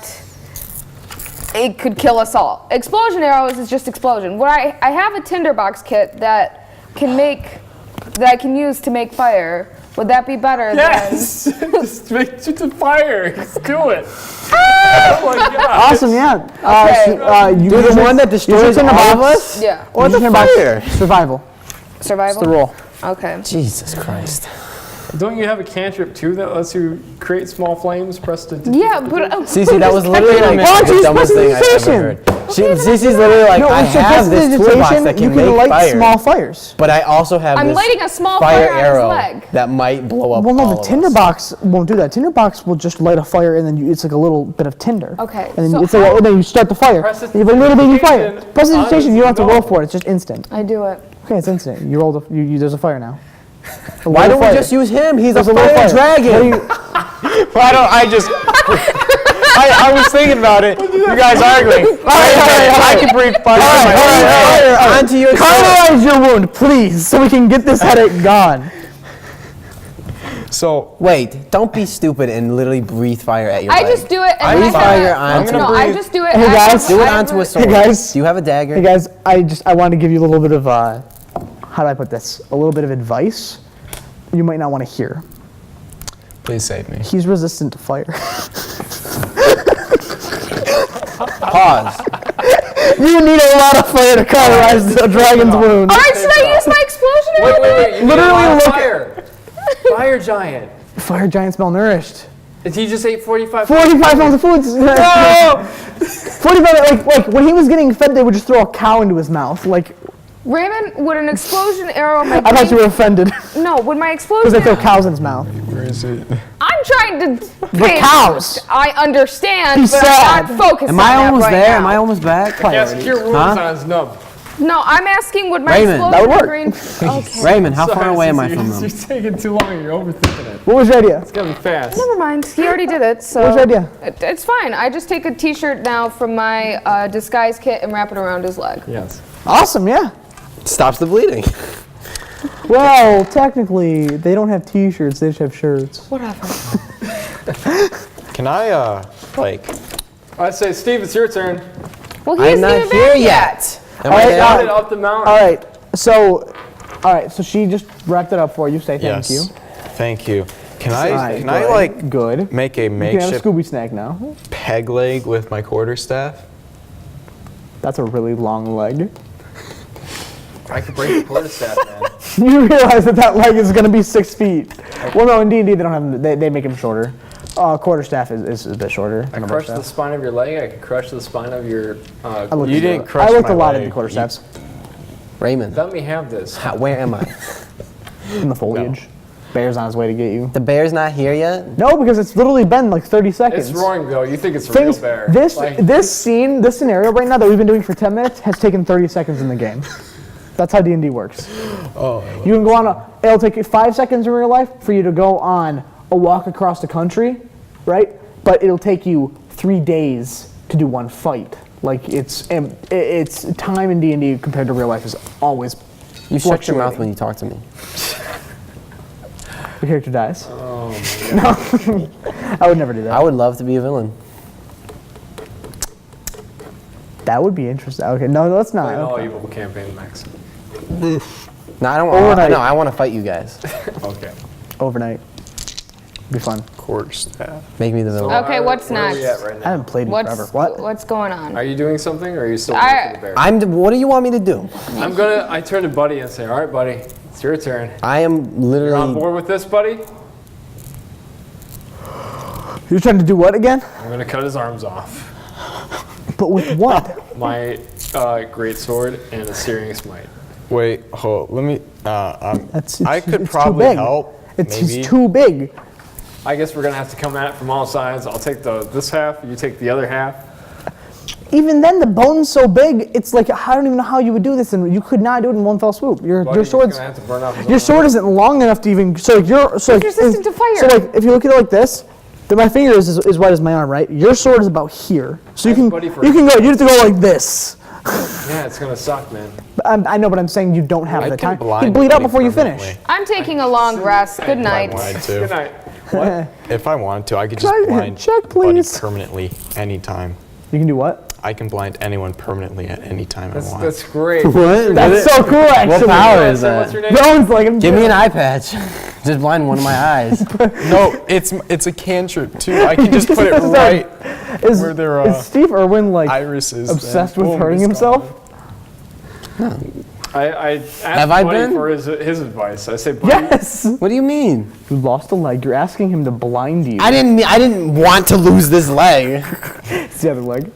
S2: it could kill us all. Explosion arrows is just explosion. What I have a tinderbox kit that I can use to make fire. Would that be better
S3: Yes! Just make it to fire. Let's do it. Oh my god.
S1: Awesome, yeah.
S2: Okay.
S1: You
S4: Dude, the one that destroys all of us?
S2: than yeah
S4: Or the fire?
S1: Survival.
S2: survival?
S1: The roll.
S2: Okay.
S4: Jesus Christ.
S3: Don't you have a cantrip too that lets you create small flames? Press the.
S2: Yeah, but
S4: Cece, that was literally like
S1: Why don't
S4: the
S1: you
S4: dumbest thing I've ever
S1: prestidigitation?
S4: heard. Cece's literally like, I have this toolbox that
S1: you
S4: can
S1: can
S4: make
S1: light
S4: fire,
S1: small fires.
S4: but I also have
S2: I'm
S4: this
S2: lighting a small
S4: fire
S2: fire on his
S4: arrow
S2: leg.
S4: that might blow up
S1: Well, no,
S4: all
S1: the
S4: of us.
S1: tinderbox won't do that. Tinderbox will just light a fire, and then it's like a little bit of tinder.
S2: Okay,
S1: And then
S2: so
S1: it's like, and then you start the fire.
S3: Press
S1: You have a little baby fire.
S3: prestidigitation
S1: Prestidigitation, you don't have to
S3: on
S1: roll
S3: its
S1: for it. It's just instant.
S2: I do it.
S1: Okay, it's instant. You roll there's a fire now.
S4: Why don't we just use him? He's a
S1: There's a little
S4: fire
S1: fire.
S4: dragon.
S5: Why don't I just? I was thinking about it. You guys arguing. I can breathe fire.
S1: All right.
S4: Onto your sword.
S1: Cauterize your wound, please, so we can get this headache gone.
S5: So
S4: Wait, don't be stupid and literally breathe fire at your
S2: I
S4: leg.
S2: just do it and
S4: Breathe
S2: I
S4: fire
S2: have,
S4: onto
S2: no, I just do it.
S1: Hey,
S2: I
S1: guys.
S2: have-
S4: Do it
S2: I have
S4: onto a sword.
S1: guys.
S4: Do you have a dagger?
S1: Hey guys, I wanted to give you a little bit of how do I put this? A little bit of advice you might not want to hear.
S5: please save me.
S1: He's resistant to fire.
S4: Pause.
S1: You need a lot of fire to cauterize a dragon's wound.
S2: All right, should I use my explosion arrow?
S3: Wait. You
S1: Literally
S3: need a lot of
S1: look
S3: fire. Fire giant.
S1: Fire giants malnourished.
S3: And he just ate 45.
S1: 45 pounds of food. No! 45, like when he was getting fed, they would just throw a cow into his mouth. Like,
S2: Raymond, would an explosion arrow my
S1: I thought you were offended
S2: No, would my
S1: because
S2: explosion
S1: they throw
S2: arrow...
S1: cows in his mouth.
S5: Where is it?
S2: I'm trying to...
S1: The cows.
S2: I understand,
S1: He's
S2: but
S1: sad.
S2: I'm not focused
S4: Am
S2: on
S4: I
S2: that
S4: almost
S2: right
S4: there?
S2: now.
S4: Am I almost back?
S3: Yes, cure wounds on his nub.
S2: No, I'm asking would my
S4: Raymond,
S2: explosion
S1: that would work.
S2: green... Okay.
S4: Raymond, how far
S3: Sorry,
S4: away am I
S3: Cece,
S4: from
S3: You're
S4: them?
S3: taking too long. You're overthinking it.
S1: What was your idea?
S3: It's gonna be fast.
S2: Never mind. He already did it, so...
S1: What's your idea?
S2: It's fine. I just take a t-shirt now from my disguise kit and wrap it around his leg.
S3: Yes.
S1: Awesome, yeah.
S4: Stops the bleeding.
S1: Well, technically, they don't have t-shirts, they just have shirts.
S2: Whatever.
S5: Can I,
S3: I say, Steve, it's your turn.
S2: Well,
S4: I'm
S2: he's
S4: not
S2: getting
S4: here
S2: back
S4: yet. Am
S1: All
S4: I
S1: right,
S4: there?
S3: Got it up the mountain.
S1: All right, so she just wrapped it up for you. Say thank
S5: yes.
S1: you.
S5: Thank you. Can
S1: Alright,
S5: I
S1: good.
S5: like
S1: Good.
S5: make a
S1: You can have a
S5: makeshift
S1: Scooby snack now.
S5: peg leg with my quarterstaff?
S1: That's a really long leg.
S3: I could break the quarterstaff, man.
S1: You realize that leg is going to be 6 feet. Well, no, in D&D they don't have them. They make him shorter. Quarterstaff is a bit shorter.
S3: I crushed the spine of your leg. I could crush the spine of your.
S5: You didn't crush
S1: I looked
S5: my
S1: a lot
S5: leg.
S1: into quarterstaffs
S4: Raymond,
S3: Let me have this.
S4: where am I?
S1: in the foliage. Bear's on his way to get you.
S4: The bear's not here yet?
S1: No, because it's literally been like 30 seconds.
S3: It's roaring, though. You think it's a
S1: Things,
S3: real bear.
S1: this
S3: Like,
S1: this scene, this scenario right now that we've been doing for 10 minutes has taken 30 seconds in the game. That's how D&D works.
S5: Oh.
S1: You can go on it'll take you 5 seconds in real life for you to go on a walk across the country, right? But it'll take you 3 days to do one fight. Like it's time in D&D compared to real life is always
S4: You shut your mouth
S1: fluctuating.
S4: when you talk to me.
S1: The character dies.
S3: Oh, my God.
S1: No, I would never do that.
S4: I would love to be a villain.
S1: That would be interesting. Okay, no, let's not.
S3: Play an
S1: Okay.
S3: all-evil campaign, Max.
S4: No, I don't
S1: Overnight.
S4: want. No, I want to fight you guys.
S3: Okay.
S1: Overnight. Be fun.
S5: Quarterstaff.
S4: Make me the villain.
S2: Okay, what's
S3: where are we
S2: next?
S3: at right
S1: I
S3: now?
S1: haven't played in forever. What?
S2: What's going on?
S3: Are you doing something, or are you still
S2: I-
S3: waiting for the bear?
S4: What do you want me to do?
S3: I turn to Buddy and say, all right, Buddy, it's your turn.
S4: I am
S3: You're on
S4: literally.
S3: board with this, Buddy?
S1: You're trying to do what again?
S3: I'm gonna cut his arms off.
S1: But with what?
S3: My great sword and a searing smite.
S5: Wait, hold. Let me. I could
S1: it's
S5: probably
S1: too big.
S5: help.
S1: It's
S5: maybe.
S1: too big.
S3: I guess we're gonna have to come at it from all sides. I'll take this half, you take the other half.
S1: Even then, the bone's so big. It's like I don't even know how you would do this, and you could not do it in one fell swoop. Your
S3: Buddy's
S1: sword's
S3: gonna have to burn off his
S1: your
S3: own
S1: sword isn't long enough to even. So like you're so like,
S2: resistant to fire.
S1: So like if you look at it like this, then my finger is as wide as my arm, right? Your sword is about here. So you can
S3: Buddy for-
S1: you can go. You have to go like this.
S3: Yeah, it's gonna suck, man.
S1: I know, but I'm saying you don't have
S5: I
S1: the
S5: can
S1: time.
S5: blind
S1: You bleed out
S5: Buddy
S1: before you
S5: permanently.
S1: finish.
S2: I'm taking a long rest. Good
S5: If I
S2: night.
S5: wanted
S3: Good
S5: to.
S3: night. What?
S5: If I wanted to, I could just
S1: Check-
S5: blind
S1: check,
S5: Buddy
S1: please.
S5: permanently anytime.
S1: You can do what?
S5: I can blind anyone permanently at any time I want.
S3: That's great.
S4: What?
S1: That's so cool, actually.
S4: What power is
S3: So what's
S4: that?
S3: your name?
S1: Rowan's like,
S4: Give me an eye patch. Just blind one of my eyes.
S5: No, it's a cantrip too. I can just put it right
S1: is,
S5: where their
S1: is Steve Irwin like
S5: irises.
S1: obsessed
S5: then
S1: with
S5: boom,
S1: hurting
S5: it's
S1: himself?
S3: I asked
S4: Have I
S3: Buddy
S4: been?
S3: for his advice. I say, Buddy,
S1: Yes.
S4: What do you mean?
S1: You lost a leg. You're asking him to blind you.
S4: I didn't want to lose this leg.
S1: It's the other leg.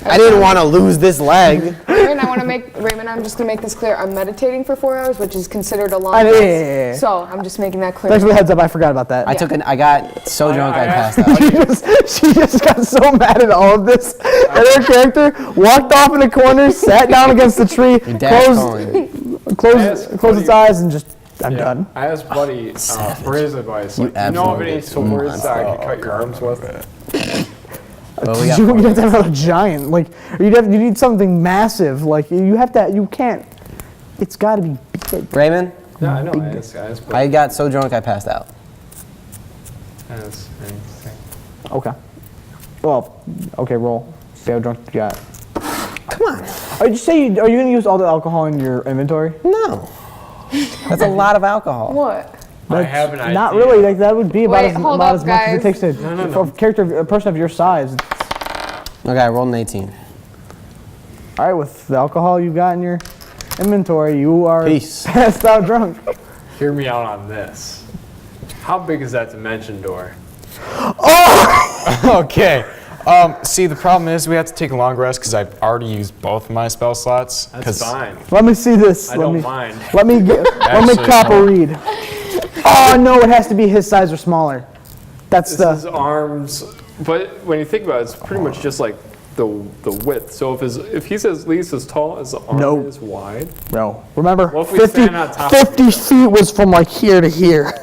S4: I didn't want to lose this leg.
S2: Raymond, I'm just gonna make this clear. I'm meditating for 4 hours, which is considered a long
S1: I know,
S2: rest.
S1: yeah.
S2: So I'm just making that clear.
S1: Thanks for the heads up. I forgot about that.
S4: I got so drunk I passed
S3: asked
S4: out.
S1: she just got so mad at all of this. And her character walked off in a corner, sat down against the tree,
S4: Dad's calling.
S1: closed its eyes, and just, I'm done.
S3: I asked Buddy for his advice. Like, you know of
S4: absolutely
S3: any swords that I could cut your arms with?
S4: Well, we got
S1: You have to have a giant, like, or you need something massive. Like, you can't. It's got to be big.
S4: Raymond,
S3: Yeah, I know. I
S4: I got so drunk I passed out.
S1: Okay. Well, okay, roll. See how drunk you got.
S4: Come on.
S1: Are you going to use all the alcohol in your inventory?
S4: No. That's a lot of alcohol.
S2: What?
S3: I have an idea.
S1: Not really. Like that would be about,
S2: Wait, hold
S1: about
S2: up,
S1: as much as it
S2: guys.
S1: takes to for a person of your size.
S4: Okay, I rolled an 18.
S1: All right, with the alcohol you got in your inventory, you are
S4: Peace.
S1: passed out drunk.
S3: Hear me out on this. How big is that dimension door?
S5: Okay. See, the problem is we have to take a long rest because I've already used both of my spell slots.
S3: That's fine.
S1: Let me see this.
S3: I don't mind.
S1: Let me
S5: Actually,
S1: cop a read. Oh no, it has to be his size or smaller. That's
S3: This is arms, but when you think about it, it's pretty much just like the width. So if he's at least as tall as the arm
S1: No.
S3: is wide.
S1: no. Remember,
S3: Well, if we stand on top of
S1: 50 feet was from like here to here.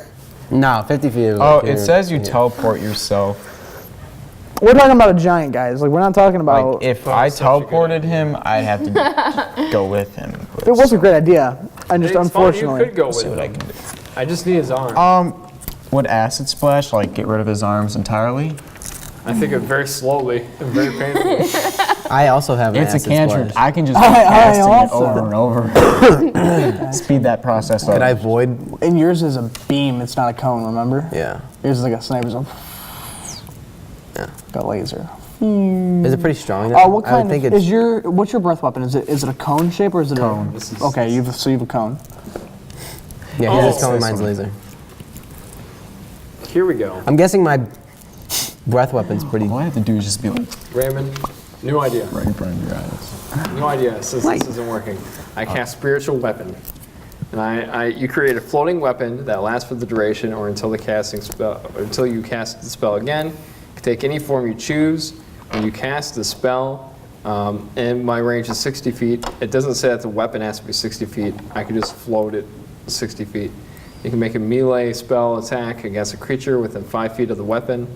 S4: No, 50 feet.
S5: Oh, it says you teleport yourself.
S1: We're talking about a giant, guys. Like we're not talking about.
S5: Like, if I teleported him, I'd have to go with him.
S1: It was a great idea, and just
S3: It's fine,
S1: unfortunately.
S3: you could go with
S5: See what I
S3: him.
S5: can do.
S3: I just need his arm.
S5: Would acid splash like get rid of his arms entirely?
S3: I think it very slowly and very painfully.
S4: I also have an
S5: It's a
S4: acid
S5: cantrip.
S4: splash.
S5: I can just
S1: I
S5: keep casting it
S1: also-
S5: over and over. Speed that process up.
S4: Could I void?
S1: And yours is a beam. It's not a cone. Remember?
S4: Yeah.
S1: Yours is like a sniper's.
S4: Yeah.
S1: Got laser.
S4: Is it pretty strong? Though?
S1: Oh, what
S4: I would
S1: kind
S4: think
S1: of
S4: it's,
S1: is your what's your breath weapon? Is it a cone shape or is it
S5: Cone.
S1: a okay? You have a cone.
S4: Yeah,
S3: Oh,
S4: he's just telling
S3: this
S4: mine's
S3: one.
S4: laser.
S3: Here we go.
S4: I'm guessing my breath weapon's pretty.
S5: All I have to do is just be like
S3: Raymond, new idea.
S5: right in front of your eyes.
S3: New idea, since this isn't working. I cast spiritual weapon. And you create a floating weapon that lasts for the duration or until the casting spell, or until you cast the spell again. You can take any form you choose. When you cast the spell, and my range is 60 feet, it doesn't say that the weapon has to be 60 feet. I can just float it 60 feet. You can make a melee spell attack against a creature within 5 feet of the weapon.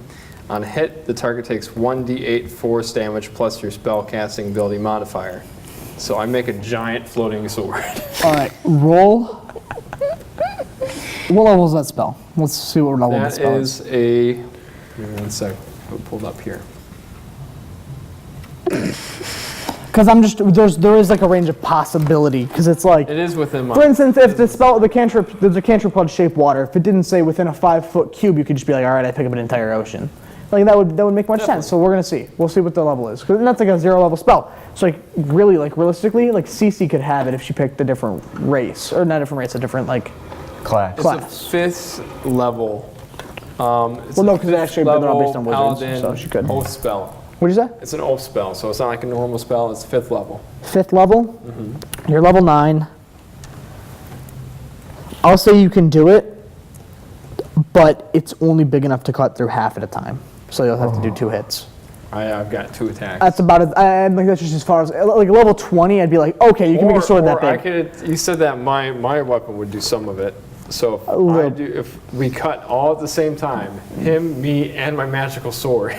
S3: On hit, the target takes 1d8 force damage plus your spell casting ability modifier. So I make a giant floating sword.
S1: All right, roll. What level is that spell? Let's see what level that
S3: That
S1: spell
S3: is a. Give me 1 sec. I'll pull it up here.
S1: Because there is like a range of possibility. Because it's like,
S3: It is within my.
S1: for instance, if there's a cantrip called Shape Water. If it didn't say within a 5-foot cube, you could just be like, all right, I pick up an entire ocean. Like that would make much sense. So we're gonna see. We'll see what the level is. Because that's like a 0 level spell. So like really, like realistically, like Cece could have it if she picked a different race or not a different race, a different like.
S5: Class.
S3: It's a 5th level.
S1: Well, no, because actually they're not based on wizards,
S3: Paladin
S1: so she could.
S3: oath spell.
S1: What'd you say?
S3: It's an oath spell, so it's not like a normal spell. It's 5th level.
S1: 5th level. You're level 9. I'll say you can do it, but it's only big enough to cut through half at a time. So you'll have to do 2 hits.
S3: I've got 2 attacks.
S1: That's about it. Like that's just as far as like level 20. I'd be like, okay, you can make a sword that
S3: I
S1: big.
S3: could. You said that my weapon would do some of it. So if we cut all at the same time, him, me, and my magical sword.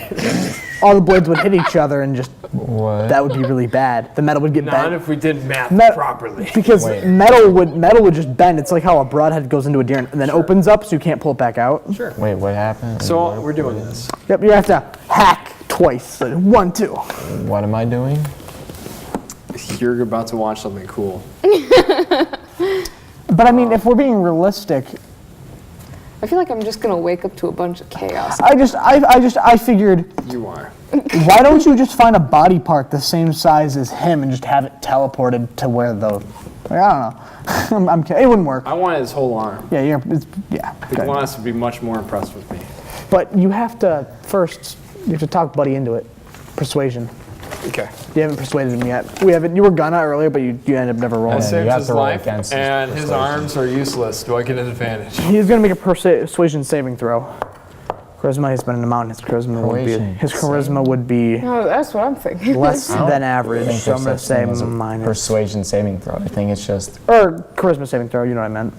S1: All the blades would hit each other and just
S5: What?
S1: that would be really bad. The metal would get
S3: Not
S1: bent.
S3: if we did math properly.
S1: Because
S5: Wait.
S1: metal would just bend. It's like how a broadhead goes into a deer and then opens up, so you can't pull it back out.
S3: Sure.
S5: Wait, what happened?
S3: So we're doing this.
S1: Yep, you have to hack twice. So 1, 2.
S5: What am I doing?
S3: You're about to watch something cool.
S1: But I mean, if we're being realistic,
S2: I feel like I'm just gonna wake up to a bunch of chaos.
S1: I figured,
S3: You are.
S1: why don't you just find a body part the same size as him and just have it teleported to where the, like, I don't know. I'm kidding. It wouldn't work.
S3: I wanted his whole arm.
S1: Yeah, yeah.
S3: He
S1: good.
S3: wants to be much more impressed with me.
S1: But you have to first, you have to talk Buddy into it. Persuasion.
S3: Okay.
S1: You haven't persuaded him yet. We haven't. You were gonna earlier, but you ended up never rolling.
S5: Yeah,
S3: Saves
S5: you have
S3: his
S5: to roll
S3: life,
S5: against his
S3: and his
S5: persuasion.
S3: arms are useless. Do I get an advantage?
S1: He's gonna make a persuasion saving throw. Charisma. He's been in the mountain. His charisma would be
S2: Oh, that's what I'm thinking.
S1: less than
S5: I
S1: average.
S5: think
S1: So I'm
S5: there's
S1: gonna
S5: such thing as
S1: say
S5: a
S1: minus.
S5: persuasion saving throw. I think it's just
S1: Or charisma saving throw. You know what I meant.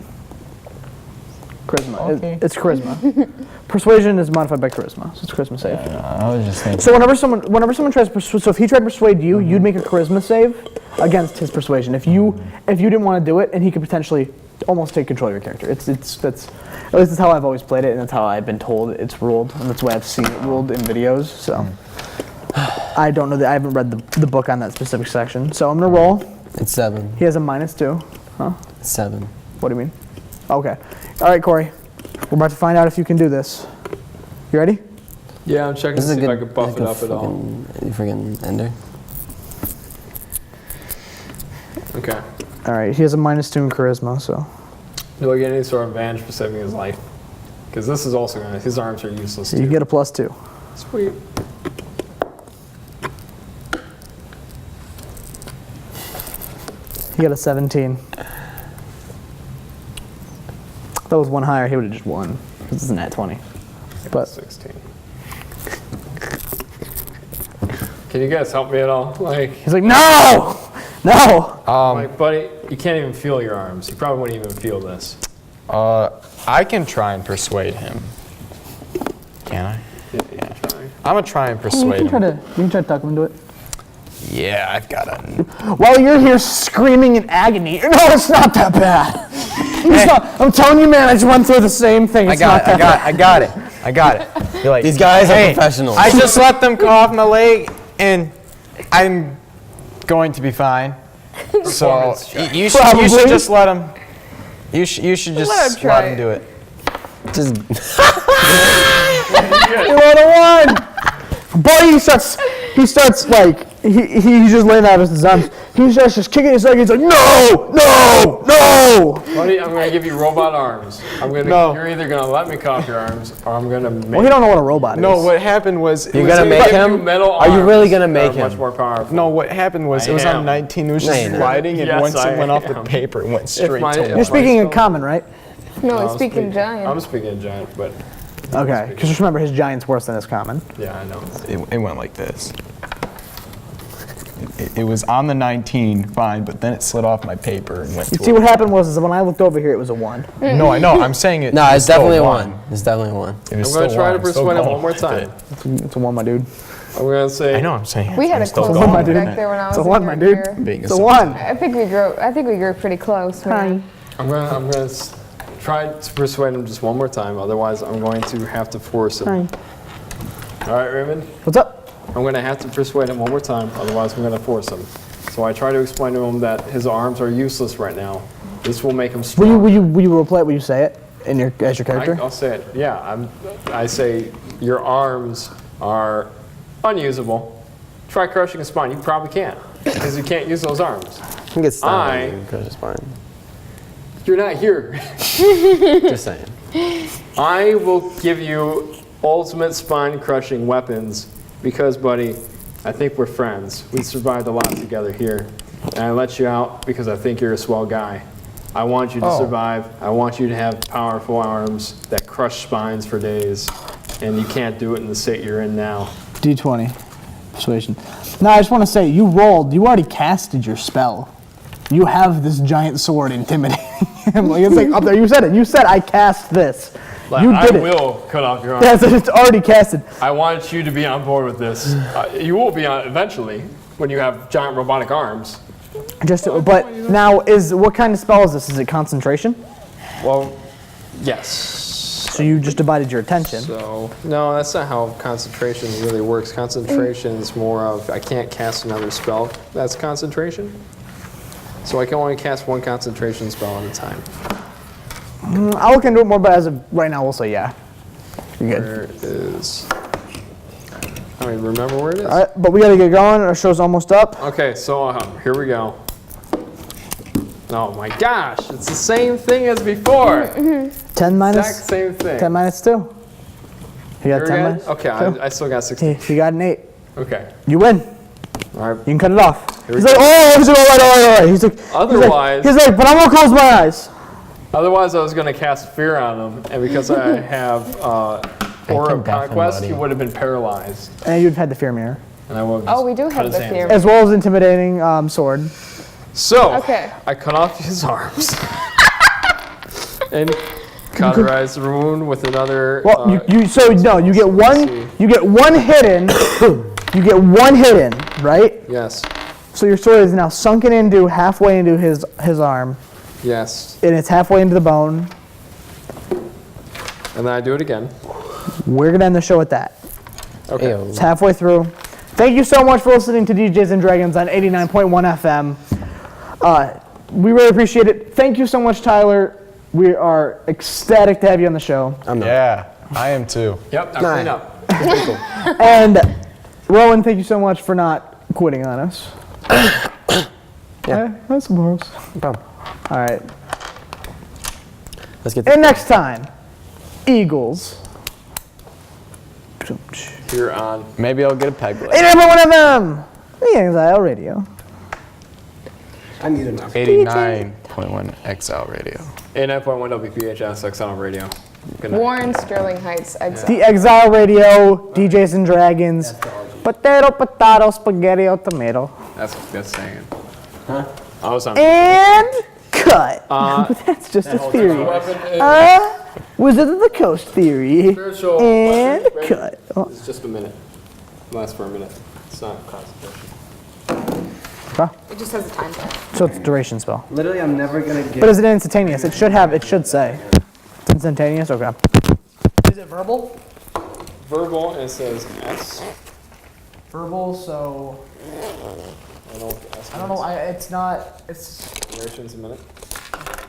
S1: Charisma.
S5: Okay.
S1: It's charisma. Persuasion is modified by charisma, so it's charisma save.
S5: I was just thinking.
S1: So whenever someone tries to persuade, so if he tried to persuade you, you'd make a charisma save against his persuasion. If you didn't want to do it, and he could potentially almost take control of your character. That's at least that's how I've always played it, and that's how I've been told it's ruled, and that's the way I've seen it ruled in videos. So I don't know I haven't read the book on that specific section. So I'm gonna roll.
S4: It's 7.
S1: He has a -2. Huh?
S4: It's 7.
S1: What do you mean? Okay. All right, Corey. We're about to find out if you can do this. You ready?
S3: Yeah, I'm checking to see if I can buff it up at all.
S4: You freaking ender.
S3: Okay.
S1: All right. He has a -2 in charisma, so.
S3: Do I get any sort of advantage for saving his life? Because this is also gonna. His arms are useless too.
S1: You get a +2.
S3: Sweet.
S1: He got a 17. If that was one higher, he would have just won. This is a nat 20. But
S3: 16. Can you guys help me at all? Like,
S1: he's like, no! No!
S3: like, buddy, you can't even feel your arms. You probably wouldn't even feel this.
S5: I can try and persuade him. Can I?
S3: Yeah. Try.
S5: I'm gonna try and
S1: You
S5: persuade
S1: can
S5: him.
S1: try to talk him into it.
S5: Yeah, I've got it.
S1: While you're here screaming in agony, no, it's not that bad. It's not, I'm telling you, man, I just went through the same thing. It's not that bad.
S5: I got it. You're like,
S4: These guys
S5: hey,
S4: are professionals.
S5: I just let them cut off my leg, and I'm going to be fine. So you should just let him. You should just let him do it.
S4: Just
S1: You would have won. Boy, he starts like, he's just laying out his arms. He starts just kicking his leg. He's like, no, no, no.
S3: Buddy, I'm gonna give you robot arms.
S5: No.
S3: You're either gonna let me cut off your arms, or I'm gonna make.
S1: Well, he don't know what a robot is.
S5: No, what happened was
S4: You're gonna make him?
S3: Metal
S4: Are you
S3: arms
S4: really gonna
S3: that
S4: make
S3: are much
S4: him?
S3: more powerful.
S5: no, what happened was
S3: I
S5: it was
S3: am.
S5: on 19. It was
S4: No,
S5: just
S4: you're not.
S5: sliding, and
S3: Yes,
S5: once
S3: I
S5: it went off the
S3: am.
S5: paper, it went straight
S3: my-
S5: to
S1: You're
S5: him.
S1: speaking in common, right?
S2: No,
S3: I'm
S2: he's speaking giant.
S3: I'm speaking giant, but
S1: Okay, because just remember his giant's worse than his common.
S3: yeah, I know.
S5: It went like this. It was on the 19, fine, but then it slid off my paper and went
S1: You
S5: to
S1: see, what happened was is when I looked over here, it was a 1.
S5: No, I know. I'm saying it.
S4: no,
S5: was
S4: it's
S5: still
S4: definitely a
S5: one.
S4: 1. It's definitely a 1.
S5: It was
S3: I'm gonna
S5: still
S3: try to
S5: one. I'm still
S3: persuade him
S5: going
S3: one more
S5: with
S3: time.
S5: it.
S1: It's a 1, my dude.
S3: I'm gonna say.
S5: I know. I'm saying.
S2: We had
S5: I'm
S2: a
S5: still
S2: close
S5: going
S1: my
S2: one
S5: with
S1: dude.
S2: back
S5: it.
S2: there when I was
S1: It's a
S2: in
S1: 1,
S2: your
S1: my dude.
S2: year.
S5: Being
S1: It's a
S5: assaulted.
S1: 1.
S2: I think we grew pretty close. Man.
S3: I'm gonna try to persuade him just one more time. Otherwise, I'm going to have to force him. All right, Raymond.
S1: What's up?
S3: I'm gonna have to persuade him one more time. Otherwise, I'm gonna force him. So I try to explain to him that his arms are useless right now. This will make him strong.
S1: Will you roleplay it? Will you say it as your character?
S3: I'll say it. Yeah, I say your arms are unusable. Try crushing a spine. You probably can't because you can't use those arms.
S4: You can get stunned and crush his spine.
S3: You're not here.
S4: Just saying.
S3: I will give you ultimate spine crushing weapons because, buddy, I think we're friends. We survived a lot together here. And I let you out because I think you're a swell guy. I want you to survive. I want you to have powerful arms that crush spines for days. And you can't do it in the state you're in now.
S1: D20. Persuasion. Now, I just want to say, you already casted your spell. You have this giant sword intimidating him. Like, it's like up there. You said it. You said, I cast this. You did
S3: I
S1: it.
S3: will cut off your arm.
S1: Yes, it's already casted.
S3: I want you to be on board with this. You will be on eventually when you have giant robotic arms.
S1: But now, what kind of spell is this? Is it concentration?
S3: Well, yes.
S1: So you just divided your attention.
S3: So, no, that's not how concentration really works. Concentration is more of, I can't cast another spell. That's concentration. So I can only cast one concentration spell at a time.
S1: I'll look into it more, but as of right now, we'll say yeah. You're good.
S3: Where is, I don't even remember where it is.
S1: All right, but we got to get going. Our show's almost up.
S3: Okay, so here we go. Oh my gosh, it's the same thing as before.
S1: 10 minus.
S3: Exact same thing.
S1: 10 minus 2. You got
S3: You're
S1: 10
S3: good?
S1: minus?
S3: Okay, I still got 16.
S1: Hey, you got an 8.
S3: Okay.
S1: You win.
S3: All right.
S1: You can cut it off.
S3: we
S1: He's
S3: go.
S1: like, oh, he's like, all right.
S3: Otherwise-
S1: he's like, but I'm gonna close my eyes.
S3: Otherwise, I was going to cast fear on him, and because I have Aura of Conquest, he would have been paralyzed.
S1: And you'd have had the fear mirror,
S3: And I would have
S2: Oh, we do have the fear.
S1: as well as intimidating sword.
S3: So,
S2: Okay.
S3: I cut off his arms and cauterize the wound with another.
S1: Well, you get one. You get one hit in. You get one hit in, right?
S3: Yes.
S1: So your sword is now sunken into halfway into his arm.
S3: Yes.
S1: and it's halfway into the bone.
S3: And then I do it again.
S1: We're gonna end the show with that.
S3: Okay.
S4: Ayo.
S1: It's halfway through. Thank you so much for listening to DJs and Dragons on 89.1 FM. We really appreciate it. Thank you so much, Tyler. We are ecstatic to have you on the show.
S5: Yeah, I am too.
S3: Yep, now clean up.
S1: And Rowan, thank you so much for not quitting on us.
S4: Yeah.
S1: I suppose.
S4: No problem.
S1: All right.
S4: Let's get
S1: And next time, Eagles.
S3: You're on.
S5: Maybe I'll get a peg leg.
S1: 89.1 FM. The Exile Radio.
S4: I need enough.
S5: 89.1 XL radio.
S3: 89.1 WPHS XL radio. Good night.
S2: Warren Sterling Heights Exile.
S1: The Exile Radio, DJs and Dragons. Potato, potato, spaghetti, tomato.
S3: That's a good saying. Huh? I was on.
S1: And cut. That's just a theory. Wizard of the Coast theory.
S3: Spiritual
S1: And
S3: weapon, ready?
S1: cut. Oh,
S3: It's just a minute. Lasts for a minute. It's not concentration.
S2: It just has a time limit.
S1: so it's a duration spell.
S4: Literally, I'm never gonna
S1: But
S4: get.
S1: is it instantaneous? It should say. It's instantaneous? Okay. Is it verbal?
S3: Verbal, and it says S.
S1: Verbal, so
S3: I don't know what the S
S1: I don't know.
S3: means.
S1: It's not. It's.
S3: Duration's a minute.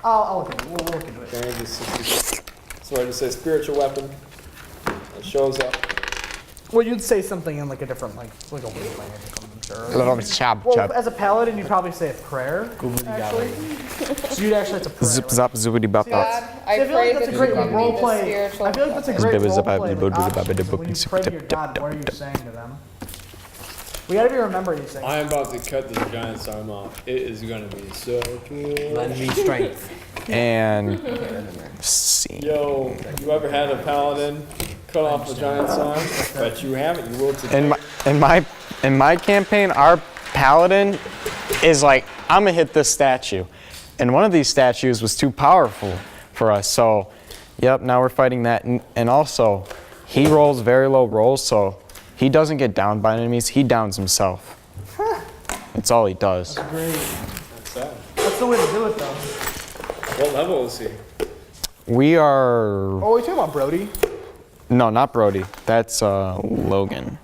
S1: I'll look into it. We'll look into it.
S3: Damage is 60. So I just say spiritual weapon. It shows up.
S1: Well, you'd say something in like a different like a weird language. I'm sure. Well,
S5: Chab.
S1: as a paladin, you'd probably say a prayer. Actually, so you'd actually it's a prayer.
S5: Zip zap zoobity bop bop.
S2: God,
S1: I
S2: I
S1: feel like
S2: pray
S1: that's
S2: that
S1: a
S2: you
S1: great
S2: give me
S1: role
S2: the
S1: play.
S2: spiritual.
S1: I feel like that's a great role play. Like, options, when you pray to your God, what are you saying to them? We gotta be remembering these things.
S3: I am about to cut this giant's arm off. It is gonna be so cool.
S4: Lend me strength.
S5: And scene.
S3: Yo, you ever had a paladin cut off a giant's arm? But you haven't. You will today.
S5: In my campaign, our paladin is like, I'm gonna hit this statue, and one of these statues was too powerful for us. So, yep, now we're fighting that, and also, he rolls very low rolls, so he doesn't get downed by enemies. He downs himself. That's all he does.
S1: Great.
S3: That's sad.
S1: That's the way to do it, though.
S3: What level is he?
S5: We are
S1: Oh, we talking about Brody?
S5: no, not Brody. That's Logan.